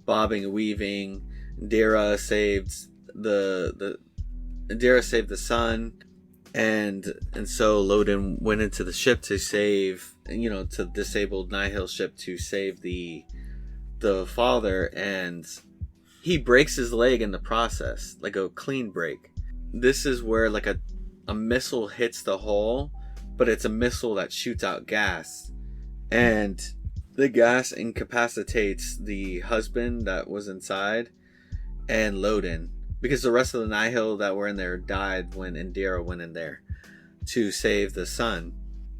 bobbing and weaving. Dara saved the son, and so Loden went into the ship to save, to disable Nihil ship to save the father, and he breaks his leg in the process, like a clean break. This is where like a missile hits the hull, but it's a missile that shoots out gas, and the gas incapacitates the husband that was inside and Loden, because the rest of the Nihil that were in there died when Indira went in there to save the son.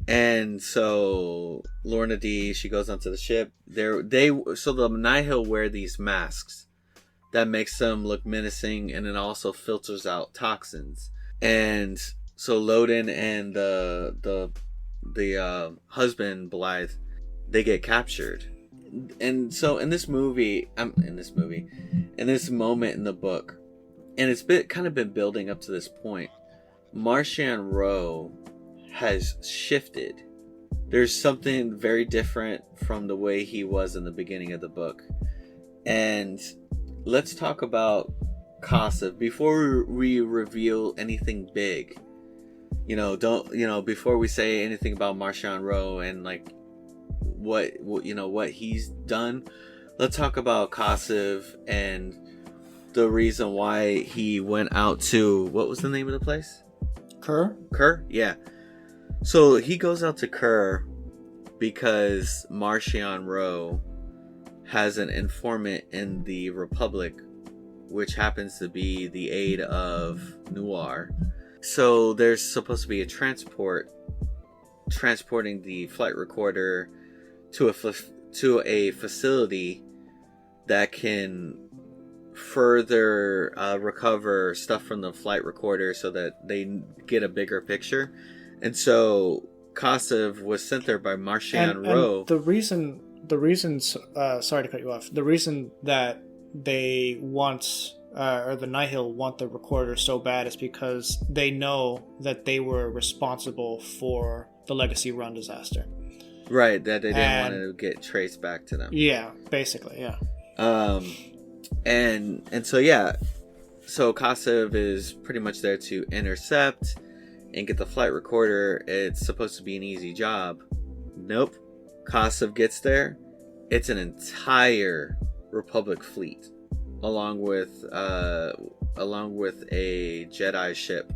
And so Lorna D, she goes onto the ship. So the Nihil wear these masks that makes them look menacing, and it also filters out toxins. And so Loden and the husband Blythe, they get captured. And so in this moment in the book, and it's kind of been building up to this point, Martian Rowe has shifted. There's something very different from the way he was in the beginning of the book. And let's talk about Kassev before we reveal anything big. Before we say anything about Martian Rowe and like what he's done, let's talk about Kassev and the reason why he went out to, what was the name of the place? Kur? Yeah. So he goes out to Kur because Martian Rowe has an informant in the Republic, which happens to be the aide of Noir. So there's supposed to be a transporting the flight recorder to a facility that can further recover stuff from the flight recorder so that they get a bigger picture. And so Kassev was sent there by Martian Rowe. And the reason, sorry to cut you off, the reason that they want, or the Nihil want the recorder so bad is because they know that they were responsible for the Legacy Run disaster. Right, that they didn't want to get traced back to them. Yeah, basically, yeah. And so yeah, so Kassev is pretty much there to intercept and get the flight recorder. It's supposed to be an easy job. Nope. Kassev gets there. It's an entire Republic fleet, along with a Jedi ship,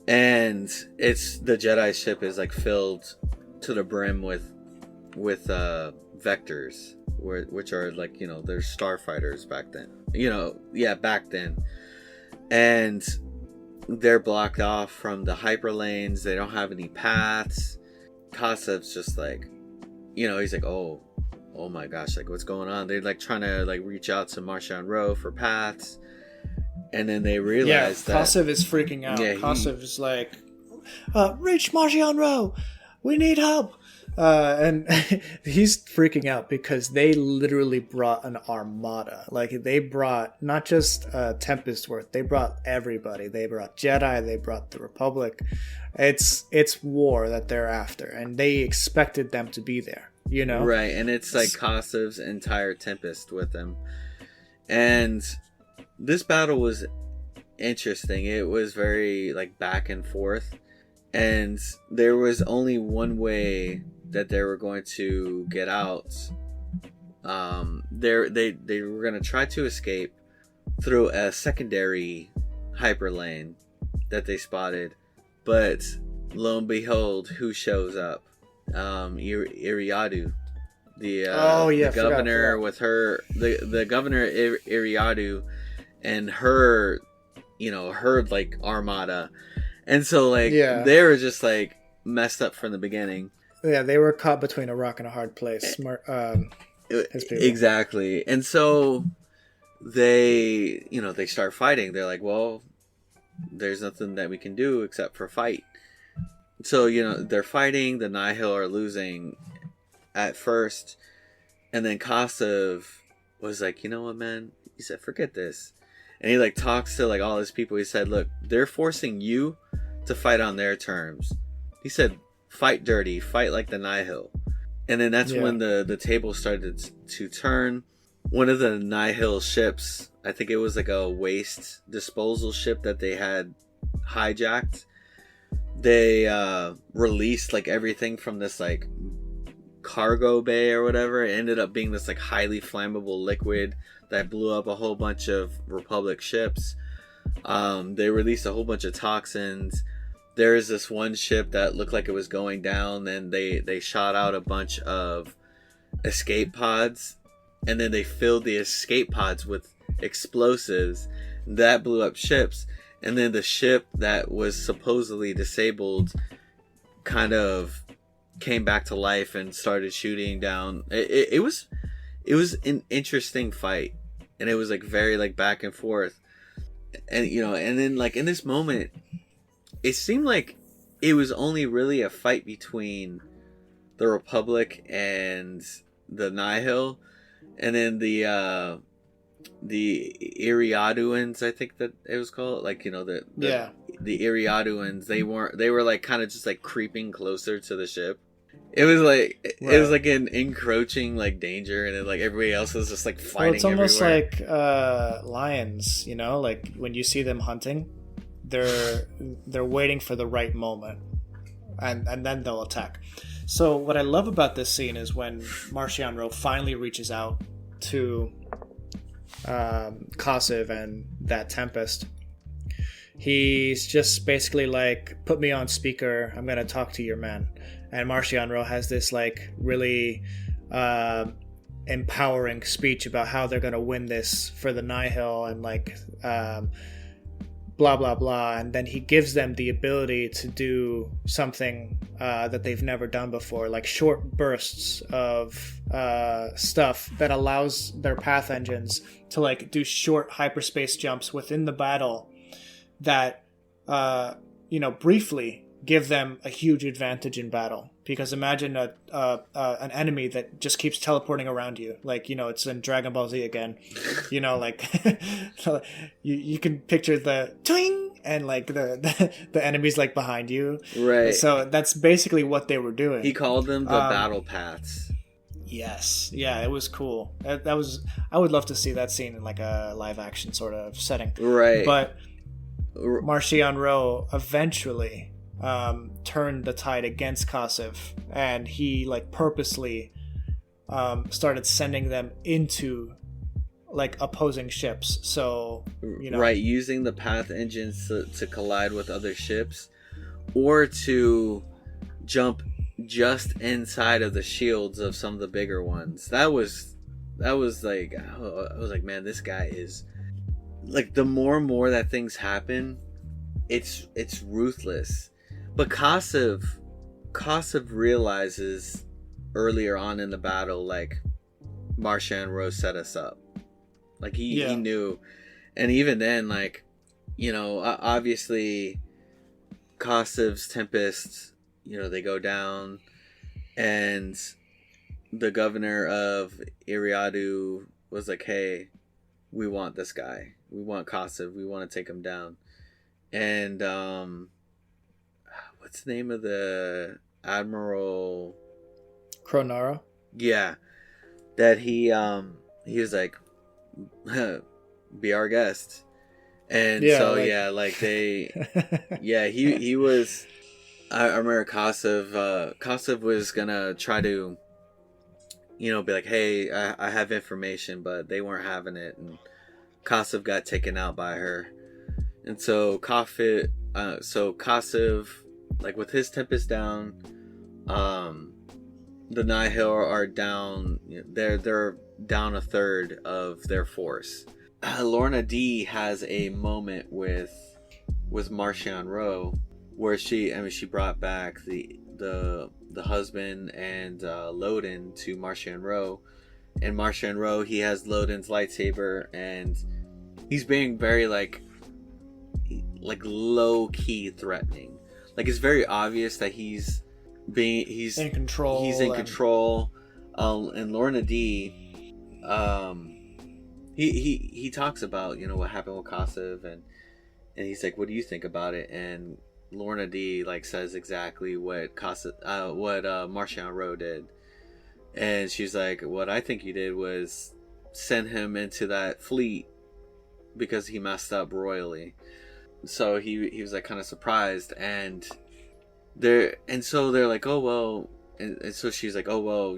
and the Jedi ship is like filled to the brim with vectors, which are like, they're starfighters back then. Back then, and they're blocked off from the hyperlanes. They don't have any paths. Kassev's just like, he's like, oh my gosh, like what's going on? They're like trying to like reach out to Martian Rowe for paths, and then they realize that Kassev is freaking out. Yeah, Kassev is like, reach Martian Rowe, we need help. And he's freaking out because they literally brought an armada. Like, they brought not just Tempest Worth, they brought everybody. They brought Jedi, they brought the Republic. It's war that they're after, and they expected them to be there, Right, and it's like Kassev's entire Tempest with them. And this battle was interesting. It was very, like, back and forth. And there was only one way that they were going to get out. They were going to try to escape through a secondary hyperlane that they spotted, but lo and behold, who shows up? Iriadu, the governor, with her, the governor Iriadu, and her, her like armada, and so like they were just like messed up from the beginning. Yeah, they were caught between a rock and a hard place. his people. Exactly. And so they, they start fighting. They're like, well, there's nothing that we can do except for fight. So, they're fighting. The Nihil are losing at first. And then Kosov was like, you know what, man? He said, forget this. And he talks to all his people. He said, look, they're forcing you to fight on their terms. He said, fight dirty, fight like the Nihil. And then that's when the table started to turn. One of the Nihil ships, I think it was a waste disposal ship that they had hijacked. They released everything from this cargo bay or whatever. It ended up being this highly flammable liquid that blew up a whole bunch of Republic ships. They released a whole bunch of toxins. There is this one ship that looked like it was going down, and they shot out a bunch of escape pods, and then they filled the escape pods with explosives. That blew up ships, and then the ship that was supposedly disabled kind of came back to life and started shooting down. It was an interesting fight, and it was very back and forth, and and then in this moment, it seemed like it was only really a fight between the Republic and the Nihil, and then the Iriaduans, I think that it was called, the Iriaduans. They were kind of just creeping closer to the ship. It was it was an encroaching danger, and then everybody else was just fighting. Well, it's almost everywhere. like lions, when you see them hunting, they're waiting for the right moment, and then they'll attack. So what I love about this scene is when Marchion Ro finally reaches out to Kosov and that Tempest. He's just basically put me on speaker, I'm gonna talk to your man. And Marchion Ro has this really empowering speech about how they're gonna win this for the Nihil, and blah blah blah, and then he gives them the ability to do something that they've never done before, short bursts of stuff that allows their path engines to do short hyperspace jumps within the battle that briefly give them a huge advantage in battle. Because imagine an enemy that just keeps teleporting around you, it's in Dragon Ball Z again, you can picture the twing and the enemies behind you, right? So that's basically what they were doing. He called them the battle paths. Yes, yeah, it was cool. That was, I would love to see that scene in a live action sort of setting, right? But Marchion Ro eventually turned the tide against Kosov, and he purposely started sending them into opposing ships. So right, using the path engines to collide with other ships, or to jump just inside of the shields of some of the bigger ones. I was man, this guy is the more and more that things happen, it's ruthless. But Kosov realizes earlier on in the battle, Marchion Ro set us up. He knew. And even then, obviously Kosov's Tempest, they go down, and the governor of Iriadu was like, hey, we want this guy. We want Kosov. We want to take him down. And, what's the name of the Admiral? Kronara? Yeah. That he was like, be our guest. And he was, I remember Kosov was gonna try to, be like, hey, I have information, but they weren't having it, and Kosov got taken out by her. And so Kosov, with his Tempest down, the Nihil are down. They're down a third of their force. Lorna D has a moment with Marchion Ro, where she brought back the husband and Loden to Marchion Ro, in Martian Row, he has Loden's lightsaber, and he's being very like low key threatening. Like, it's very obvious that he's in control. He's in control. And Lorna D, he talks about, you know, what happened with Kassav, and he's like, what do you think about it? And Lorna D like says exactly what Martian Row did. And she's like, what I think you did was send him into that fleet because he messed up royally. So he was like kind of surprised, and so they're like, oh well, and so she's like, oh well,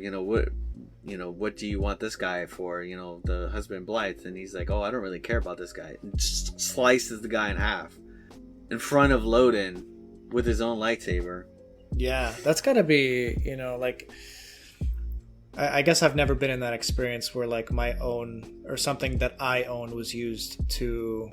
what do you want this guy for? You know, the husband Blythe. And he's like, oh, I don't really care about this guy. And just slices the guy in half in front of Loden with his own lightsaber. Yeah, that's gotta be, you know, like, I guess I've never been in that experience where like my own or something that I own was used to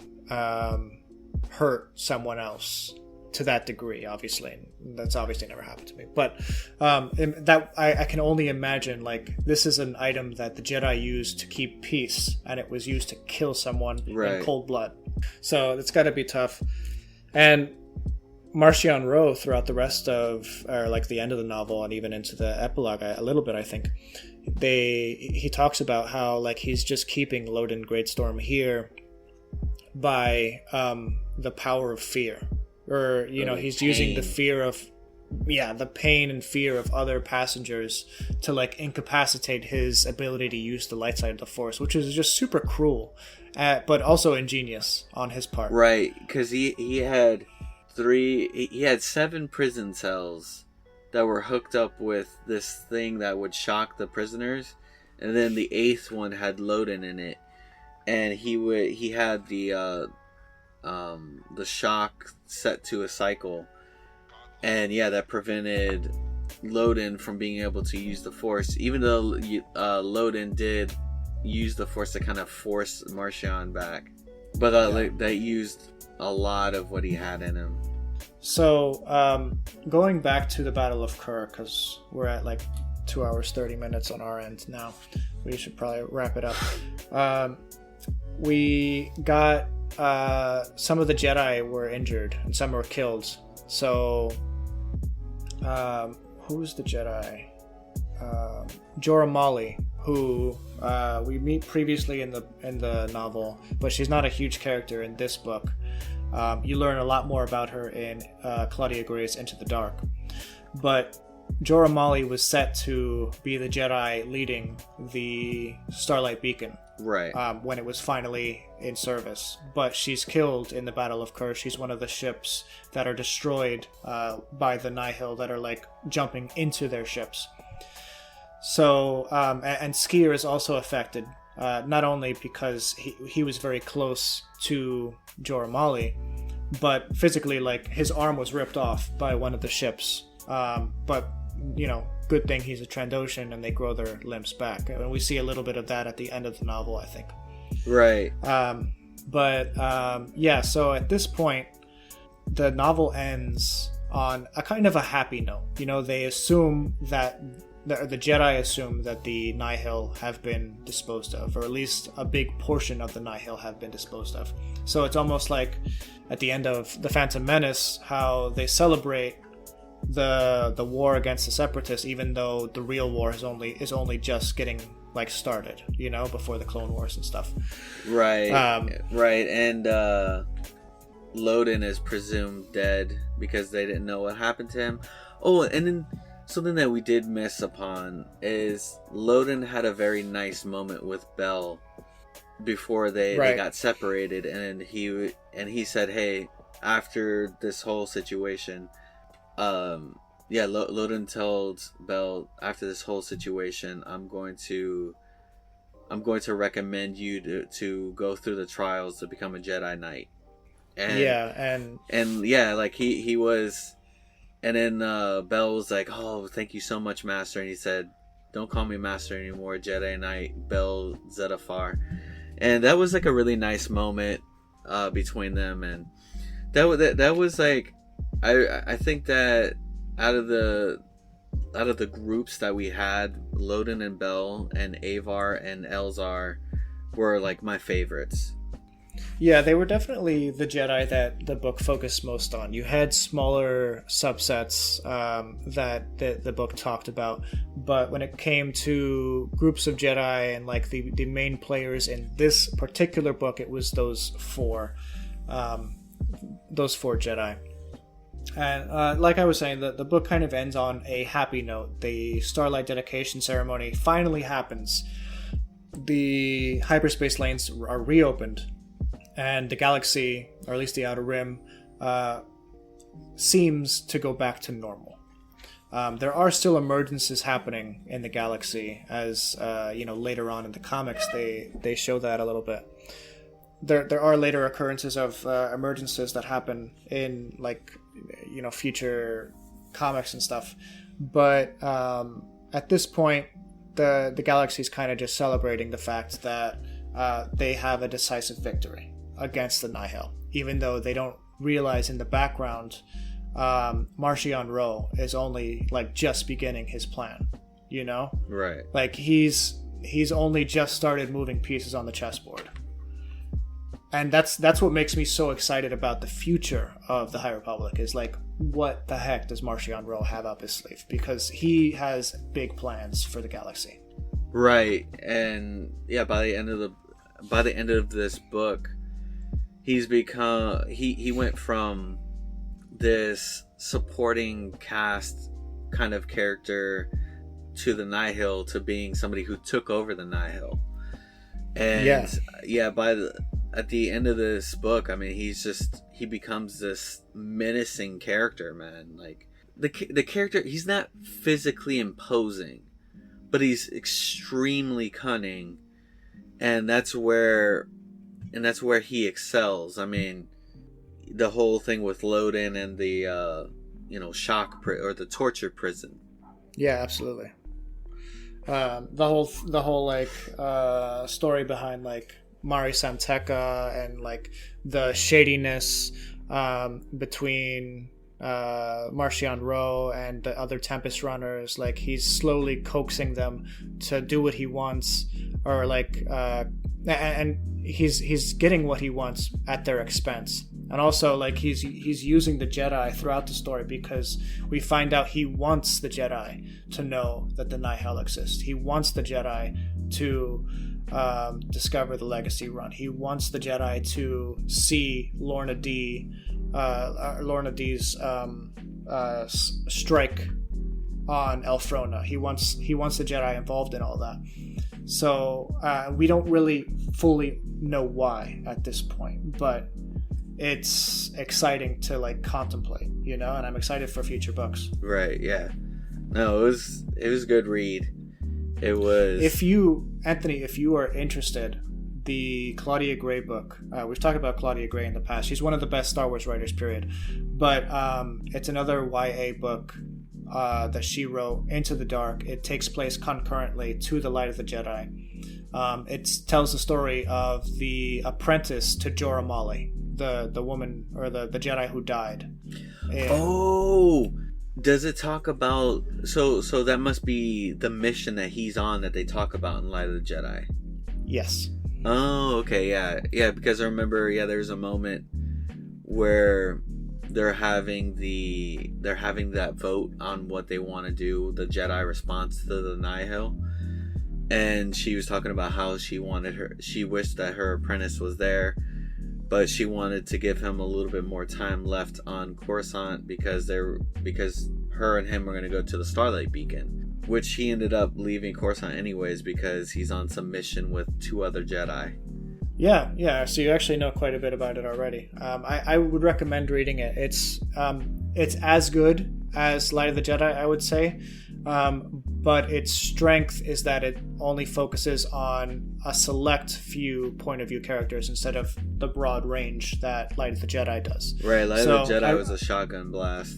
hurt someone else to that degree. Obviously, that's obviously never happened to me. But that I can only imagine, like, this is an item that the Jedi used to keep peace, and it was used to kill someone in cold blood. So it's got to be tough. And Martian Row, throughout the rest of, or like the end of the novel and even into the epilogue a little bit, I think, he talks about how like he's just keeping Loden Greatstorm here by the power of fear, or you know, he's using the fear of the pain and fear of other passengers to like incapacitate his ability to use the light side of the Force, which is just super cruel, but also ingenious on his part. Right, because he had 7 prison cells that were hooked up with this thing that would shock the prisoners, and then the 8th one had Loden in it, and he had the shock set to a cycle, and that prevented Loden from being able to use the Force, even though Loden did use the Force to kind of force Martian back, but that used a lot of what he had in him. So going back to the Battle of Kur, because we're at like 2 hours 30 minutes on our end now, we should probably wrap it up. We got some of the Jedi were injured and some were killed. So who's the Jedi? Jorah Molly, who we meet previously in the novel, but she's not a huge character in this book. You learn a lot more about her in Claudia Gray's Into the Dark. But Jorah Molly was set to be the Jedi leading the Starlight Beacon, right? When it was finally in service. But she's killed in the Battle of Kur. She's one of the ships that are destroyed by the Nihil that are like jumping into their ships. So, and Skier is also affected, not only because he was very close to Jorah Molly, but physically, like, his arm was ripped off by one of the ships. But, you know, good thing he's a Trandoshan and they grow their limbs back. And we see a little bit of that at the end of the novel, I think. Right. So at this point, the novel ends on a kind of a happy note. You know, they assume that the Jedi assume that the Nihil have been disposed of, or at least a big portion of the Nihil have been disposed of. So it's almost like at the end of The Phantom Menace, how they celebrate the war against the Separatists, even though the real war is only just getting like started, you know, before the Clone Wars and stuff. Right. Right. And Loden is presumed dead because they didn't know what happened to him. Oh, and then something that we did miss upon is Loden had a very nice moment with Bell before they got separated, and he said, "Hey, after this whole situation, Loden told Bell, after this whole situation, I'm going to recommend you to go through the trials to become a Jedi Knight." And he was. And then Bell was like, "Oh, thank you so much, Master." And he said, "Don't call me Master anymore, Jedi Knight Bell Zettifar." And that was like a really nice moment between them. And that was like, I think that out of the the groups that we had, Loden and Bell and Avar and Elzar were like my favorites. Yeah, they were definitely the Jedi that the book focused most on. You had smaller subsets that the book talked about, but when it came to groups of Jedi and like the main players in this particular book, it was those four Jedi. And like I was saying, the book kind of ends on a happy note. The Starlight dedication ceremony finally happens. The hyperspace lanes are reopened, and the galaxy, or at least the Outer Rim, seems to go back to normal. There are still emergencies happening in the galaxy, as later on in the comics they show that a little bit. There are later occurrences of emergencies that happen in future comics and stuff, but at this point the galaxy is kind of just celebrating the fact that they have a decisive victory against the Nihil, even though they don't realize in the background Marchion Ro is only like just beginning his plan, Right. Like he's only just started moving pieces on the chessboard. And that's what makes me so excited about the future of the High Republic, is like, what the heck does Marchion Ro have up his sleeve? Because he has big plans for the galaxy. Right. And yeah, by the end of this book, he's become he went from this supporting cast kind of character to the Nihil to being somebody who took over the Nihil. And at the end of this book, I mean, he becomes this menacing character, man. Like the character, he's not physically imposing, but he's extremely cunning, and that's where he excels. I mean, the whole thing with Loden and the or the torture prison. Yeah, absolutely. The whole story behind like Mari Santeca and like the shadiness between Marchion Ro and the other Tempest runners. Like he's slowly coaxing them to do what he wants, or and he's getting what he wants at their expense. And also, like, he's using the Jedi throughout the story, because we find out he wants the Jedi to know that the Nihil exists. He wants the Jedi to discover the Legacy Run. He wants the Jedi to see Lorna D's strike on Elphrona. He wants the Jedi involved in all that. So we don't really fully know why at this point, but it's exciting to like contemplate, and I'm excited for future books. Right, yeah. No, it was a good read. It was. If you are interested, the Claudia Gray book, we've talked about Claudia Gray in the past. She's one of the best Star Wars writers, period. But it's another YA book that she wrote, Into the Dark. It takes place concurrently to The Light of the Jedi. It tells the story of the apprentice to Jorah Mali, the woman, or the Jedi who died. Oh, does it talk about... So that must be the mission that he's on that they talk about in Light of the Jedi. Yes. Oh, okay, yeah. Yeah, because I remember, there's a moment where they're having that vote on what they want to do, the Jedi response to the Nihil. And she was talking about how she wished that her apprentice was there, but she wanted to give him a little bit more time left on Coruscant because her and him were going to go to the Starlight Beacon, which he ended up leaving Coruscant anyways because he's on some mission with 2 other Jedi. Yeah. So you actually know quite a bit about it already. I would recommend reading it. It's as good as Light of the Jedi, I would say. But its strength is that it only focuses on a select few point of view characters instead of the broad range that Light of the Jedi does. Right, Light of the Jedi was a shotgun blast.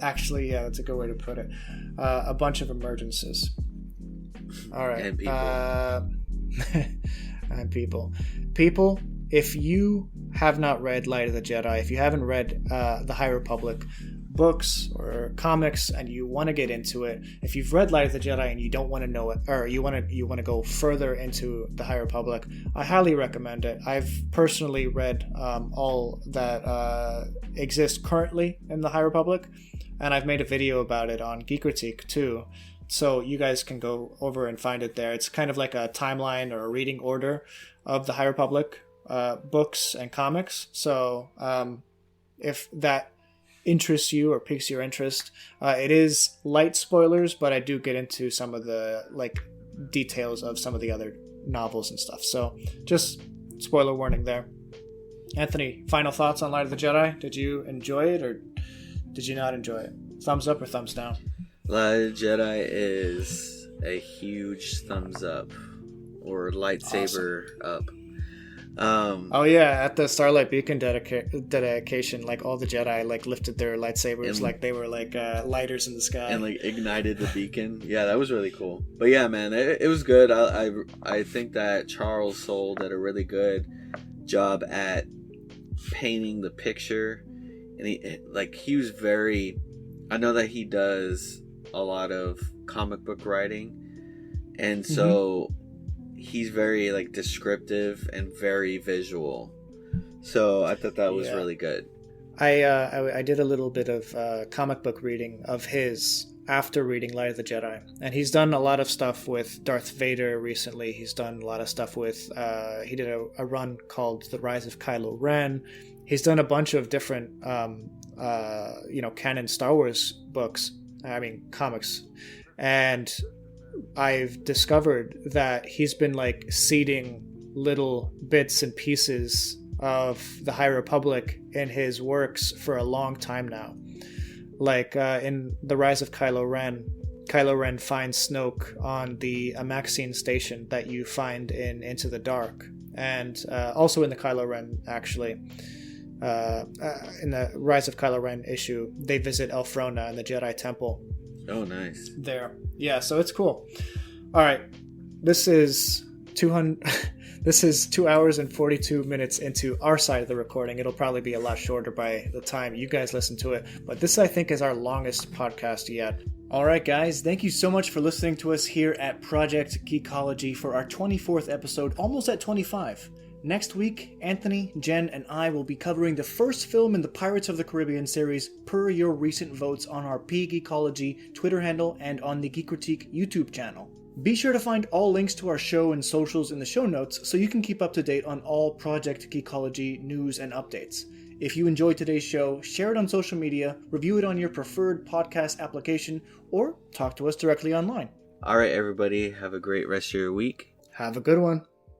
Actually, yeah, that's a good way to put it. A bunch of emergencies. All right. And people. And people, if you have not read Light of the Jedi, if you haven't read The High Republic, books or comics and you want to get into it, if you've read Light of the Jedi and you don't want to know it, or you want to go further into the High Republic, I highly recommend it. I've personally read all that exists currently in the High Republic, and I've made a video about it on Geekritique too. So you guys can go over and find it there. It's kind of like a timeline or a reading order of the High Republic books and comics. So if that interests you or piques your interest, it is light spoilers, but I do get into some of the like details of some of the other novels and stuff. So just spoiler warning there. Anthony, final thoughts on Light of the Jedi? Did you enjoy it or did you not enjoy it? Thumbs up or thumbs down? Light of the Jedi is a huge thumbs up, or lightsaber up. Oh yeah, at the Starlight Beacon dedication, like all the Jedi like lifted their lightsabers and, like they were like lighters in the sky and like ignited the beacon. Yeah, that was really cool. But yeah, man, it was good. I think that Charles Soule did a really good job at painting the picture, and he was very. I know that he does a lot of comic book writing, and so he's very like descriptive and very visual. So I thought that was really good. I did a little bit of comic book reading of his after reading Light of the Jedi, and he's done a lot of stuff with Darth Vader recently. He's done a lot of stuff with he did a run called The Rise of Kylo Ren. He's done a bunch of different canon Star Wars books, comics, and I've discovered that he's been like seeding little bits and pieces of the High Republic in his works for a long time now. Like in The Rise of Kylo Ren finds Snoke on the Amaxine station that you find in Into the Dark, and also in the Kylo Ren actually. In the Rise of Kylo Ren issue, they visit Elfrona and the Jedi Temple. Oh, nice. There. Yeah, so it's cool. All right. This is 2 hours and 42 minutes into our side of the recording. It'll probably be a lot shorter by the time you guys listen to it, but this I think is our longest podcast yet. All right, guys, thank you so much for listening to us here at Project Geekology for our 24th episode, almost at 25. Next week, Anthony, Jen, and I will be covering the first film in the Pirates of the Caribbean series per your recent votes on our Geekology Twitter handle and on the Geekritique YouTube channel. Be sure to find all links to our show and socials in the show notes so you can keep up to date on all Project Geekology news and updates. If you enjoyed today's show, share it on social media, review it on your preferred podcast application, or talk to us directly online. All right, everybody, have a great rest of your week. Have a good one.